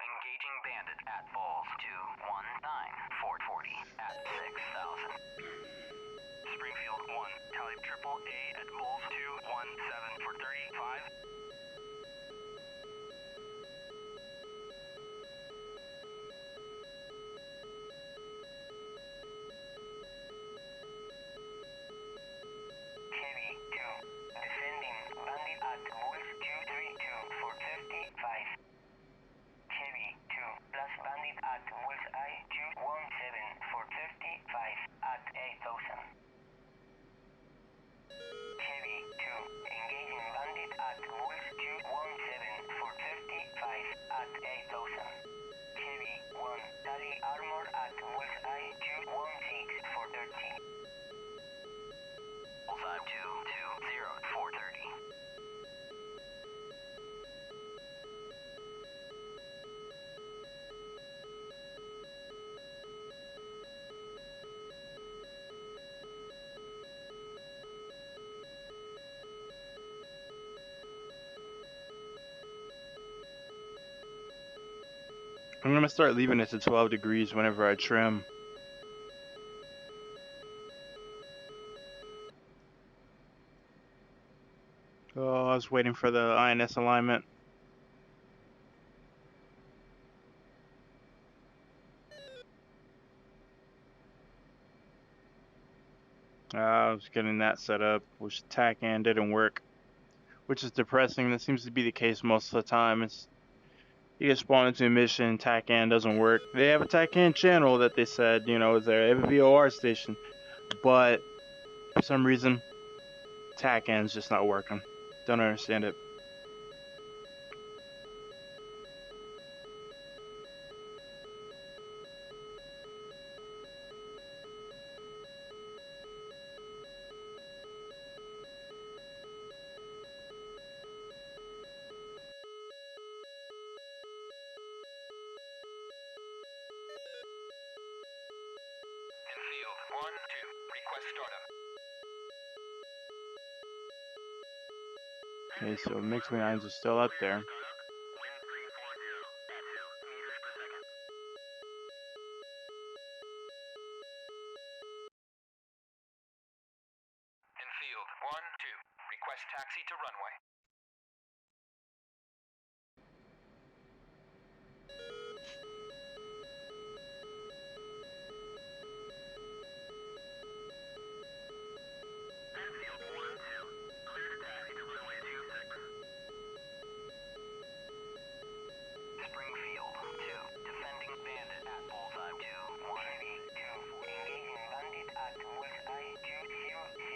engaging Bandit at Bulls 219 440 at 6,000. Springfield 1, Tally AAA at Bulls 217 for 35. Heavy 2, descending Bandit at Bulls 232 for 35. Heavy 2, plus Bandit at Bullseye 217 for 35 at 8,000. Heavy 2, engaging Bandit at Bulls 217 for 35 at 8,000. Heavy 1, Tally Armor at Bullseye 216 for 30. Bullseye 220 430. I'm gonna start leaving it to 12 degrees whenever I trim. Oh, was waiting for the INS alignment. I was getting that set up, which TACAN didn't work, which is depressing. That seems to be the case most of the time. You get spawned into a mission, TACAN doesn't work. They have a TACAN channel that they said, is their VOR station, but for some reason, TACAN's just not working. Don't understand it. In field 1, 2, request startup. Okay, so mixed nines are still up there. Wind 340 at 2 meters per second. In field 1, 2, request taxi to runway. Field 1, 2, clear to taxi to runway 26. Springfield 2, defending bandit at bullseye 2, 1. Heavy 2, engaging bandit at bullseye 200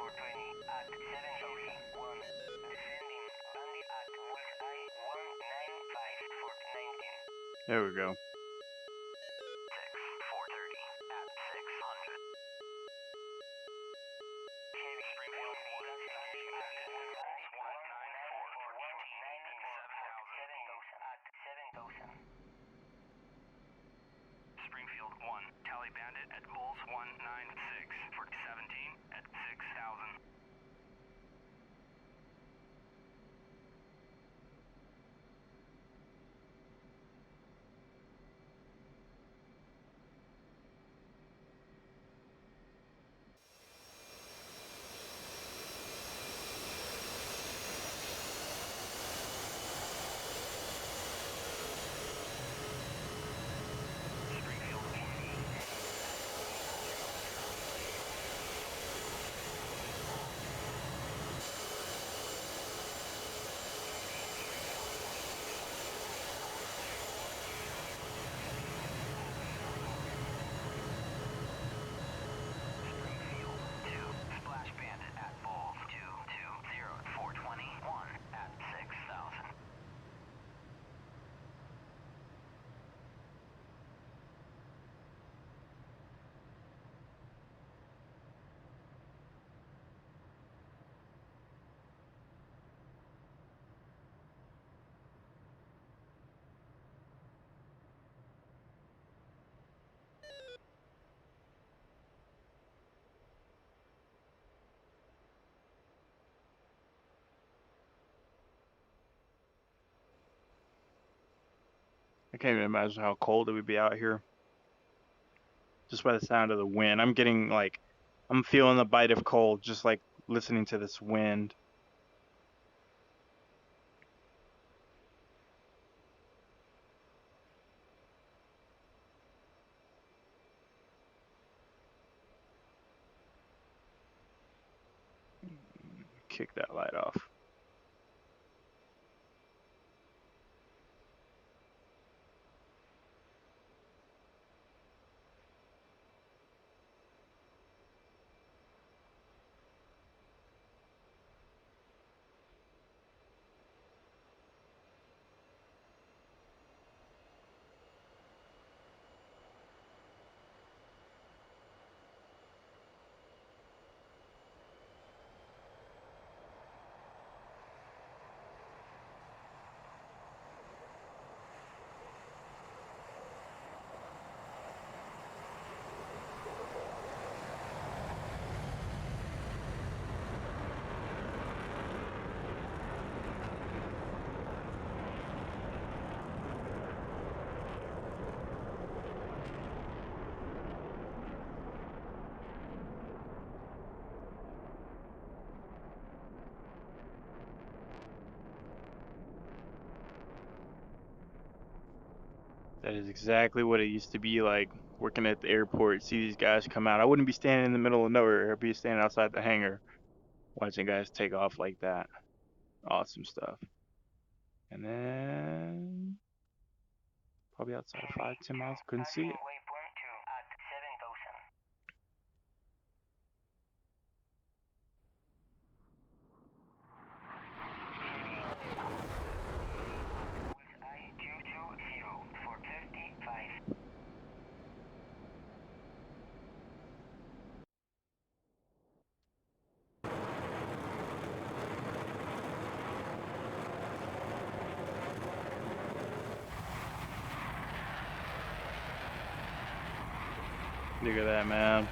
for 20 at 7,000. 1. Defending bandit at bullseye 195 for 19. There we go. 6, 430 at 600. Heavy Springfield 1, engaging bandit at pulse 194 for 18 at 7,000. 7,000. Springfield 1, tally bandit at Bulls 196 for 17 at 6,000. Springfield 1. Springfield 2, splash bandit at Bulls 220 for 21 at 6,000. I can't even imagine how cold it would be out here. Just by the sound of the wind. I'm feeling the bite of cold just like listening to this wind. Kick that light off. That is exactly what it used to be like working at the airport. See these guys come out. I wouldn't be standing in the middle of nowhere. I'd be standing outside the hangar watching guys take off like that. Awesome stuff. And then probably outside of Heavy 5-10 miles. 2, Couldn't see passing it. waypoint 2 at 7,000. Bullseye 220 for 55. Look at that, man.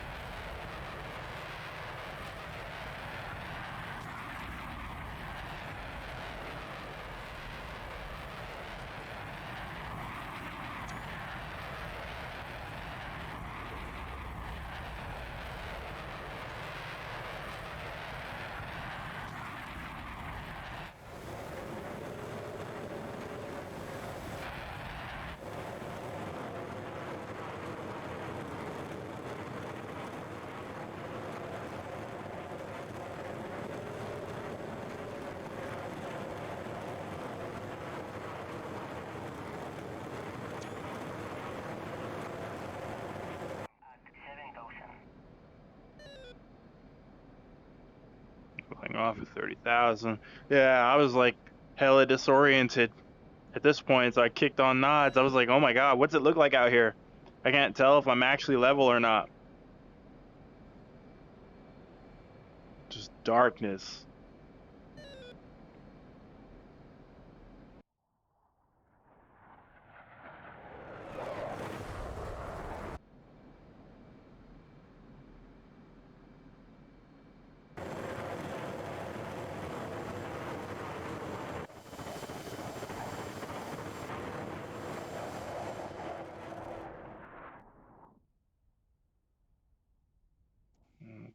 At 7,000. Going off at 30,000. Yeah, I was like hella disoriented at this point, so I kicked on nods. I was like, oh my god, what's it look like out here? I can't tell if I'm actually level or not. Just darkness.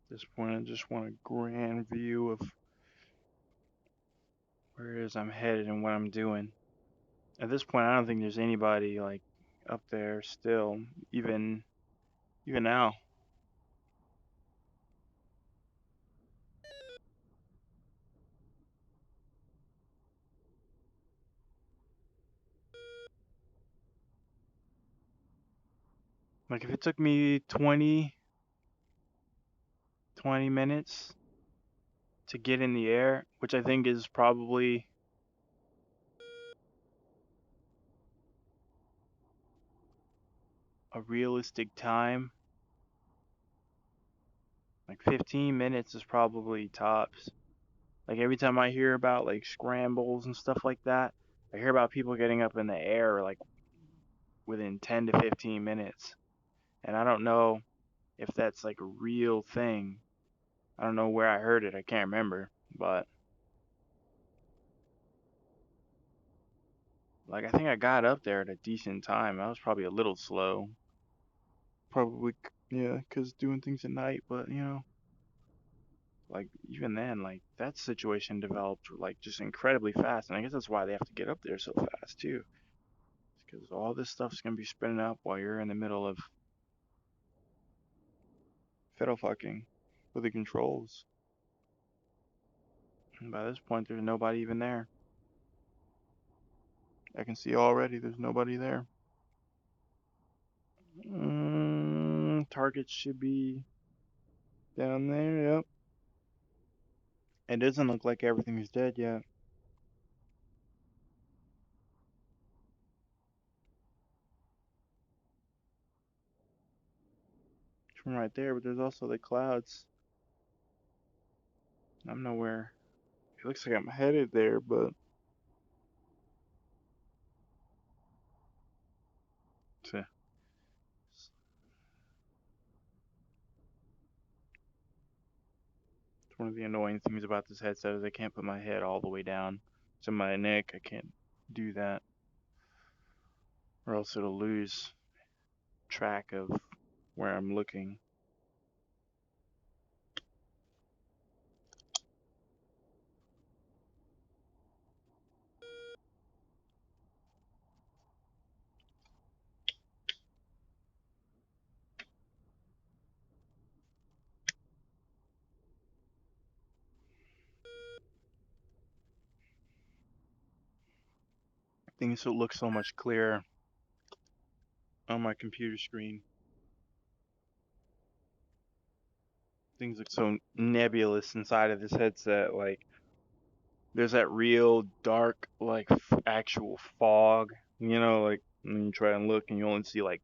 At this point, I just want a grand view of where it is I'm headed and what I'm doing. At this point, I don't think there's anybody like up there still, even now. Like if it took me 20 minutes to get in the air, which I think is probably a realistic time. Like 15 minutes is probably tops. Like every time I hear about like scrambles and stuff like that, I hear about people getting up in the air like within 10 to 15 minutes. And I don't know if that's like a real thing. I don't know where I heard it. I can't remember. But like I think I got up there at a decent time. I was probably a little slow. Probably yeah, 'cause doing things at night, but like even then, like that situation developed like just incredibly fast, and I guess that's why they have to get up there so fast too, because all this stuff's gonna be spinning up while you're in the middle of fiddle fucking with the controls. And by this point, there's nobody even there. I can see already there's nobody there. Targets should be down there. Yep. It doesn't look like everything's dead yet. From right there, but there's also the clouds. I'm nowhere. It looks like I'm headed there, but it's one of the annoying things about this headset is I can't put my head all the way down to my neck. I can't do that, or else it'll lose track of where I'm looking. Things look so much clearer on my computer screen. Things look so nebulous inside of this headset. Like there's that real dark, like actual fog. Like when you try and look and you only see like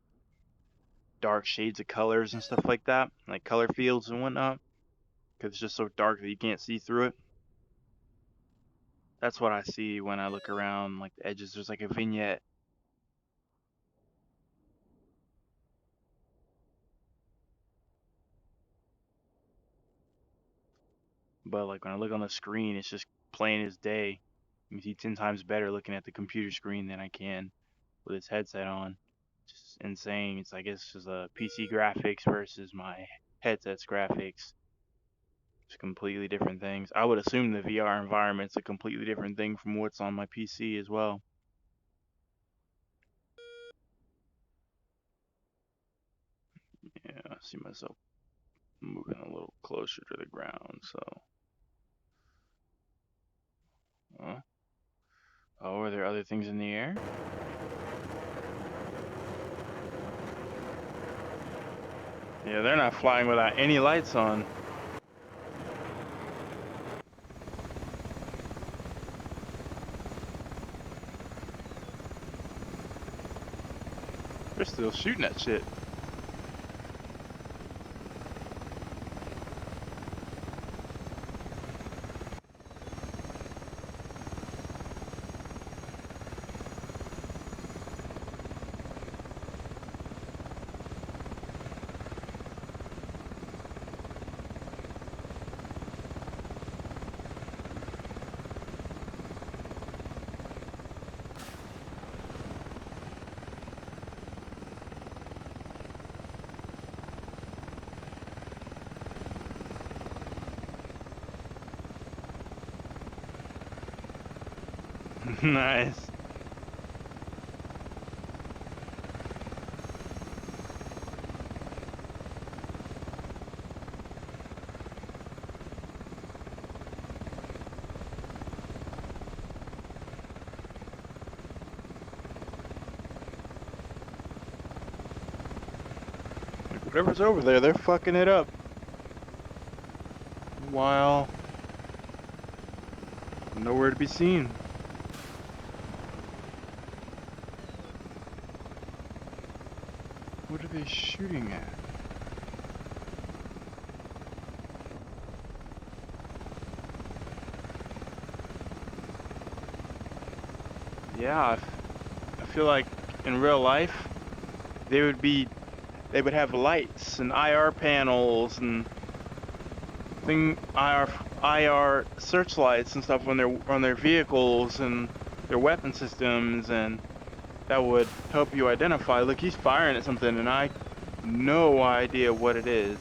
dark shades of colors and stuff like that, like color fields and whatnot, because it's just so dark that you can't see through it. That's what I see when I look around, like the edges. There's like a vignette. But like when I look on the screen, it's just plain as day. You can see 10 times better looking at the computer screen than I can with this headset on. Just insane. It's like it's just a PC graphics versus my headset's graphics. It's completely different things. I would assume the VR environment's a completely different thing from what's on my PC as well. Yeah, I see myself moving a little closer to the ground, so. Oh, are there other things in the air? Yeah, they're not flying without any lights on. They're still shooting that shit. Nice. Like whatever's over there, they're fucking it up. While nowhere to be seen. What are they shooting at? Yeah, I feel like in real life they would have lights and IR panels and IR searchlights and stuff on their vehicles and their weapon systems, and that would help you identify. Look, he's firing at something, and I no idea what it is.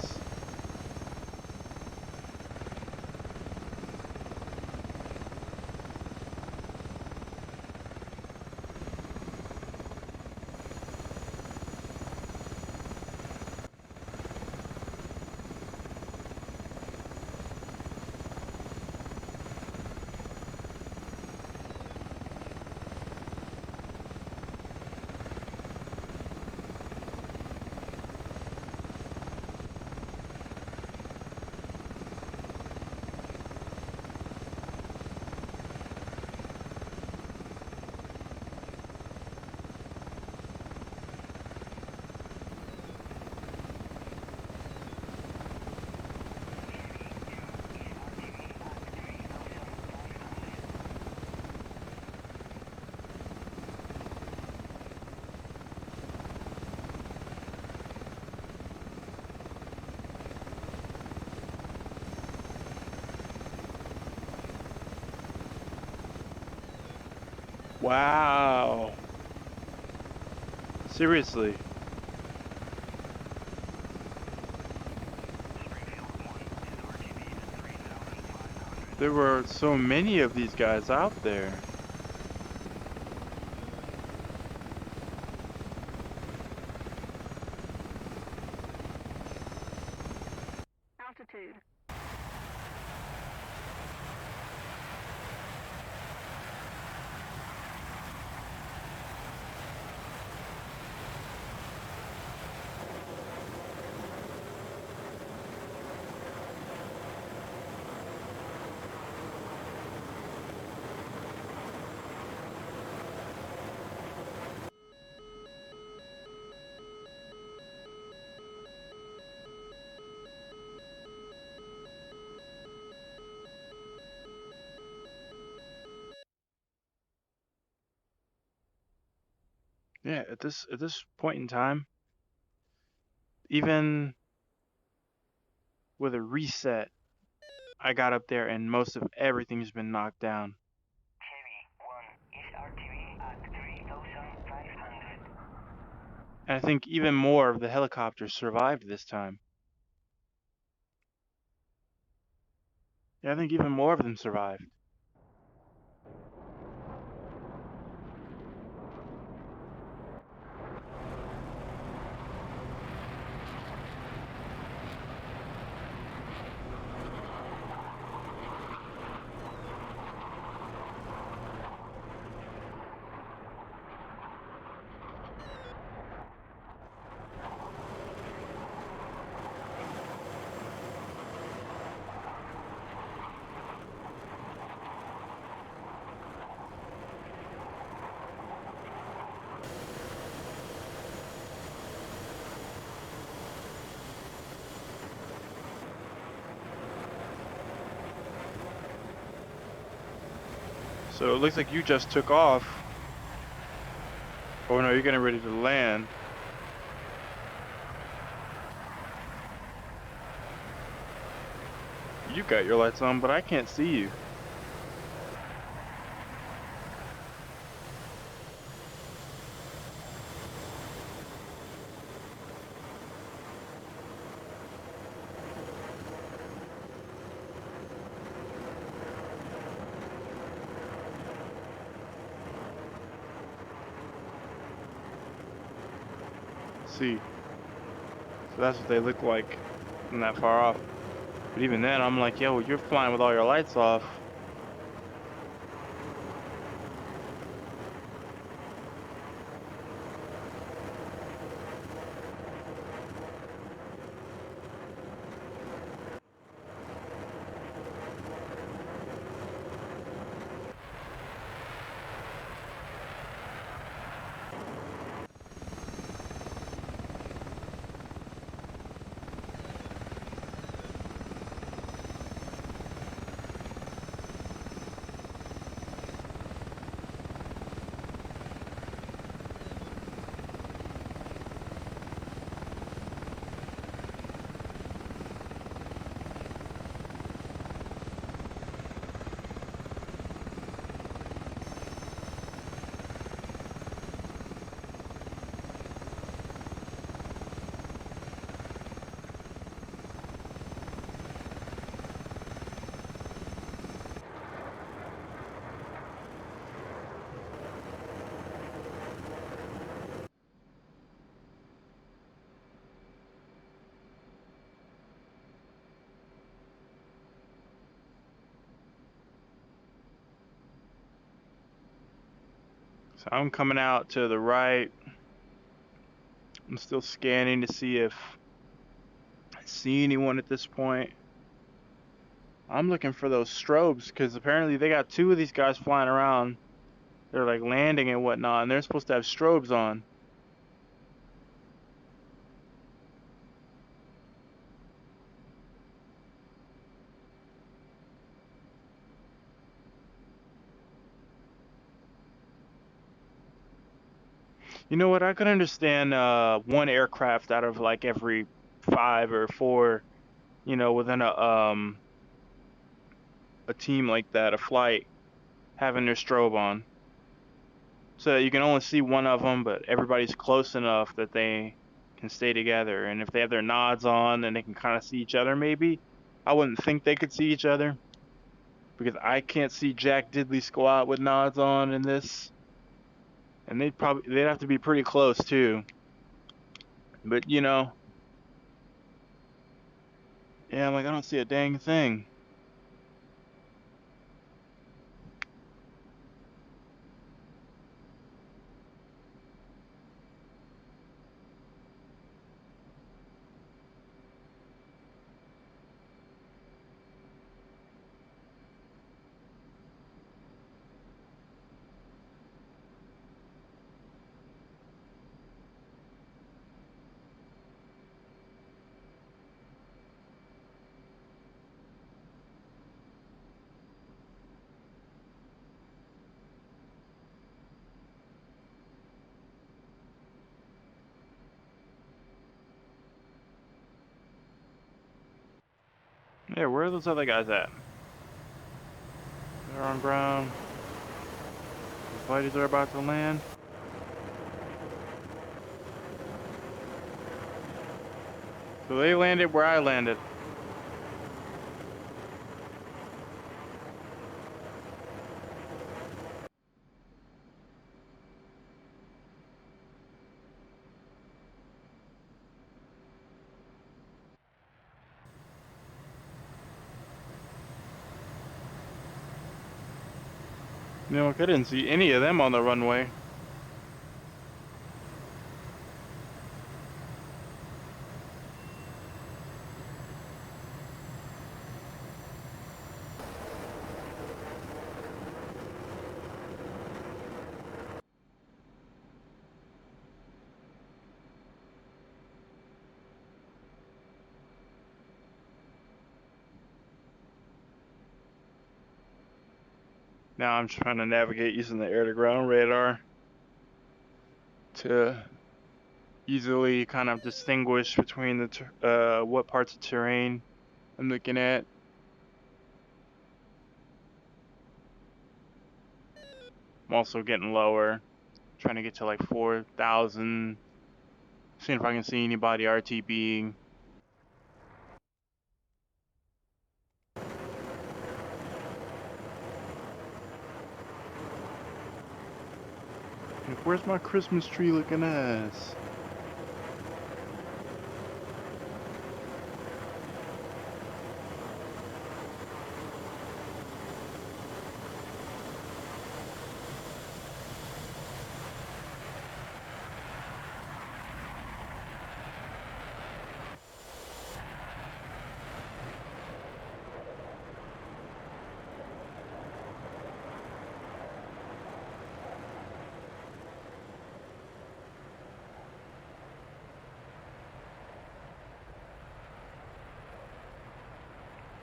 Wow. Seriously. There were so many of these guys out there. Altitude. Yeah, at this point in time, even with a reset, I got up there and most of everything's been knocked down. Cherry 1 is RTV at 3,500. And I think even more of the helicopters survived this time. Yeah, I think even more of them survived. So it looks like you just took off. Oh no, you're getting ready to land. You got your lights on, but I can't see you. See, so that's what they look like from that far off. But even then, I'm like, yo, you're flying with all your lights off. So I'm coming out to the right. I'm still scanning to see if I see anyone at this point. I'm looking for those strobes because apparently they got two of these guys flying around. They're like landing and whatnot, and they're supposed to have strobes on. You know what? I could understand one aircraft out of like every five or four, within a team like that, a flight, having their strobe on. So that you can only see one of them, but everybody's close enough that they can stay together. And if they have their nods on, then they can kind of see each other maybe. I wouldn't think they could see each other because I can't see Jack Diddley squat with nods on in this. And they'd have to be pretty close too. But yeah, I'm like I don't see a dang thing. Yeah, where are those other guys at? They're on ground. The fighters are about to land. So they landed where I landed. You know, I didn't see any of them on the runway. Now I'm trying to navigate using the air-to-ground radar to easily kind of distinguish between the what parts of terrain I'm looking at. I'm also getting lower, trying to get to like 4,000, seeing if I can see anybody RTBing. Like, where's my Christmas tree looking ass?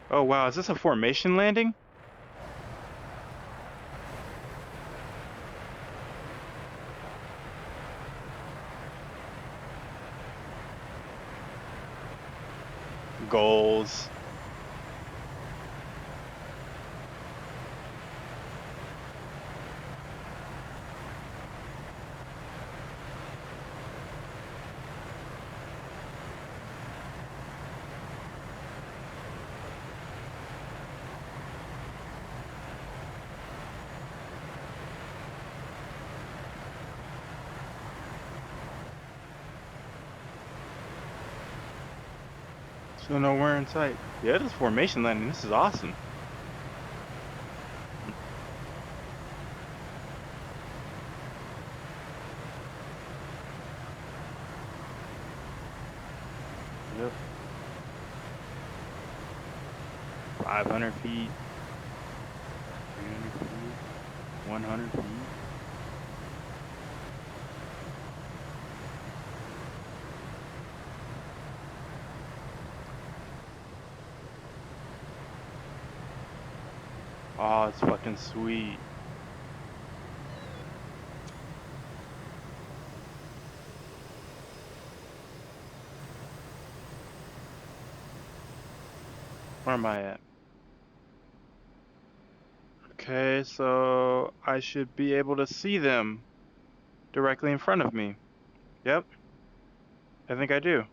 Oh wow, is this a formation landing? Goals. Still nowhere in sight. Yeah, it is formation landing. This is awesome. Yep. 500 feet. 300 feet. 100 feet. Oh, it's fucking sweet. Where am I at? Okay, so I should be able to see them directly in front of me. Yep, I think I do.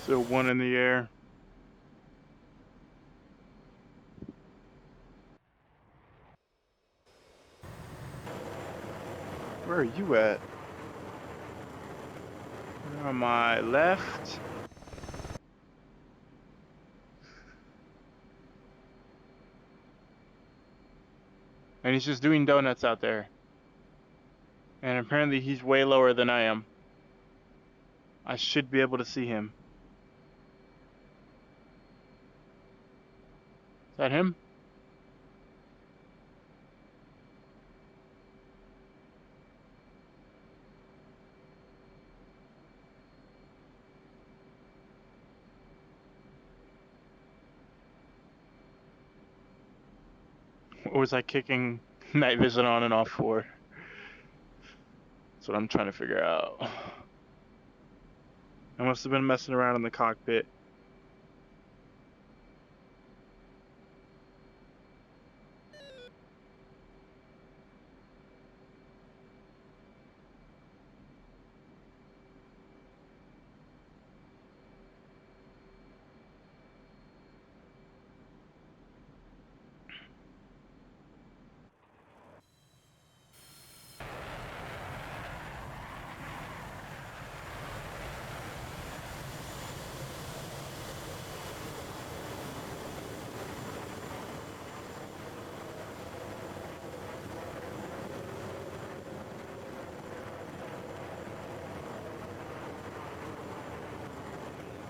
Still one in the air. Where are you at? You're on my left. And he's just doing donuts out there. And apparently he's way lower than I am. I should be able to see him. Is that him? Or was I kicking night vision on and off for? That's what I'm trying to figure out. I must have been messing around in the cockpit.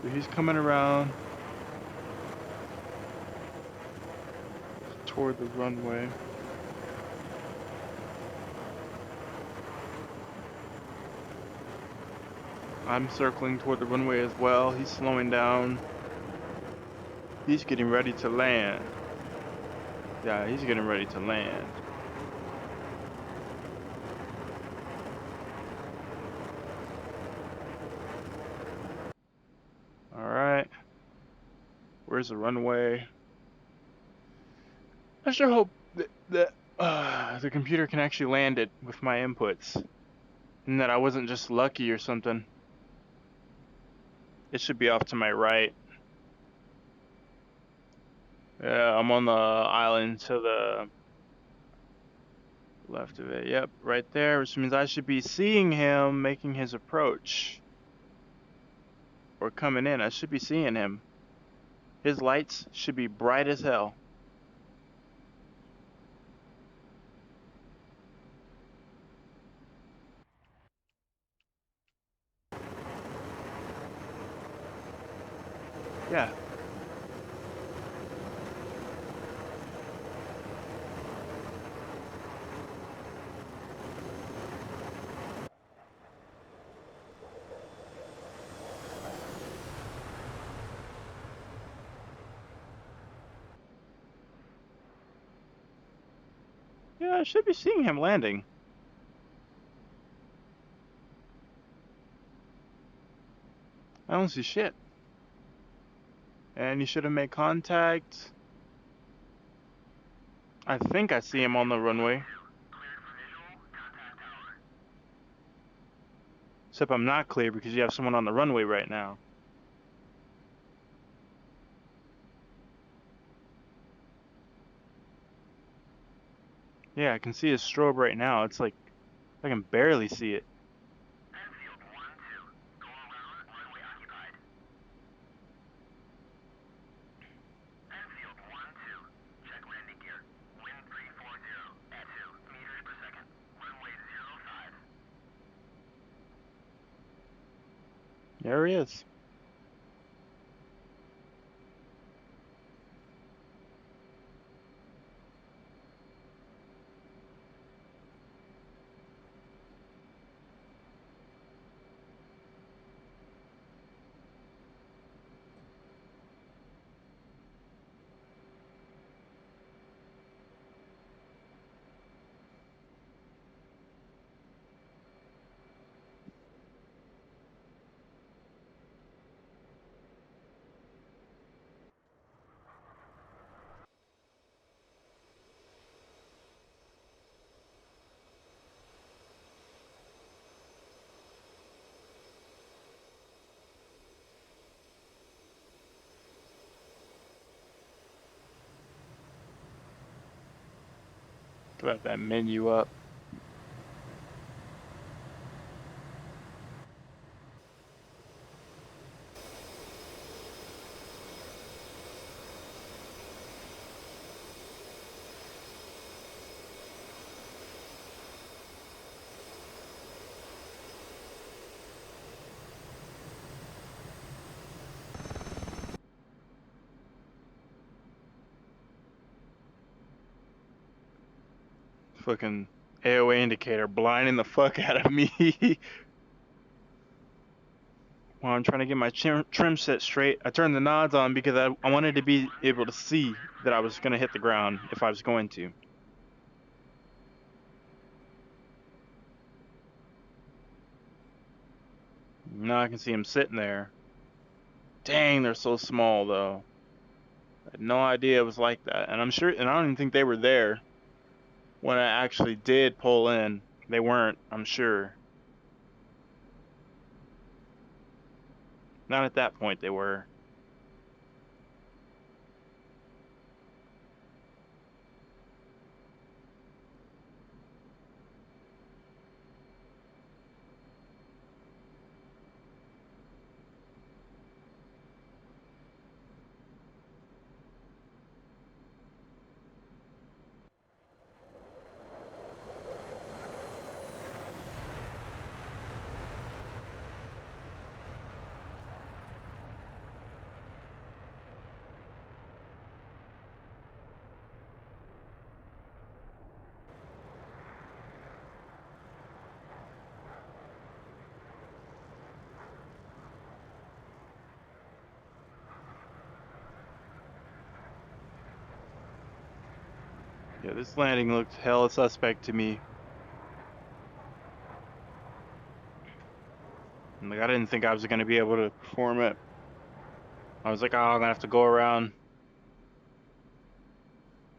So he's coming around toward the runway. I'm circling toward the runway as well. He's slowing down. He's getting ready to land. Yeah, he's getting ready to land. Alright. Where's the runway? I sure hope that the computer can actually land it with my inputs. And that I wasn't just lucky or something. It should be off to my right. Yeah, I'm on the island to the left of it. Yep, right there, which means I should be seeing him making his approach. Or coming in. I should be seeing him. His lights should be bright as hell. Yeah. Yeah, I should be seeing him landing. I don't see shit. And he should have made contact. I think I see him on the runway. Except I'm not clear because you have someone on the runway right now. Yeah, I can see his strobe right now. It's like, I can barely see it. There he is. Got that menu up. fucking AOA indicator blinding the fuck out of me while I'm trying to get my trim set straight. I turned the nods on because I wanted to be able to see that I was going to hit the ground if I was going to. Now I can see them sitting there. Dang, they're so small though. I had no idea it was like that. And I'm sure, and I don't even think they were there when I actually did pull in. They weren't, I'm sure. Not at that point they were. Yeah, this landing looked hella suspect to me. And like I didn't think I was gonna be able to perform it. I was like, oh, I'm gonna have to go around.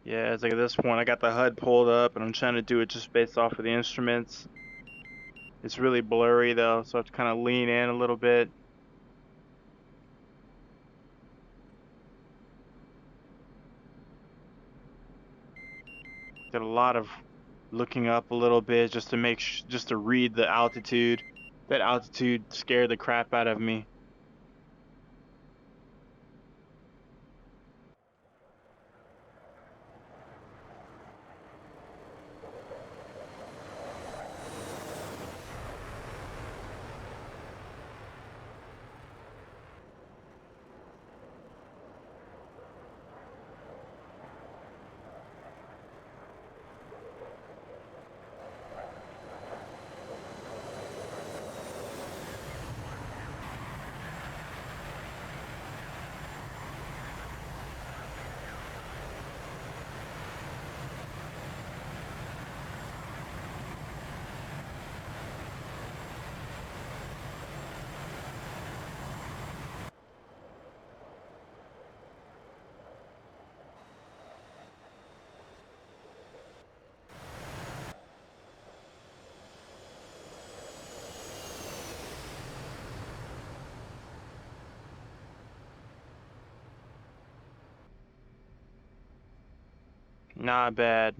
Yeah, it's like at this point I got the HUD pulled up and I'm trying to do it just based off of the instruments. It's really blurry though, so I have to kind of lean in a little bit. Did a lot of looking up a little bit just to make just to read the altitude. That altitude scared the crap out of me. Not bad.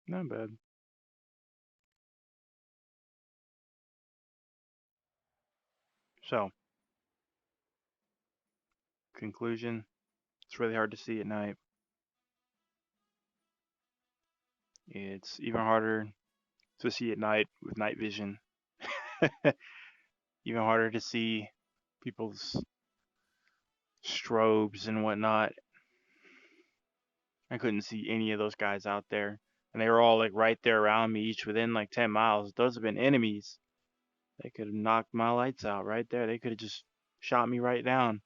Not bad. So, conclusion, it's really hard to see at night. It's even harder to see at night with night vision. Even harder to see people's strobes and whatnot. I couldn't see any of those guys out there. And they were all like right there around me, each within like 10 miles. Those have been enemies. They could have knocked my lights out right there. They could have just shot me right down.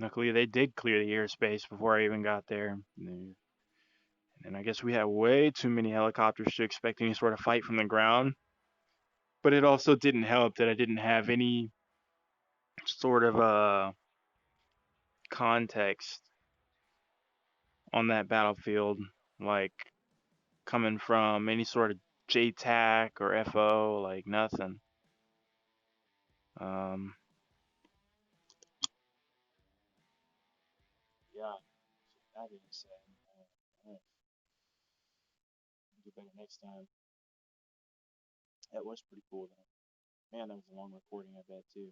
Luckily, they did clear the airspace before I even got there. And I guess we had way too many helicopters to expect any sort of fight from the ground. But it also didn't help that I didn't have any sort of context on that battlefield, like coming from any sort of JTAC or FO, like nothing. Um, yeah, that being said, I'll do better next time. That was pretty cool though. Man, that was a long recording, I bet too.